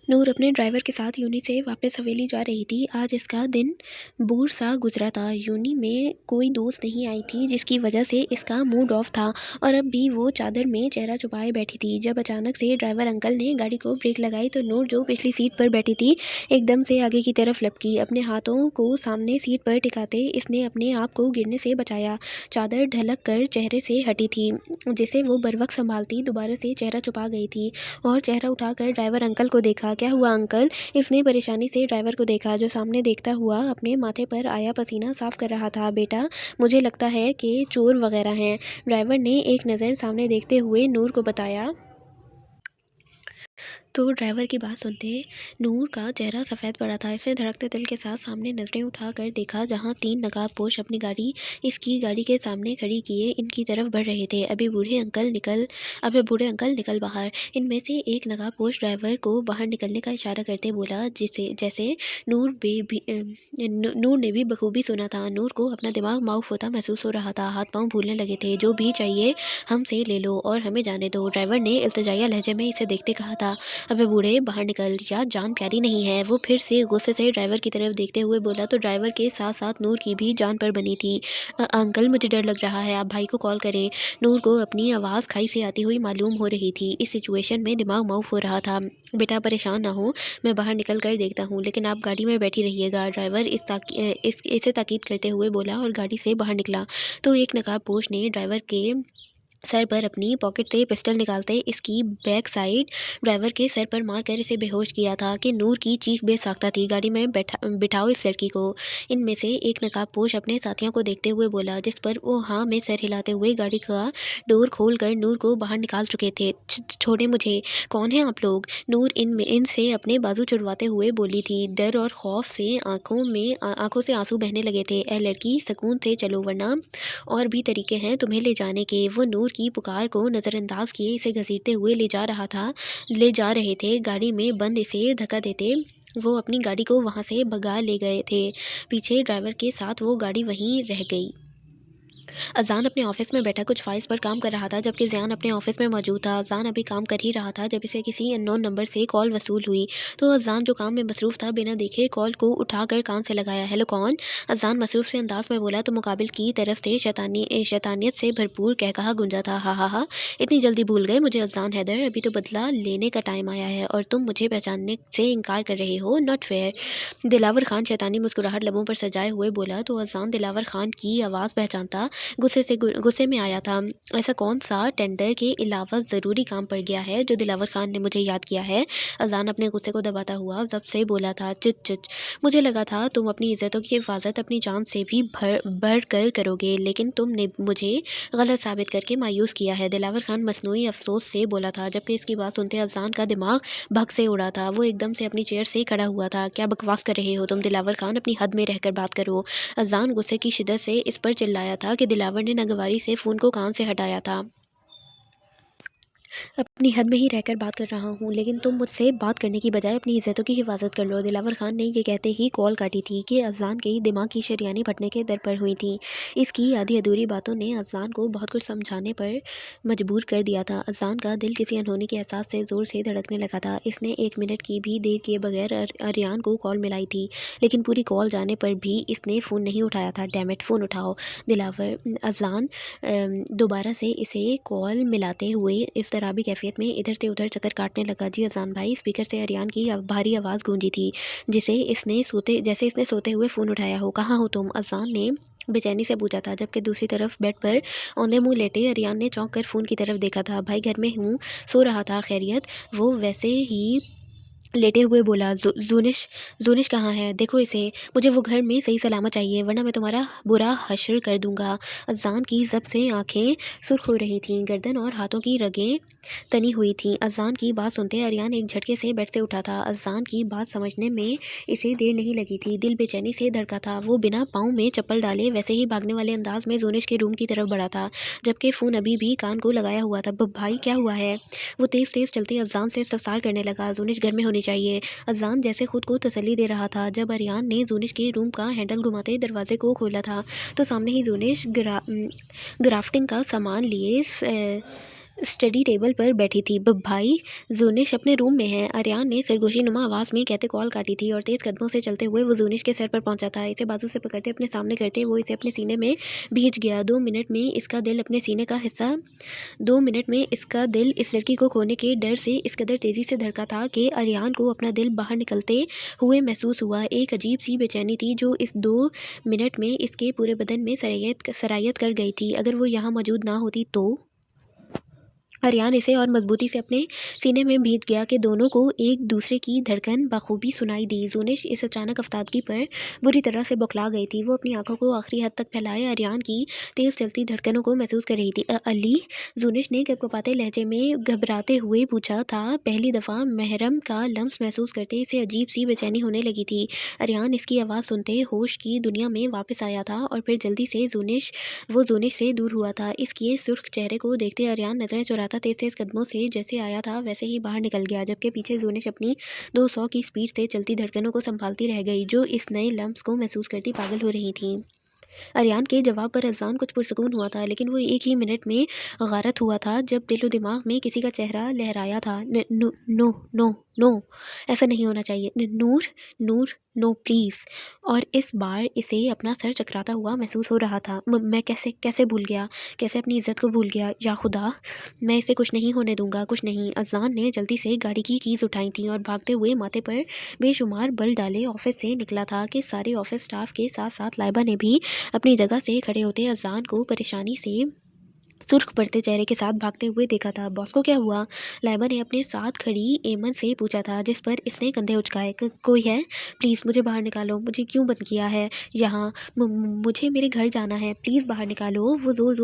नूर अपने ड्राइवर के साथ यूनी से वापस हवेली जा रही थी। आज इसका दिन बूर सा गुजरा था। यूनी में कोई दोस्त नहीं आई थी, जिसकी वजह से इसका मूड ऑफ था और अब भी वो चादर में चेहरा छुपाए बैठी थी। जब अचानक से ड्राइवर अंकल ने गाड़ी को ब्रेक लगाई तो नूर, जो पिछली सीट पर बैठी थी, एकदम से आगे की तरफ लपकी। अपने हाथों को सामने सीट पर टिकाते इसने अपने आप को गिरने से बचाया। चादर ढलक कर चेहरे से हटी थी, जिसे वो बर वक्त संभालती दोबारा से चेहरा छुपा गई थी और चेहरा उठाकर ड्राइवर अंकल को देखा। क्या हुआ अंकल? इसने परेशानी से ड्राइवर को देखा, जो सामने देखता हुआ अपने माथे पर आया पसीना साफ कर रहा था। बेटा, मुझे लगता है कि चोर वगैरह हैं, ड्राइवर ने एक नज़र सामने देखते हुए नूर को बताया। तो ड्राइवर की बात सुनते नूर का चेहरा सफ़ेद पड़ा था। इसे धड़कते दिल के साथ सामने नज़रें उठाकर देखा, जहां 3 नकाबपोश अपनी गाड़ी इसकी गाड़ी के सामने खड़ी किए इनकी तरफ बढ़ रहे थे। अभी बूढ़े अंकल निकल बाहर। इनमें से एक नकाबपोश ड्राइवर को बाहर निकलने का इशारा करते बोला, जिसे जैसे नूर ने भी बखूबी सुना था। नूर को अपना दिमाग माउफ होता महसूस हो रहा था। हाथ पाँव भूलने लगे थे। जो भी चाहिए हमसे ले लो और हमें जाने दो, ड्राइवर ने इल्तिजाया लहजे में इसे देखते कहा था। अबे बूढ़े, बाहर निकल, या जान प्यारी नहीं है? वो फिर से गुस्से से ड्राइवर की तरफ देखते हुए बोला। तो ड्राइवर के साथ साथ नूर की भी जान पर बनी थी। अंकल, मुझे डर लग रहा है, आप भाई को कॉल करें। नूर को अपनी आवाज़ खाई से आती हुई मालूम हो रही थी। इस सिचुएशन में दिमाग माउफ हो रहा था। बेटा, परेशान ना हो, मैं बाहर निकल कर देखता हूँ, लेकिन आप गाड़ी में बैठी रहिएगा, ड्राइवर इसे ताकीद करते हुए बोला और गाड़ी से बाहर निकला। तो एक नकाबपोश ने ड्राइवर के सर पर अपनी पॉकेट से पिस्टल निकालते इसकी बैक साइड ड्राइवर के सर पर मारकर इसे बेहोश किया था कि नूर की चीख बेसाख्ता थी। गाड़ी में बिठाओ इस लड़की को। इनमें से एक नकाबपोश अपने साथियों को देखते हुए बोला, जिस पर वो हाँ में सर हिलाते हुए गाड़ी का डोर खोलकर नूर को बाहर निकाल चुके थे। छोड़े मुझे, कौन है आप लोग? नूर इनसे अपने बाजू छुड़वाते हुए बोली थी। डर और खौफ से आंखों से आंसू बहने लगे थे। ए लड़की, सुकून से चलो, वरना और भी तरीके हैं तुम्हें ले जाने के। वो नूर की पुकार को नज़रअंदाज किए इसे घसीटते हुए ले जा रहे थे। गाड़ी में बंद इसे धक्का देते वो अपनी गाड़ी को वहां से भगा ले गए थे। पीछे ड्राइवर के साथ वो गाड़ी वहीं रह गई। अज़ान अपने ऑफिस में बैठा कुछ फाइल्स पर काम कर रहा था, जबकि ज़ियान अपने ऑफिस में मौजूद था। अज़ान अभी काम कर ही रहा था जब इसे किसी अननोन नंबर से कॉल वसूल हुई। तो अज़ान, जो काम में मसरूफ़ था, बिना देखे कॉल को उठाकर कान से लगाया। हेलो, कौन? अज़ान मसरूफ़ से अंदाज में बोला तो मुकाबिल की तरफ से शैतानियत से भरपूर कहकहा गूंजा था। हा हा हा, इतनी जल्दी भूल गए मुझे अज़ान हैदर? अभी तो बदला लेने का टाइम आया है और तुम मुझे पहचानने से इनकार कर रहे हो। Not fair. दिलावर खान शैतानी मुस्कुराहट लबों पर सजाए हुए बोला। तो अज़ान दिलावर खान की आवाज़ पहचानता गुस्से में आया था। ऐसा कौन सा टेंडर के अलावा ज़रूरी काम पड़ गया है जो दिलावर खान ने मुझे याद किया है? अज़ान अपने गुस्से को दबाता हुआ ज़ब्त से बोला था। चिच चिच, मुझे लगा था तुम अपनी इज़्ज़तों की हिफाजत अपनी जान से भी बढ़ कर करोगे, लेकिन तुमने मुझे गलत साबित करके मायूस किया है। दिलावर खान मसनूई अफसोस से बोला था, जबकि इसकी बात सुनते अज़ान का दिमाग भग से उड़ा था। वो एकदम से अपनी चेयर से खड़ा हुआ था। क्या बकवास कर रहे हो तुम दिलावर खान? अपनी हद में रहकर बात करो। अज़ान गुस्से की शिद्दत से इस पर चिल्लाया था कि दिलावर ने नागवारी से फ़ोन को कान से हटाया था। अपनी हद में ही रहकर बात कर रहा हूँ, लेकिन तुम मुझसे बात करने की बजाय अपनी इज़्ज़तों की हिफाजत कर लो। दिलावर खान ने ये कहते ही कॉल काटी थी कि अज़लान के दिमाग की शरियानी फटने के दर पर हुई थी। इसकी आधी अधूरी बातों ने अज़लान को बहुत कुछ समझाने पर मजबूर कर दिया था। अज़लान का दिल किसी अनहोनी के एहसास से ज़ोर से धड़कने लगा था। इसने 1 मिनट की भी देर किए बगैर आर्यान को कॉल मिलाई थी, लेकिन पूरी कॉल जाने पर भी इसने फ़ोन नहीं उठाया था। डैम इट, फ़ोन उठाओ। अज़लान दोबारा से इसे कॉल मिलाते हुए इस तरह शराबी कैफियत में इधर से उधर चक्कर काटने लगा। जी अजान भाई। स्पीकर से अरियान की भारी आवाज़ गूंजी थी, जैसे इसने सोते हुए फ़ोन उठाया हो। कहाँ हो तुम? अजान ने बेचैनी से पूछा था, जबकि दूसरी तरफ बेड पर औंधे मुंह लेटे अरियान ने चौंक कर फ़ोन की तरफ देखा था। भाई घर में हूँ, सो रहा था। खैरियत? वो वैसे ही लेटे हुए बोला। जूनिश जूनिश कहाँ है? देखो इसे, मुझे वो घर में सही सलामत चाहिए, वरना मैं तुम्हारा बुरा हश्र कर दूंगा। अजान की जब से आंखें सुर्ख हो रही थीं, गर्दन और हाथों की रगें तनी हुई थीं। अजान की बात सुनते अरियान एक झटके से बेड से उठा था। अजान की बात समझने में इसे देर नहीं लगी थी। दिल बेचैनी से धड़का था। वो बिना पाँव में चप्पल डाले वैसे ही भागने वाले अंदाज में जूनिश के रूम की तरफ बढ़ा था, जबकि फ़ोन अभी भी कान को लगाया हुआ था। भाई क्या हुआ है? वो तेज़ तेज़ चलते अजान से इस्तफसार करने लगा। जूनिश घर में होनी चाहिए। अजान जैसे खुद को तसल्ली दे रहा था। जब अरियान ने जूनिश के रूम का हैंडल घुमाते दरवाजे को खोला था, तो सामने ही जूनिश ग्राफ्टिंग का सामान लिए स्टडी टेबल पर बैठी थी। भाई, जूनिश अपने रूम में है। अरियान ने सरगोशी नुमा आवाज़ में कहते कॉल काटी थी और तेज़ कदमों से चलते हुए वो जूनिश के सर पर पहुंचा था। इसे बाजू से पकड़ते अपने सामने करते वो इसे अपने सीने में भींच गया। 2 मिनट में इसका दिल अपने सीने का हिस्सा 2 मिनट में इसका दिल इस लड़की को खोने के डर से इस कदर तेज़ी से धड़का था कि अरियान को अपना दिल बाहर निकलते हुए महसूस हुआ। एक अजीब सी बेचैनी थी जो इस 2 मिनट में इसके पूरे बदन में सरायत कर गई थी। अगर वो यहाँ मौजूद ना होती तो? अरियान इसे और मजबूती से अपने सीने में भींच गया कि दोनों को एक दूसरे की धड़कन बखूबी सुनाई दी। जूनिश इस अचानक अफतादगी पर बुरी तरह से बौखला गई थी। वो अपनी आंखों को आखिरी हद तक फैलाए अरियान की तेज़ चलती धड़कनों को महसूस कर रही थी। अली? जूनिश ने कपकपाते लहजे में घबराते हुए पूछा था। पहली दफ़ा महरम का लम्स महसूस करते इसे अजीब सी बेचैनी होने लगी थी। अरियान इसकी आवाज़ सुनते होश की दुनिया में वापस आया था और फिर जल्दी से जूनिश से दूर हुआ था। इसके सुर्ख चेहरे को देखते अरियान नजरें चुराता तेज तेज कदमों से जैसे आया था वैसे ही बाहर निकल गया, जबकि पीछे जूनिश अपनी 200 की स्पीड से चलती धड़कनों को संभालती रह गई, जो इस नए लम्स को महसूस करती पागल हो रही थी। अरियान के जवाब पर अजान कुछ पुरसकून हुआ था, लेकिन वो एक ही मिनट में गारत हुआ था जब दिलो दिमाग में किसी का चेहरा लहराया था। नो नो नो नो, ऐसा नहीं होना चाहिए। नूर नूर नो प्लीज़। और इस बार इसे अपना सर चकराता हुआ महसूस हो रहा था। मैं कैसे कैसे भूल गया, कैसे अपनी इज्जत को भूल गया। या खुदा, मैं इसे कुछ नहीं होने दूंगा, कुछ नहीं। अजान ने जल्दी से गाड़ी की कीज़ उठाई थी और भागते हुए माथे पर बेशुमार बल डाले ऑफिस से निकला था कि सारे ऑफिस स्टाफ के साथ साथ लाइबा ने भी अपनी जगह से खड़े होते अजान को परेशानी से सुर्ख पड़ते चेहरे के साथ भागते हुए देखा था। बॉस को क्या हुआ? लाइबा ने अपने साथ खड़ी एमन से पूछा था, जिस पर इसने कंधे उचकाए। कोई है? प्लीज़ मुझे बाहर निकालो। मुझे क्यों बंद किया है यहाँ? मुझे मेरे घर जाना है, प्लीज़ बाहर निकालो। वो ज़ोर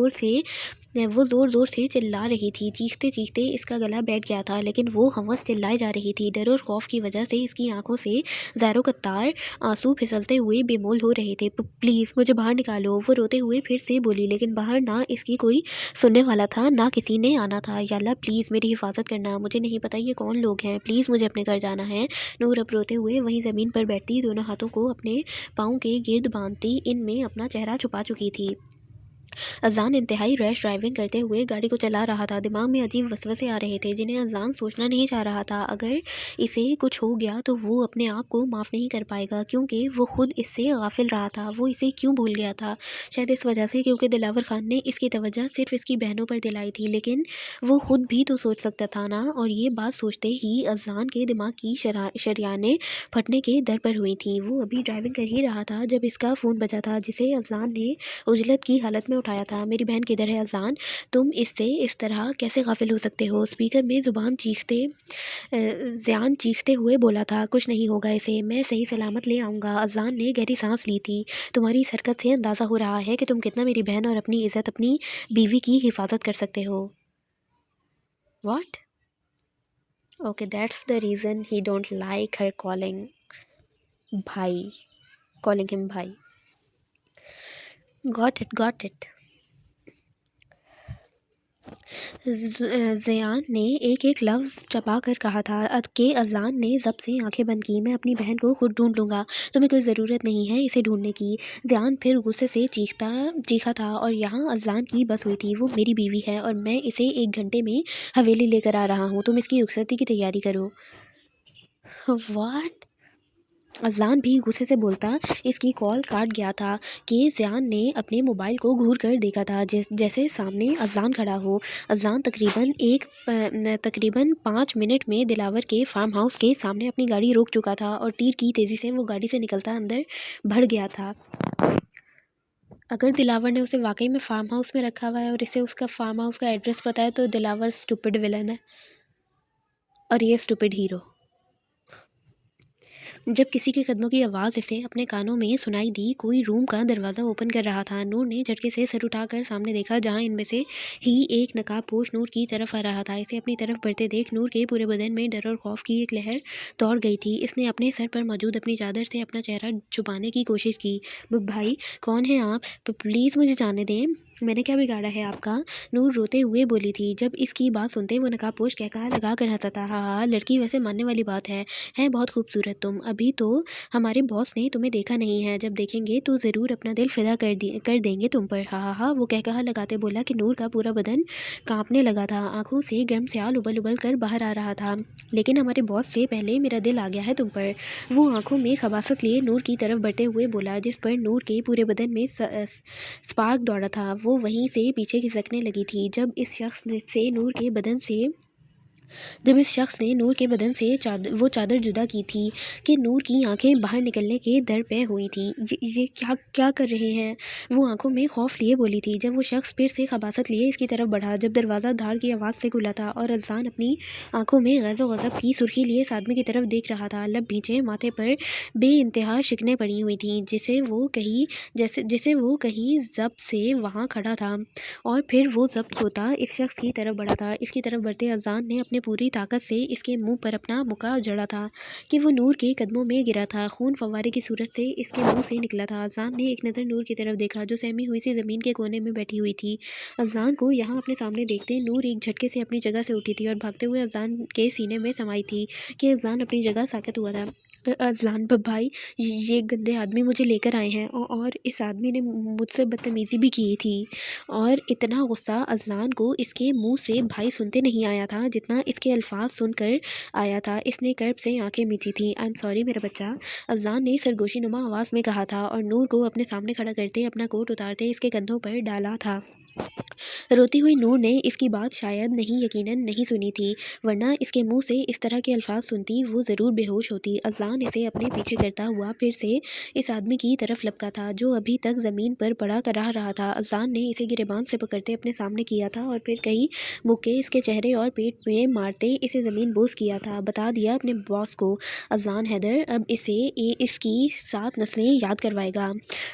ज़ोर से चिल्ला रही थी। चीखते चीखते इसका गला बैठ गया था, लेकिन वो हवस चिल्लाई जा रही थी। डर और खौफ की वजह से इसकी आंखों से ज़ैरो कत्तार आंसू फिसलते हुए बेमोल हो रहे थे। प्लीज़ मुझे बाहर निकालो, वो रोते हुए फिर से बोली, लेकिन बाहर ना इसकी कोई सुनने वाला था, ना किसी ने आना था। या अल्लाह प्लीज़ मेरी हिफाजत करना, मुझे नहीं पता ये कौन लोग हैं, प्लीज़ मुझे अपने घर जाना है। नूर अब रोते हुए वहीं ज़मीन पर बैठती दोनों हाथों को अपने पाँव के गिर्द बांधती इनमें अपना चेहरा छुपा चुकी थी। अजान इंतहाई रैश ड्राइविंग करते हुए गाड़ी को चला रहा था। दिमाग में अजीब वसवसे आ रहे थे जिन्हें अजान सोचना नहीं चाह रहा था। अगर इसे कुछ हो गया तो वो अपने आप को माफ़ नहीं कर पाएगा, क्योंकि वो खुद इससे गाफिल रहा था। वो इसे क्यों भूल गया था? शायद इस वजह से क्योंकि दिलावर खान ने इसकी तवज्जो सिर्फ इसकी बहनों पर दिलाई थी, लेकिन वो खुद भी तो सोच सकता था ना। और ये बात सोचते ही अजान के दिमाग की शरियानें फटने के दर पर हुई थी। वो अभी ड्राइविंग कर ही रहा था जब इसका फ़ोन बजा था, जिसे अजान ने उजलत की हालत में उठाया था। मेरी बहन किधर है अजान? तुम इससे इस तरह कैसे गाफिल हो सकते हो? स्पीकर में ज़ियान चीखते हुए बोला था। कुछ नहीं होगा इसे, मैं सही सलामत ले आऊँगा। अजान ने गहरी सांस ली थी। तुम्हारी इस हरकत से अंदाज़ा हो रहा है कि तुम कितना मेरी बहन और अपनी इज़्ज़त, अपनी बीवी की हिफाजत कर सकते हो। What? Okay, that's the reason he don't like her भाई कॉलिंग हिम भाई। Got it. ज़ियान ने एक एक लफ्ज़ चबा कर कहा था कि अज़लान ने जब से आंखें बंद की। मैं अपनी बहन को खुद ढूंढ लूँगा, तुम्हें कोई ज़रूरत नहीं है इसे ढूंढने की। ज़ियान फिर गुस्से से चीखा था। और यहाँ अज़लान की बस हुई थी। वो मेरी बीवी है और मैं इसे 1 घंटे में हवेली लेकर आ रहा हूँ। तुम इसकी रुखसती की तैयारी करो। वाट? अज़लान भी गुस्से से बोलता, इसकी कॉल काट गया था कि ज़ियान ने अपने मोबाइल को घूर कर देखा था जैसे सामने अज़लान खड़ा हो। अज़लान तकरीबन 5 मिनट में दिलावर के फार्म हाउस के सामने अपनी गाड़ी रोक चुका था और तीर की तेज़ी से वो गाड़ी से निकलता अंदर बढ़ गया था। अगर दिलावर ने उसे वाकई में फार्म हाउस में रखा हुआ है और इसे उसका फार्म हाउस का एड्रेस पता है, तो दिलावर स्टूपिड विलन है और ये स्टूपिड हीरो। जब किसी के कदमों की आवाज़ इसे अपने कानों में सुनाई दी, कोई रूम का दरवाज़ा ओपन कर रहा था। नूर ने झटके से सर उठाकर सामने देखा, जहां इनमें से ही एक नकाबपोश नूर की तरफ आ रहा था। इसे अपनी तरफ बढ़ते देख नूर के पूरे बदन में डर और खौफ की एक लहर दौड़ गई थी। इसने अपने सर पर मौजूद अपनी चादर से अपना चेहरा छुपाने की कोशिश की। भाई, कौन है आप? प्लीज़ मुझे जाने दें, मैंने क्या बिगाड़ा है आपका? नूर रोते हुए बोली थी। जब इसकी बात सुनते वो नकाबपोश कहकहा लगा कर हंसा था। हाँ, लड़की वैसे मानने वाली बात है बहुत खूबसूरत तुम। अभी तो हमारे बॉस ने तुम्हें देखा नहीं है, जब देखेंगे तो ज़रूर अपना दिल फिदा कर देंगे तुम पर। हा हा हा, वो कहकहा लगाते बोला कि नूर का पूरा बदन कांपने लगा था। आंखों से गर्म स्याल उबल उबल कर बाहर आ रहा था। लेकिन हमारे बॉस से पहले मेरा दिल आ गया है तुम पर। वो आंखों में खबासत लिए नूर की तरफ बढ़ते हुए बोला, जिस पर नूर के पूरे बदन में स्पार्क दौड़ा था। वो वहीं से पीछे खिसकने लगी थी जब इस शख्स ने नूर के बदन से वो चादर जुदा की थी कि नूर की आंखें बाहर निकलने के दर पे हुई थी। ये क्या क्या कर रहे हैं? वो आंखों में खौफ लिए बोली थी। जब वो शख्स फिर से खबासत लिए इसकी तरफ बढ़ा, जब दरवाज़ा धाड़ की आवाज़ से खुला था और अज़लान अपनी आंखों में गज़ब गज़ब की सुर्खी लिए इस आदमी की तरफ देख रहा था। लब भींचे, माथे पर बेइंतहा शिकनें पड़ी हुई थी, जिसे वो कहीं जब्त से वहाँ खड़ा था। और फिर वो ज़ब्त होता इस शख्स की तरफ बढ़ा था। इसकी तरफ बढ़ते अज़लान ने अपने पूरी ताकत से इसके मुंह पर अपना मुक्का जड़ा था कि वो नूर के कदमों में गिरा था। खून फव्वारे की सूरत से इसके मुंह से निकला था। अज़लान ने एक नज़र नूर की तरफ देखा, जो सहमी हुई सी ज़मीन के कोने में बैठी हुई थी। अज़लान को यहाँ अपने सामने देखते नूर एक झटके से अपनी जगह से उठी थी और भागते हुए अज़लान के सीने में समाई थी कि अज़लान अपनी जगह साकत हुआ था। अज़लान भाई, ये गंदे आदमी मुझे लेकर आए हैं और इस आदमी ने मुझसे बदतमीज़ी भी की थी। और इतना गुस्सा अज़लान को इसके मुंह से भाई सुनते नहीं आया था, जितना इसके अल्फाज सुनकर आया था। इसने कर्ब से आंखें मींची थी। आई एम सॉरी मेरा बच्चा, अज़लान ने सरगोशी नुमा आवाज़ में कहा था और नूर को अपने सामने खड़ा करते अपना कोट उतारते इसके कंधों पर डाला था। रोती हुई नूर ने इसकी बात शायद यकीनन नहीं सुनी थी, वरना इसके मुंह से इस तरह के अल्फाज सुनती वो ज़रूर बेहोश होती। अज़लान इसे अपने पीछे करता हुआ फिर से इस आदमी की तरफ लपका था, जो अभी तक ज़मीन पर पड़ा कर रहा था। अज़लान ने इसे गिरेबान से पकड़ते अपने सामने किया था और फिर कई मुक्के इसके चेहरे और पेट में मारते इसे ज़मीन बोस किया था। बता दिया अपने बॉस को, अज़लान हैदर अब इसकी 7 नस्लें याद करवाएगा।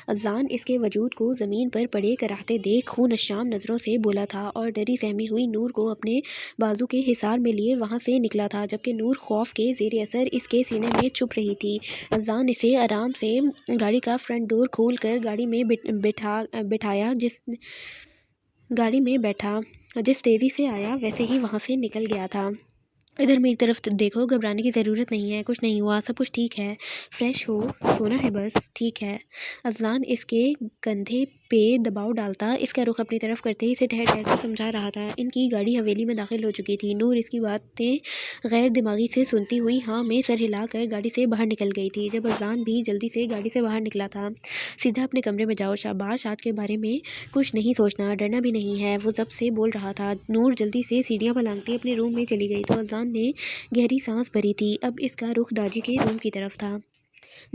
अज़लान इसके वजूद को ज़मीन पर पड़े कराहते देख खून शाम नज़रों से बोला था और डरी सहमी हुई नूर को अपने बाजू के हिसार में लिए वहाँ से निकला था, जबकि नूर खौफ के ज़ेर असर इसके सीने में छुप रही थी। अज़लान इसे आराम से गाड़ी का फ्रंट डोर खोल कर गाड़ी में बैठा, जिस तेज़ी से आया वैसे ही वहाँ से निकल गया था। इधर मेरी तरफ देखो, घबराने की ज़रूरत नहीं है, कुछ नहीं हुआ, सब कुछ ठीक है। फ्रेश हो, सोना है बस, ठीक है। अज़लान इसके कंधे पे दबाव डालता इसका रुख अपनी तरफ करते ही इसे ठहर ठहर कर समझा रहा था। इनकी गाड़ी हवेली में दाखिल हो चुकी थी। नूर इसकी बातें गैर दिमागी से सुनती हुई हाँ में सर हिलाकर गाड़ी से बाहर निकल गई थी। जब अज़लान भी जल्दी से गाड़ी से बाहर निकला था। सीधा अपने कमरे में जाओ, शाबाश, आज के बारे में कुछ नहीं सोचना, डरना भी नहीं है, वो जब से बोल रहा था। नूर जल्दी से सीढ़ियाँ पलांगती अपने रूम में चली गई तो अज़लान ने गहरी सांस भरी थी। अब इसका रुख दादी के रूम की तरफ था।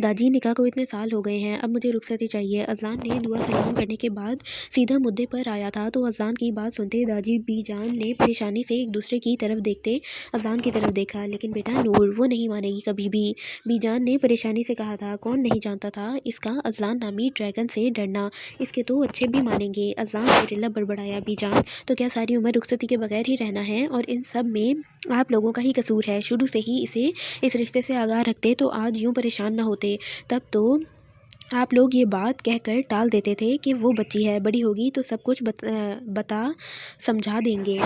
दादी, निकाह को इतने साल हो गए हैं, अब मुझे रुखसती चाहिए। अज़लान ने दुआ सलाम करने के बाद सीधा मुद्दे पर आया था, तो अज़लान की बात सुनते दादी बीजान ने परेशानी से एक दूसरे की तरफ देखते अज़लान की तरफ देखा। लेकिन बेटा नूर, वो नहीं मानेगी कभी भी, बीजान ने परेशानी से कहा था। कौन नहीं जानता था इसका अज़लान नामी ड्रैगन से डरना, इसके तो अच्छे भी मानेंगे। अज़लान ज़ोरिल्ला बड़बड़ाया, बीजान, तो क्या सारी उम्र रुखसती के बगैर ही रहना है? और इन सब में आप लोगों का ही कसूर है। शुरू से ही इसे इस रिश्ते से आगाह रखते तो आज यूँ परेशान ना होते। तब तो आप लोग ये बात कहकर टाल देते थे कि वो बच्ची है, बड़ी होगी तो सब कुछ बता समझा देंगे।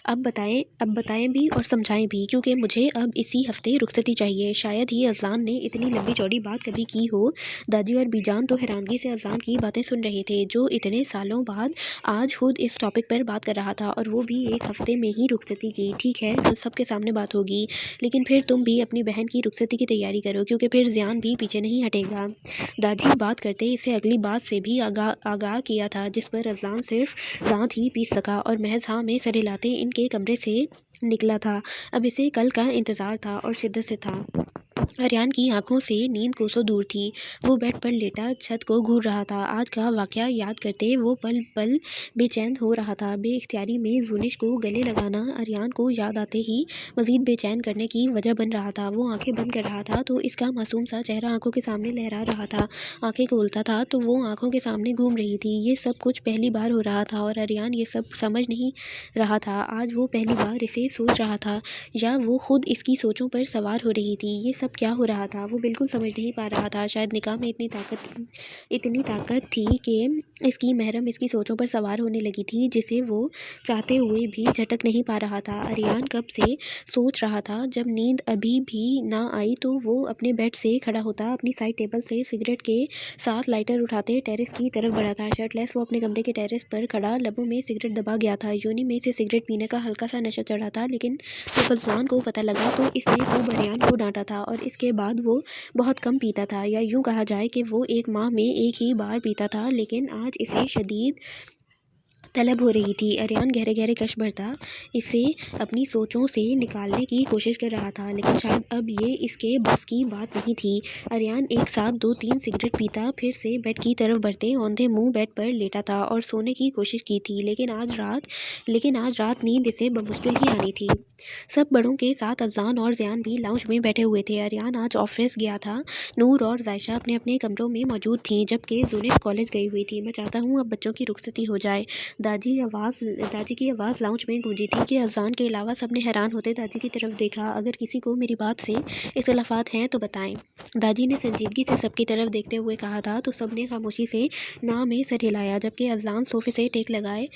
अब बताएं भी और समझाएं भी, क्योंकि मुझे अब इसी हफ्ते रुखसती चाहिए। शायद ही अज़लान ने इतनी लंबी चौड़ी बात कभी की हो। दादी और बीजान तो हैरानगी से अज़लान की बातें सुन रहे थे, जो इतने सालों बाद आज खुद इस टॉपिक पर बात कर रहा था, और वो भी एक हफ्ते में ही रुखसती की। ठीक है, कल सबके सामने बात होगी, लेकिन फिर तुम भी अपनी बहन की रुखसती की तैयारी करो, क्योंकि फिर ज़ियान भी पीछे नहीं हटेगा। दादी बात करते इसे अगली बात से भी आगाह किया था, जिस पर अज़लान सिर्फ दांत ही पीस सका और महज हाँ में सर हिलाते इनके कमरे से निकला था। अब इसे कल का इंतज़ार था और शिद्दत से था। आर्यन की आंखों से नींद कोसों दूर थी। वो बेड पर लेटा छत को घूर रहा था। आज का वाकया याद करते वो पल पल बेचैन हो रहा था। बेइख्तियारी में जूनिश को गले लगाना आर्यन को याद आते ही मज़ीद बेचैन करने की वजह बन रहा था। वो आंखें बंद कर रहा था तो इसका मासूम सा चेहरा आंखों के सामने लहरा रहा था। आंखें खोलता था तो वो आंखों के सामने घूम रही थी। ये सब कुछ पहली बार हो रहा था और आर्यन ये सब समझ नहीं रहा था। आज वो पहली बार इसे सोच रहा था, या वो खुद इसकी सोचों पर सवार हो रही थी। ये सब क्या हो रहा था, वो बिल्कुल समझ नहीं पा रहा था। शायद निकाह में इतनी ताकत थी कि इसकी महरम इसकी सोचों पर सवार होने लगी थी, जिसे वो चाहते हुए भी झटक नहीं पा रहा था। आर्यन कब से सोच रहा था, जब नींद अभी भी ना आई तो वो अपने बेड से खड़ा होता, अपनी साइड टेबल से सिगरेट के साथ लाइटर उठाते टेरेस की तरफ बढ़ा था। शर्टलेस वो अपने कमरे के टेरेस पर खड़ा, लबों में सिगरेट दबा गया था। योनी में से सिगरेट पीने का हल्का सा नशा चढ़ा था, लेकिन जब अज़लान को पता लगा तो इसने खूब आर्यन को डांटा था, और इसके बाद वो बहुत कम पीता था, या यूँ कहा जाए कि वो एक माह में एक ही बार पीता था। लेकिन आज इसे शदीद तलब हो रही थी। आर्यन गहरे गहरे कश भरता इसे अपनी सोचों से निकालने की कोशिश कर रहा था, लेकिन शायद अब ये इसके बस की बात नहीं थी। आर्यन एक साथ 2-3 सिगरेट पीता, फिर से बेड की तरफ बढ़ते औंधे मुंह बेड पर लेटा था और सोने की कोशिश की थी। लेकिन आज रात नींद इसे बमुश्किल ही आनी थी। सब बड़ों के साथ अज़ान और ज़ियान भी लाउंज में बैठे हुए थे। आर्यन आज ऑफिस गया था। नूर और जायशा अपने अपने कमरों में मौजूद थीं, जबकि जूनिश कॉलेज गई हुई थी। मैं चाहता हूँ अब बच्चों की रुखसती हो जाए। दादी की आवाज़ लाउंज में गूंजी थी कि अज़ान के अलावा सबने हैरान होते दादी की तरफ देखा। अगर किसी को मेरी बात से इख्तिलाफ़ात हैं तो बताएं, दादी ने संजीदगी से सबकी तरफ देखते हुए कहा था। तो सबने खामोशी से ना में सर हिलाया, जबकि अज़लान सोफे से टेक लगाए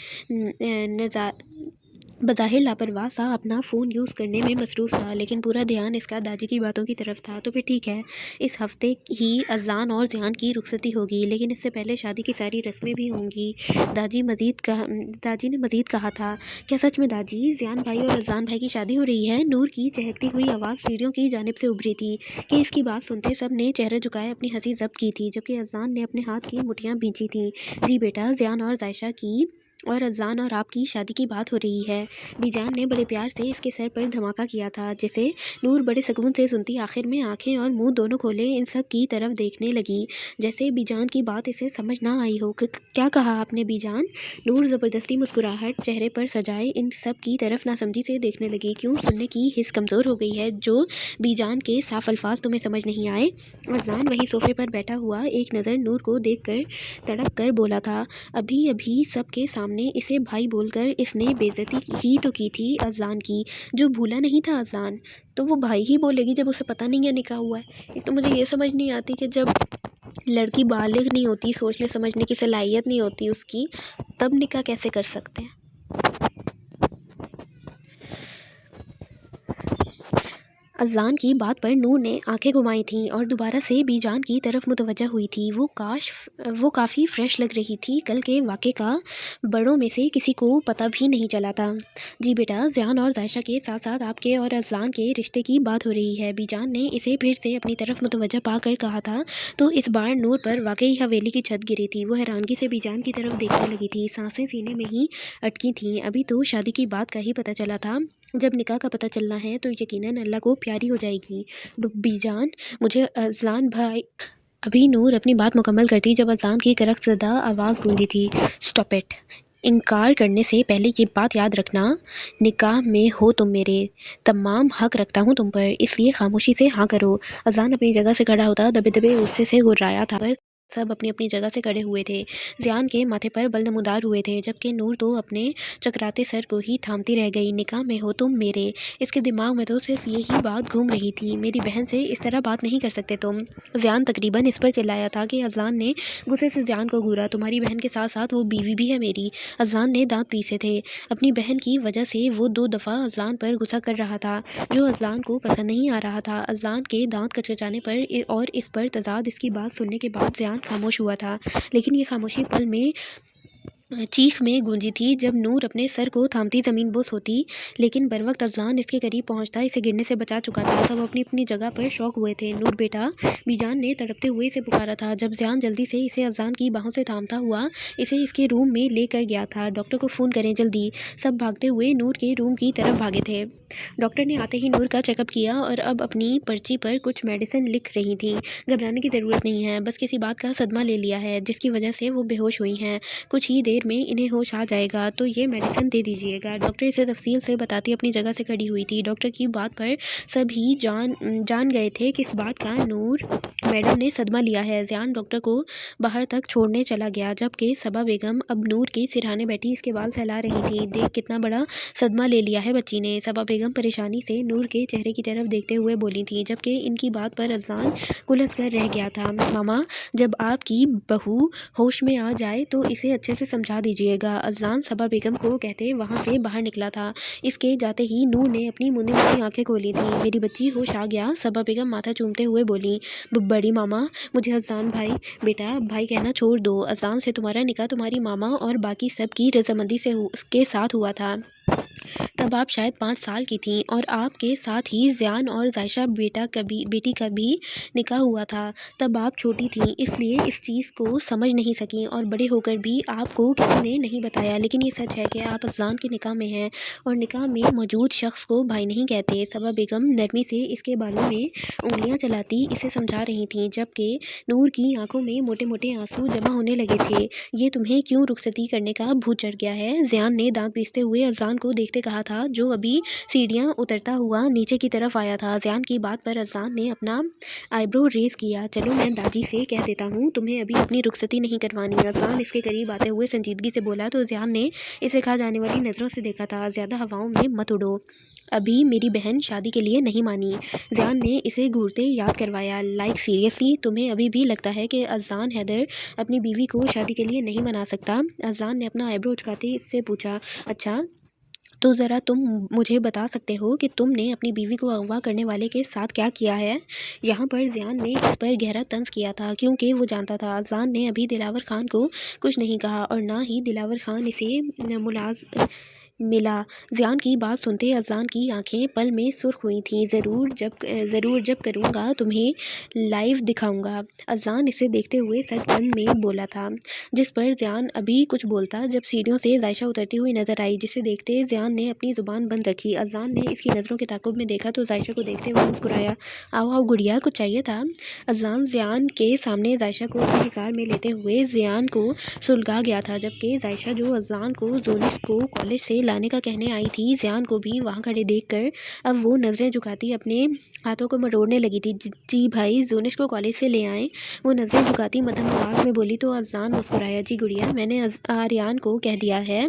बज़ाहिर लापरवाह सा अपना फ़ोन यूज़ करने में मसरूफ़ था, लेकिन पूरा ध्यान इसका दादी की बातों की तरफ था। तो फिर ठीक है, इस हफ्ते ही अज़ान और ज़ियान की रुखसती होगी, लेकिन इससे पहले शादी की सारी रस्में भी होंगी। दादी ने मज़ीद कहा था। क्या सच में दादी, ज़ियान भाई और अज़ान भाई की शादी हो रही है? नूर की चहकती हुई आवाज़ सीढ़ियों की जानिब से उभरी थी कि इसकी बात सुनते सब ने चेहरे झुकाए अपनी हंसी जब्त की थी, जबकि अज़ान ने अपने हाथ की मुठियाँ भींची थीं। जी बेटा, ज़ियान और जायशा की और अज़ान और आपकी शादी की बात हो रही है। बीजान ने बड़े प्यार से इसके सर पर धमाका किया था, जिसे नूर बड़े सुकून से सुनती। आखिर में आंखें और मुंह दोनों खोले इन सब की तरफ देखने लगी, जैसे बीजान की बात इसे समझ ना आई हो। क्या कहा आपने बीजान? नूर ज़बरदस्ती मुस्कुराहट चेहरे पर सजाए इन सब की तरफ नासमझी से देखने लगी। क्यों, सुनने की हिस्स कमज़ोर हो गई है जो बीजान के साफ अल्फाज तुम्हें समझ नहीं आए? अज़ान वही सोफे पर बैठा हुआ एक नज़र नूर को देख कर तड़प कर बोला था। अभी अभी सबके सामने इसे भाई बोलकर इसने बेइज्जती ही तो की थी अज़लान की, जो भूला नहीं था अज़लान। तो वो भाई ही बोलेगी जब उसे पता नहीं है निकाह हुआ है। एक तो मुझे ये समझ नहीं आती कि जब लड़की बालिग नहीं होती, सोचने समझने की सलाहियत नहीं होती उसकी, तब निकाह कैसे कर सकते हैं? अज़लान की बात पर नूर ने आंखें घुमाई थीं और दोबारा से बीजान की तरफ मुतवज्जा हुई थी। वो काफ़ी फ्रेश लग रही थी। कल के वाक़े का बड़ों में से किसी को पता भी नहीं चला था। जी बेटा, ज़ियान और जायशा के साथ साथ आपके और अज़लान के रिश्ते की बात हो रही है। बीजान ने इसे फिर से अपनी तरफ मुतवज्जा पाकर कहा था। तो इस बार नूर पर वाकई हवेली की छत गिरी थी। वो हैरानगी से बीजान की तरफ देखने लगी थी, सांसें सीने में ही अटकी थीं। अभी तो शादी की बात का ही पता चला था, जब निकाह का पता चलना है तो यकीनन अल्लाह को प्यारी हो जाएगी। बीजान, मुझे अज़लान भाई। अभी नूर अपनी बात मुकम्मल करती जब अज़लान की करकज़दा आवाज़ गूंजी थी। Stop it. इनकार करने से पहले ये बात याद रखना, निकाह में हो तुम मेरे, तमाम हक रखता हूँ तुम पर, इसलिए खामोशी से हाँ करो। अज़लान अपनी जगह से खड़ा होता दबे दबे गुस्से से घुर्राया था, पर सब अपनी अपनी जगह से खड़े हुए थे। ज़ियान के माथे पर बल नमूदार हुए थे, जबकि नूर तो अपने चकराते सर को ही थामती रह गई। निकाह में हो तुम मेरे। इसके दिमाग में तो सिर्फ यही बात घूम रही थी, मेरी बहन से इस तरह बात नहीं कर सकते तुम। ज़ियान तकरीबन इस पर चिल्लाया था कि अज़लान ने गुस्से से ज़ियान को घूरा। तुम्हारी बहन के साथ साथ वो बीवी भी है मेरी। अज़लान ने दांत पीसे थे। अपनी बहन की वजह से वो 2 दफ़ा अज़लान पर गुस्सा कर रहा था, जो अज़लान को पसंद नहीं आ रहा था। अज़लान के दांत कचकचाने पर और इस पर तज़ाद इसकी बात सुनने के बाद ज़ियान खामोश हुआ था, लेकिन ये खामोशी पल में चीख में गूंजी थी। जब नूर अपने सर को थामती ज़मीन बोस होती, लेकिन बर वक्त अज़लान इसके करीब पहुंचता इसे गिरने से बचा चुका था। सब अपनी अपनी जगह पर शौक हुए थे। नूर बेटा, बीजान ने तड़पते हुए इसे पुकारा था। जब ज़ियान जल्दी से इसे अज़लान की बाहों से थामता हुआ इसे इसके रूम में लेकर गया था। डॉक्टर को फ़ोन करें जल्दी। सब भागते हुए नूर के रूम की तरफ भागे थे। डॉक्टर ने आते ही नूर का चेकअप किया और अब अपनी पर्ची पर कुछ मेडिसिन लिख रही थी। घबराने की ज़रूरत नहीं है, बस किसी बात का सदमा ले लिया है जिसकी वजह से वो बेहोश हुई हैं। कुछ ही देर में इन्हें होश आ जाएगा, तो ये मेडिसिन दे दीजिएगा। डॉक्टर इसे तफसील से बताती अपनी जगह से खड़ी हुई थी। डॉक्टर की बात पर सभी जान गए थे कि इस बात का नूर मैडम ने सदमा लिया है। ज़ियान डॉक्टर को बाहर तक छोड़ने चला गया, जबकि सबा बेगम अब नूर के सिरहाने बैठी इसके बाल सहला रही थी। देख कितना बड़ा सदमा ले लिया है बच्ची ने। सबा बेगम परेशानी से नूर के चेहरे की तरफ देखते हुए बोली थी, जबकि इनकी बात पर अज़लान कुलस कर रह गया था। मामा, जब आपकी बहू होश में आ जाए तो इसे अच्छे से समझा दीजिएगा। अज़लान सबा बेगम को कहते वहाँ से बाहर निकला था। इसके जाते ही नूर ने अपनी मुंदी मुंदी आंखें खोली थी। मेरी बच्ची होश आ गया, सबा बेगम माथा चूमते हुए बोली। बड़ी मामा, मुझे अज़लान भाई, बेटा भाई कहना छोड़ दो। अज़लान से तुम्हारा निकाह तुम्हारी मामा और बाकी सब की रजामंदी से उसके साथ हुआ था। तब आप शायद 5 साल की थीं और आपके साथ ही ज़ियान और जायशा बेटी का भी निकाह हुआ था। तब आप छोटी थीं, इसलिए इस चीज़ को समझ नहीं सकीं और बड़े होकर भी आपको किसी ने नहीं बताया। लेकिन ये सच है कि आप अज़लान के निकाह में हैं और निकाह में मौजूद शख्स को भाई नहीं कहते। सबा बेगम नरमी से इसके बालों में उंगलियां चलाती इसे समझा रही थीं, जबकि नूर की आंखों में मोटे मोटे आंसू जमा होने लगे थे। ये तुम्हें क्यों रुखसती करने का भूत चढ़ गया है? ज़ियान ने दांत पीसते हुए अज़लान को देखते कहा था, जो अभी सीढ़ियां उतरता हुआ नीचे की तरफ आया था। ज़ियान की बात पर अज़लान ने अपना आईब्रो रेज किया। चलो मैं दादी से कह देता हूँ, तुम्हें अभी अपनी रुखसती नहीं करवानी। अज़लान इसके करीब आते हुए संजीदगी से बोला तो ज़ियान ने इसे खा जाने वाली नज़रों से देखा था। ज़्यादा हवाओं में मत उड़ो, अभी मेरी बहन शादी के लिए नहीं मानी। ज़ियान ने इसे घूरते याद करवाया। लाइक सीरियसली, तुम्हें अभी भी लगता है कि अज़लान हैदर अपनी बीवी को शादी के लिए नहीं मना सकता? अज़लान ने अपना आईब्रो उचकाते इससे पूछा। अच्छा, तो ज़रा तुम मुझे बता सकते हो कि तुमने अपनी बीवी को अगवा करने वाले के साथ क्या किया है? यहाँ पर ज़ियान ने इस पर गहरा तंज किया था, क्योंकि वो जानता था अज़लान ने अभी दिलावर खान को कुछ नहीं कहा और ना ही दिलावर खान इसे मिला। ज़ियान की बात सुनते अज़लान की आंखें पल में सुर्ख हुई थीं। ज़रूर जब करूँगा तुम्हें लाइव दिखाऊंगा। अज़लान इसे देखते हुए सटकन में बोला था, जिस पर ज़ियान अभी कुछ बोलता जब सीढ़ियों से जायशा उतरती हुई नजर आई, जिसे देखते ज़ियान ने अपनी ज़ुबान बंद रखी। अज़लान ने इसकी नज़रों के ताक़ुब में देखा तो जायशा को देखते हुए मुस्कुराया। आओ आओ गुड़िया, कुछ चाहिए था? अज़लान ज़ियान के सामने जायशा को अपने हिसार में लेते हुए ज़ियान को सुलगा गया था, जबकि जायशा जो अज़लान को जोनिश को कॉलेज से लाने का कहने आई थी, ज़ियान को भी वहाँ खड़े देखकर अब वो नज़रें झुकाती अपने हाथों को मरोड़ने लगी थी। जी भाई, जोनिश को कॉलेज से ले आएँ, वो नज़रें झुकाती मध्यम आवाज़ में बोली तो अज़लान मुस्कुराया। जी गुड़िया, मैंने आर्यान को कह दिया है,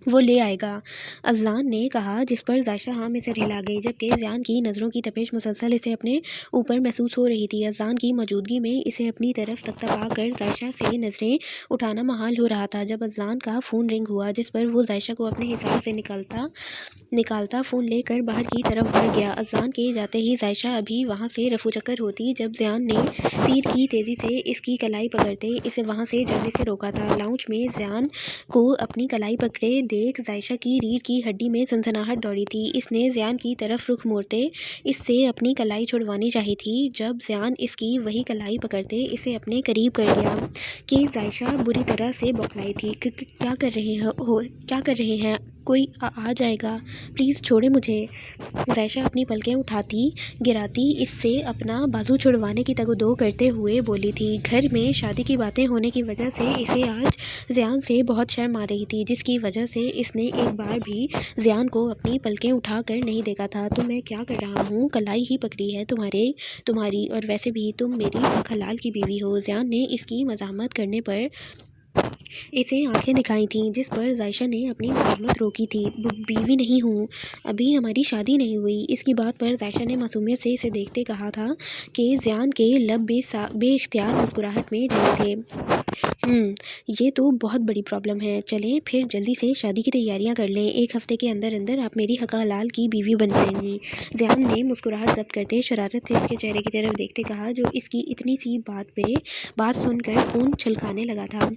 वो ले आएगा, अज़लान ने कहा, जिस पर जायशा हाँ में सिर हिला गई, जबकि ज़ियान की नज़रों की तपिश मुसलसल इसे अपने ऊपर महसूस हो रही थी। अज़लान की मौजूदगी में इसे अपनी तरफ तकतपा कर जायशा से नज़रें उठाना महाल हो रहा था। जब अज़लान का फ़ोन रिंग हुआ, जिस पर वो जायशा को अपने हिसाब से निकालता फ़ोन लेकर बाहर की तरफ बढ़ गया। अज़लान के जाते ही जायशा अभी वहाँ से रफू चक्कर होती जब ज़ियान ने तीर की तेज़ी से इसकी कलाई पकड़ते इसे वहाँ से जाने से रोका था। लाउंज में ज़ियान को अपनी कलाई पकड़े देख जायशा की रीढ़ की हड्डी में सनसनाहट दौड़ी थी। इसने ज़ियान की तरफ रुख मोड़ते इससे अपनी कलाई छुड़वानी चाहिए थी, जब ज़ियान इसकी वही कलाई पकड़ते इसे अपने करीब कर गया कि जायशा बुरी तरह से बौखलाई थी। क्या कर रहे हैं कोई आ जाएगा, प्लीज़ छोड़े मुझे। जायशा अपनी पलकें उठाती गिराती इससे अपना बाजू छुड़वाने की तगदो करते हुए बोली थी। घर में शादी की बातें होने की वजह से इसे आज ज़ियान से बहुत शर्म आ रही थी, जिसकी वजह से इसने एक बार भी ज़ियान को अपनी पलकें उठा कर नहीं देखा था। तो मैं क्या कर रहा हूँ, कलाई ही पकड़ी है तुम्हारी, और वैसे भी तुम मेरी आँख हलाल की बीवी हो। ज़ियान ने इसकी मज़ाहमत करने पर इसे आंखें दिखाई थीं, जिस पर जायशा ने अपनी मज़ाहमत रोकी थी। बीवी नहीं हूँ, अभी हमारी शादी नहीं हुई। इसकी बात पर जायशा ने मासूमियत से इसे देखते कहा था कि ज़ियान के लब बेइख्तियार मुस्कुराहट में डले थे। ये तो बहुत बड़ी प्रॉब्लम है। चलें फिर जल्दी से शादी की तैयारियां कर लें। 1 हफ्ते के अंदर अंदर आप मेरी हक़ हलाल की बीवी बन जाएंगी। ज़ियान ने मुस्कुराहट ज़ब्त करते शरारत से इसके चेहरे की तरफ देखते कहा, जो इसकी इतनी सी बात सुनकर खून छलकाने लगा था।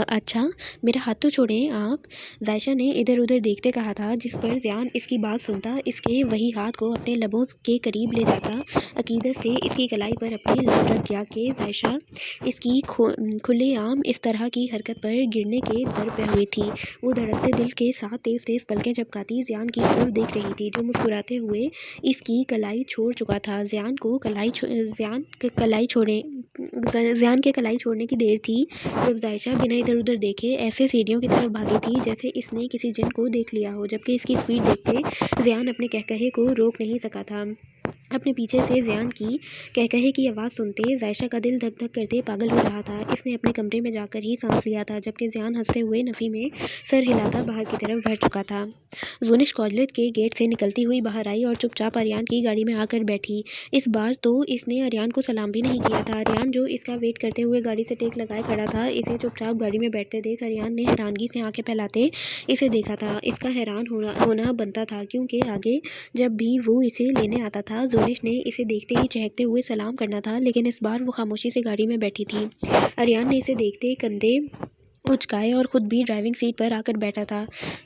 अच्छा, मेरा हाथ तो छोड़ें आप। जायशा ने इधर उधर देखते कहा था, जिस पर ज़ियान इसकी बात सुनता इसके वही हाथ को अपने लबों के करीब ले जाता, अकीदत से इसकी कलाई पर अपनी लब रख गया कि जायशा इसकी खुलेआम इस तरह की हरकत पर गिरने के दर पे हुई थी। वो धड़कते दिल के साथ तेज तेज पलकें झपकाती ज़ियान की तरफ देख रही थी, जो मुस्कुराते हुए इसकी कलाई छोड़ चुका था। ज़ियान के कलाई छोड़ने की देर थी जब जायशा बिना इधर उधर देखे ऐसे सीढ़ियों की तरफ भागी थी जैसे इसने किसी जिन को देख लिया हो। जबकि इसकी स्पीड देखते ज़ियान अपने कहकहे को रोक नहीं सका था। अपने पीछे से ज़ियान की कहकहे की आवाज़ सुनते जायशा का दिल धक धक करते पागल हो रहा था। इसने अपने कमरे में जाकर ही सांस लिया था, जबकि ज़ियान हंसते हुए नफ़ी में सर हिलाता बाहर की तरफ बढ़ चुका था। जूनिश कॉलेज के गेट से निकलती हुई बाहर आई और चुपचाप आर्यान की गाड़ी में आकर बैठी। इस बार तो इसने आर्यान को सलाम भी नहीं किया था। आर्यान, जो इसका वेट करते हुए गाड़ी से टेक लगाए खड़ा था, इसे चुपचाप गाड़ी में बैठते देख आर्यान ने हैरानगी से आंखें फैलाते इसे देखा था। इसका हैरान होना बनता था, क्योंकि आगे जब भी वो इसे लेने आता था, जूनिश ने इसे देखते ही चहकते हुए सलाम करना था, लेकिन इस बार वो खामोशी से गाड़ी में बैठी थी। आर्यान ने इसे देखते कंधे उचकाए और खुद भी ड्राइविंग सीट पर आकर बैठा था।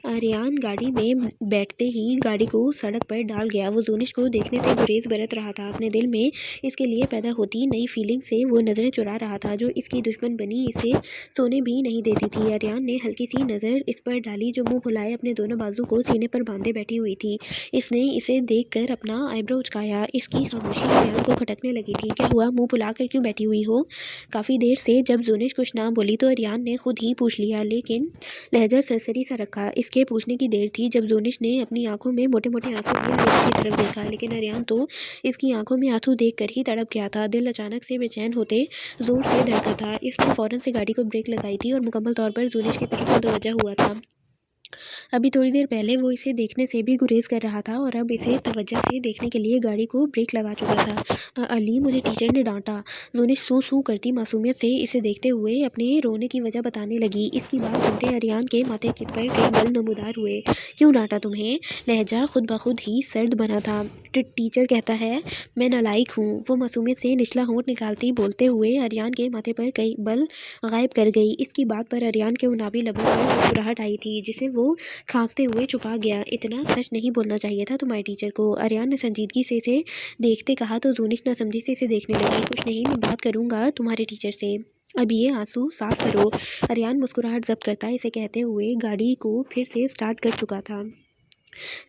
आर्यान गाड़ी में बैठते ही गाड़ी को सड़क पर डाल गया। वो जूनिश को देखने से गुरेज बरत रहा था। अपने दिल में इसके लिए पैदा होती नई फीलिंग से वो नज़रें चुरा रहा था, जो इसकी दुश्मन बनी इसे सोने भी नहीं देती थी। आर्यान ने हल्की सी नज़र इस पर डाली, जो मुंह फुलाए अपने दोनों बाजू को सीने पर बांधे बैठी हुई थी। इसने इसे देखकर अपना आईब्रो उचकाया। इसकी खामोशी आर्यान को खटकने लगी थी। क्या हुआ, मुंह फुलाकर क्यों बैठी हुई हो? काफ़ी देर से जब जूनिश कुछ ना बोली तो आर्यान ने खुद ही पूछ लिया, लेकिन लहजा सरसरी सा रखा। इसके पूछने की देर थी जब जूनिश ने अपनी आंखों में मोटे मोटे आंसू लिए आर्यान की तरफ देखा, लेकिन आर्यान तो इसकी आंखों में आंसू देखकर ही तड़प गया था। दिल अचानक से बेचैन होते जोर से धड़का था। इसने फौरन से गाड़ी को ब्रेक लगाई थी और मुकम्मल तौर पर जूनिश की तरफ मुतवज्जा हुआ था। अभी थोड़ी देर पहले वो इसे देखने से भी गुरेज कर रहा था और अब इसे तवज्जो से देखने के लिए गाड़ी को ब्रेक लगा चुका था। अली, मुझे टीचर ने डांटा। जूनिश सू सू करती मासूमियत से इसे देखते हुए अपने रोने की वजह बताने लगी। इसकी बात सुनते आर्यान के माथे पर कई बल नमूदार हुए। क्यों डांटा तुम्हें? लहजा खुद ब खुद ही सर्द बना था। टीचर कहता है मैं नालायक हूँ। वो मासूमियत से निचला होंठ निकालती बोलते हुए आर्यान के माथे पर कई बल गायब कर गई। इसकी बात पर आर्यान के उनाबी लबों पर मुस्कुराहट आई थी, जिसे वो खांसते हुए छुपा गया। इतना सच नहीं बोलना चाहिए था तुम्हारे टीचर को। आर्यान ने संजीदगी से इसे देखते कहा तो जूनिश नासमझी से इसे देखने लगी। कुछ नहीं, मैं बात करूंगा तुम्हारे टीचर से। अब ये आंसू साफ करो। आर्यान मुस्कुराहट जब्त करता इसे कहते हुए गाड़ी को फिर से स्टार्ट कर चुका था।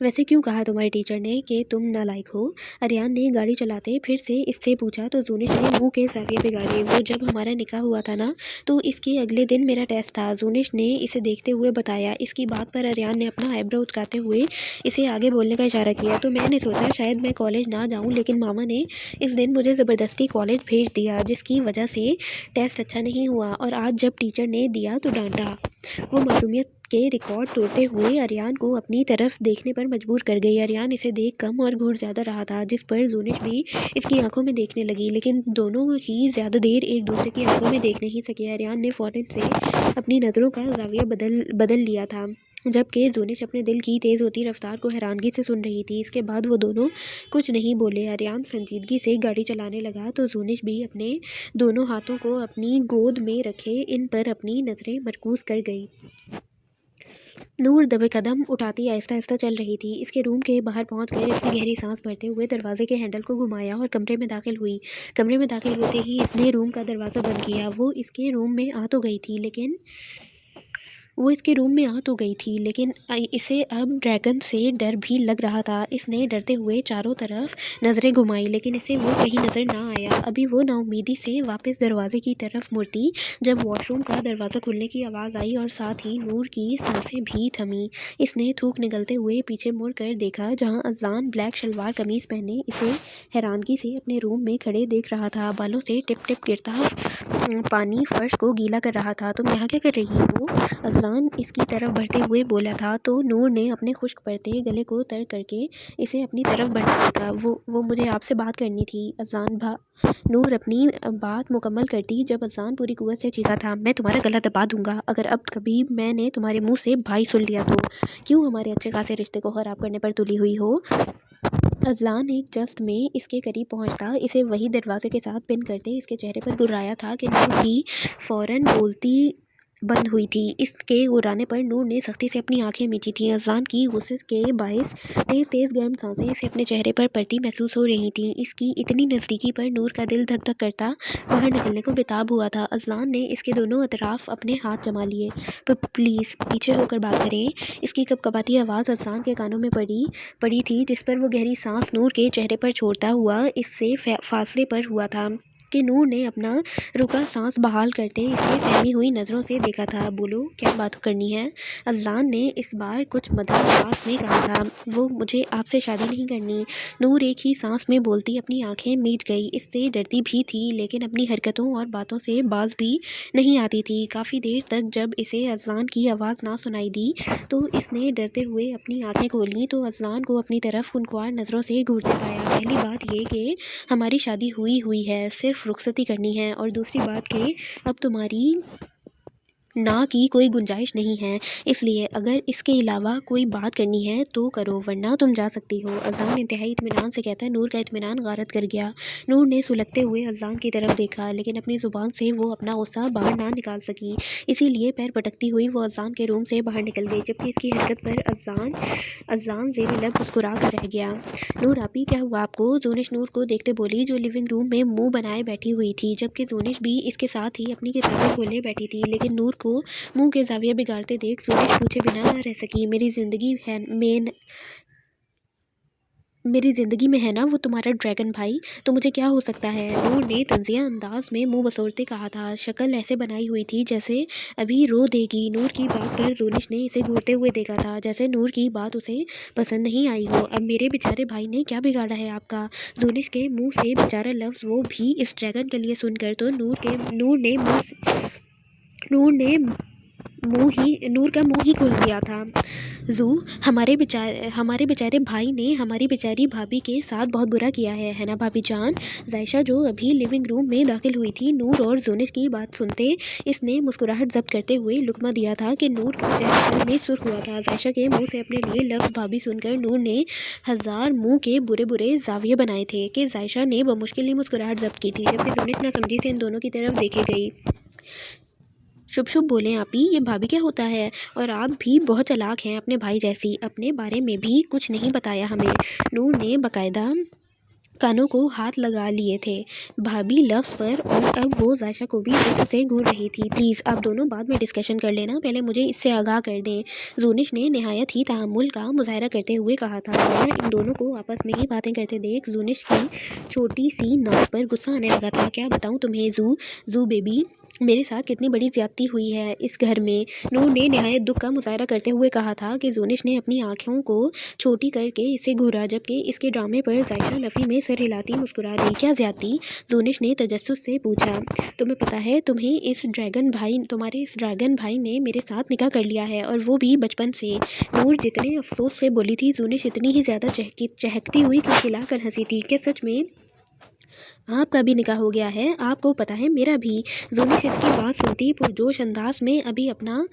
वैसे क्यों कहा तुम्हारे टीचर ने कि तुम नालायक हो? आर्यान ने गाड़ी चलाते फिर से इससे पूछा तो जूनिश ने मुंह के ज़ाविये बिगाड़े। वो जब हमारा निकाह हुआ था ना, तो इसके अगले दिन मेरा टेस्ट था, जूनिश ने इसे देखते हुए बताया। इसकी बात पर आर्यान ने अपना आईब्रो उचकाते हुए इसे आगे बोलने का इशारा किया। तो मैंने सोचा शायद मैं कॉलेज ना जाऊँ, लेकिन मामा ने इस दिन मुझे ज़बरदस्ती कॉलेज भेज दिया, जिसकी वजह से टेस्ट अच्छा नहीं हुआ और आज जब टीचर ने दिया तो डांटा। वो मासूमियत के रिकॉर्ड तोड़ते हुए आर्यान को अपनी तरफ देखने पर मजबूर कर गई। आर्यान इसे देख कम और घूर ज़्यादा रहा था, जिस पर जूनिश भी इसकी आंखों में देखने लगी, लेकिन दोनों ही ज़्यादा देर एक दूसरे की आंखों में देख नहीं सके। आर्यान ने फौरन से अपनी नज़रों का जाविया बदल लिया था, जबकि जूनिश अपने दिल की तेज़ होती रफ्तार को हैरानगी से सुन रही थी। इसके बाद वो दोनों कुछ नहीं बोले। आर्यान संजीदगी से गाड़ी चलाने लगा तो जूनिश भी अपने दोनों हाथों को अपनी गोद में रखे इन पर अपनी नज़रें मरकूज कर गई। नूर दबे कदम उठाती आहिस्ता आहिस्ता चल रही थी। इसके रूम के बाहर पहुंचकर इसने गहरी सांस भरते हुए दरवाजे के हैंडल को घुमाया और कमरे में दाखिल हुई। कमरे में दाखिल होते ही इसने रूम का दरवाज़ा बंद किया। वो इसके रूम में आ तो गई थी, लेकिन वो इसके रूम में आ तो गई थी, लेकिन इसे अब ड्रैगन से डर भी लग रहा था। इसने डरते हुए चारों तरफ नज़रें घुमाई, लेकिन इसे वो कहीं नज़र ना आया। अभी वो नाउमीदी से वापस दरवाजे की तरफ मुड़ती जब वॉशरूम का दरवाज़ा खुलने की आवाज़ आई और साथ ही नूर की सांसें भी थमी। इसने थूक निगलते हुए पीछे मुड़ कर देखा, जहाँ अज़लान ब्लैक शलवार कमीज़ पहने इसे हैरानगी से अपने रूम में खड़े देख रहा था। बालों से टिप टिप गिरता पानी फर्श को गीला कर रहा था। तुम यहाँ क्या कर रही हो? अज़लान इसकी तरफ बढ़ते हुए बोला था, तो नूर ने अपने खुश्क पड़ते गले को तर करके इसे अपनी तरफ बढ़ा देखा। वो मुझे आपसे बात करनी थी। नूर अपनी बात मुकम्मल करती जब अज़लान पूरी कुव्वत से चीखा था, मैं तुम्हारा गला दबा दूंगा अगर अब कभी मैंने तुम्हारे मुंह से भाई सुन लिया तो। क्यों हमारे अच्छे खासे रिश्ते को खराब करने पर तुली हुई हो? अज़लान एक जस्ट में इसके करीब पहुंचता इसे वही दरवाजे के साथ पिन करते इसके चेहरे पर गुर्राया था कि नूर की फ़ौरन बोलती बंद हुई थी। इसके गुर्राने पर नूर ने सख्ती से अपनी आंखें मींची थीं। अज़लान की गुस्से के बायस तेज़ तेज़ गर्म सांसें इसे अपने चेहरे पर पड़ती महसूस हो रही थीं। इसकी इतनी नज़दीकी पर नूर का दिल धक धक करता बाहर निकलने को बेताब हुआ था। अज़लान ने इसके दोनों अतराफ अपने हाथ जमा लिए। प्लीज़ पीछे होकर बात करें। इसकी कपकपाती आवाज़ अज़लान के कानों में पड़ी थी, जिस पर वो गहरी सांस नूर के चेहरे पर छोड़ता हुआ इससे फासले पर हुआ था कि नूर ने अपना रुका सांस बहाल करते इसे सहमी हुई नज़रों से देखा था। बोलो, क्या बात करनी है? अज़लान ने इस बार कुछ मधुर आवाज़ में कहा था। वो मुझे आपसे शादी नहीं करनी। नूर एक ही सांस में बोलती अपनी आंखें मीच गई। इससे डरती भी थी, लेकिन अपनी हरकतों और बातों से बाज भी नहीं आती थी। काफ़ी देर तक जब इसे अज़लान की आवाज़ ना सुनाई दी तो इसने डरते हुए अपनी आंखें खोलीं तो अज़लान को अपनी तरफ खुनख्वार नज़रों से घूरते पाया। पहली बात ये कि हमारी शादी हुई है, सिर्फ रुखसती करनी है, और दूसरी बात कि अब तुम्हारी ना की कोई गुंजाइश नहीं है, इसलिए अगर इसके अलावा कोई बात करनी है तो करो, वरना तुम जा सकती हो। अज़लान इंतहाई इत्मीनान से कहता नूर का इत्मीनान गारत कर गया। नूर ने सुलगते हुए अज़लान की तरफ देखा, लेकिन अपनी ज़ुबान से वो अपना गुस्सा बाहर ना निकाल सकी। इसीलिए पैर पटकती हुई वो अज़लान के रूम से बाहर निकल गई, जबकि इसकी हरकत पर अज़लान ज़ेरे लब मुस्कुरा कर रह गया। नूर आपी, क्या हुआ आपको? जोनिश नूर को देखते बोली, जो लिविंग रूम में मुंह बनाए बैठी हुई थी, जबकि जोनिश भी इसके साथ ही अपनी किताबें खोले बैठी थी। लेकिन नूर को मुंह के जाविये बिगाड़ते देख जोनिश पूछे बिना न रह सकी, मेरी ज़िंदगी में है ना वो तुम्हारा ड्रैगन भाई, तो मुझे क्या हो सकता है? नूर ने तंजिया अंदाज में मुंह बसोरते कहा था। शक्ल ऐसे बनाई हुई थी जैसे अभी रो देगी। नूर की बात पर जोनिश ने इसे घूरते हुए देखा था, जैसे नूर की बात उसे पसंद नहीं आई हो। अब मेरे बेचारे भाई ने क्या बिगाड़ा है आपका? जोनिश के मुंह से बेचारा लफ्ज़, वो भी इस ड्रैगन के लिए सुनकर तो नूर का मुंह ही खुल गया था। जू, हमारे बेचारे भाई ने हमारी बेचारी भाभी के साथ बहुत बुरा किया है ना भाभी जान? जायशा, जो अभी लिविंग रूम में दाखिल हुई थी, नूर और जोनिश की बात सुनते इसने मुस्कुराहट जब्त करते हुए लुकमा दिया था कि नूर का चेहरा में सुर्ख हुआ था। जायशा के मुंह से अपने लिए लफ्ज़ भाभी सुनकर नूर ने हजार मुंह के बुरे बुरे जाविये बनाए थे कि जायशा ने बमुश्किल ही मुस्कुराहट जब्त की थी, जबकि जोनिश ना समझी से इन दोनों की तरफ देखे गई। शुभ शुभ बोलें आपी, ये भाभी क्या होता है? और आप भी बहुत चालाक हैं अपने भाई जैसी, अपने बारे में भी कुछ नहीं बताया हमें। नूर ने बाकायदा कानों को हाथ लगा लिए थे भाभी लफ्ज़ पर, और अब वो जायशा को भी गुस्से से घूर रही थी। प्लीज़ आप दोनों बाद में डिस्कशन कर लेना, पहले मुझे इससे आगाह कर दें। जोनिश ने नहायत ही तहम्मुल का मुजाहरा करते हुए कहा था। मैं इन दोनों को आपस में ही बातें करते देख जोनिश की छोटी सी नाक पर गुस्सा आने लगा था। क्या बताऊँ तुम्हें जू बेबी, मेरे साथ कितनी बड़ी ज़्यादती हुई है इस घर में। नूर ने नहायत दुख का मुजाहरा करते हुए कहा था कि जोनिश ने अपनी आँखों को छोटी करके इसे घूरा, जबकि इसके ड्रामे पर जायशा लफ़ी में सर हिलाती मुस्कुरा दी। क्या ज़्यादती? जोनिश ने तजस्सुस से पूछा। तुम्हें पता है, तुम्हारे इस ड्रैगन भाई ने मेरे साथ निकाह कर लिया है, और वो भी बचपन से। नूर जितने अफसोस से बोली थी, जोनिश इतनी ही ज़्यादा चहकती हुई खिलखिला कर हंसी थी। क्या सच में आपका भी निकाह हो गया है? आपको पता है मेरा भी। जोनिश इसकी बात सुनती पुरजोश अंदाज में अभी अपना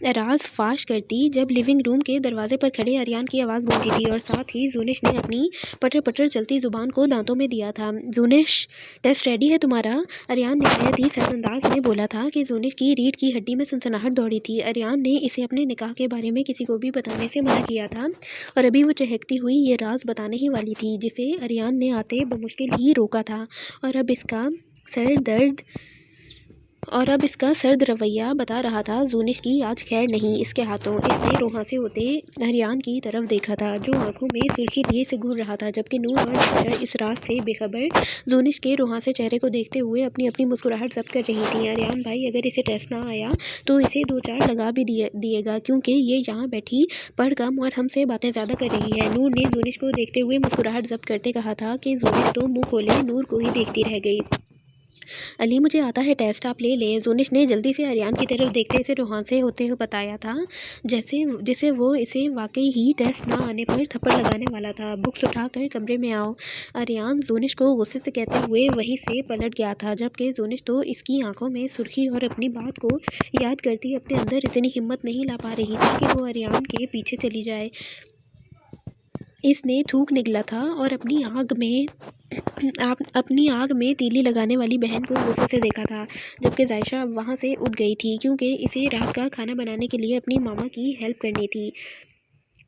राज फाश करती जब लिविंग रूम के दरवाजे पर खड़े अरियान की आवाज़ गूंजी थी, और साथ ही जोनिश ने अपनी पटर पटर चलती ज़ुबान को दांतों में दिया था। जोनिश, टेस्ट रेडी है तुम्हारा? अरियान नहायत ही सख्त अंदाज में बोला था कि जोनिश की रीढ़ की हड्डी में सनसनाहट दौड़ी थी। अरियान ने इसे अपने निकाह के बारे में किसी को भी बताने से मना किया था, और अभी वो चहकती हुई ये राज बताने ही वाली थी, जिसे अरियान ने आते बमुश्किल ही रोका था। और अब इसका सर दर्द और अब इसका सर्द रवैया बता रहा था ज़ूनिश की आज खैर नहीं इसके हाथों। इसने रोहा से होते हरियान की तरफ देखा था, जो आंखों में सुर्खी लिए से घूर रहा था, जबकि नूर और आयशा इस रात से बेखबर ज़ूनिश के रोहा से चेहरे को देखते हुए अपनी अपनी मुस्कुराहट जब्त कर रही थी। अरियान भाई अगर इसे टेस्ट ना आया तो इसे 2-4 लगा भी दिएगा, क्योंकि ये यहाँ बैठी पढ़ कम और हमसे बातें ज़्यादा कर रही है। नूर ने ज़ूनिश को देखते हुए मुस्कुराहट जब्त करते कहा था कि ज़ूनिश तो मुँह खोले नूर को ही देखती रह गई। अली मुझे आता है टेस्ट, आप ले लें। ज़ूनिश ने जल्दी से अरियान की तरफ देखते इसे रोहान से होते हुए बताया था, जैसे जिसे वो इसे वाकई ही टेस्ट ना आने पर थप्पड़ लगाने वाला था। बुक्स उठाकर कमरे में आओ। अरियान ज़ूनिश को गुस्से से कहते हुए वहीं से पलट गया था, जबकि ज़ूनिश तो इसकी आंखों में सुर्खी और अपनी बात को याद करती अपने अंदर इतनी हिम्मत नहीं ला पा रही थी कि वो अरियान के पीछे चली जाए। इसने थूक निगला था और अपनी आग में तीली लगाने वाली बहन को गुस्से से देखा था, जबकि जायशा अब वहाँ से उठ गई थी, क्योंकि इसे रात का खाना बनाने के लिए अपनी मामा की हेल्प करनी थी।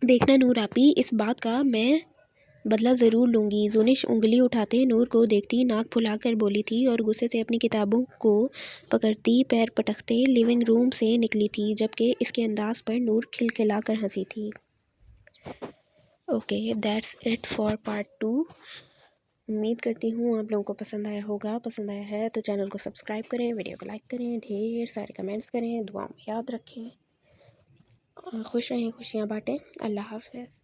देखना नूर आपी, इस बात का मैं बदला ज़रूर लूँगी। ज़ूनिश उंगली उठाते नूर को देखती नाक फुलाकर बोली थी और गुस्से से अपनी किताबों को पकड़ती पैर पटकते लिविंग रूम से निकली थी, जबकि इसके अंदाज पर नूर खिलखिलाकर हंसी थी। Okay, that's it for part 2। उम्मीद करती हूँ आप लोगों को पसंद आया होगा। पसंद आया है तो चैनल को सब्सक्राइब करें, वीडियो को लाइक करें, ढेर सारे कमेंट्स करें, दुआओं में याद रखें और खुश रहें, खुशियाँ बांटें। अल्लाह हाफ़िज़।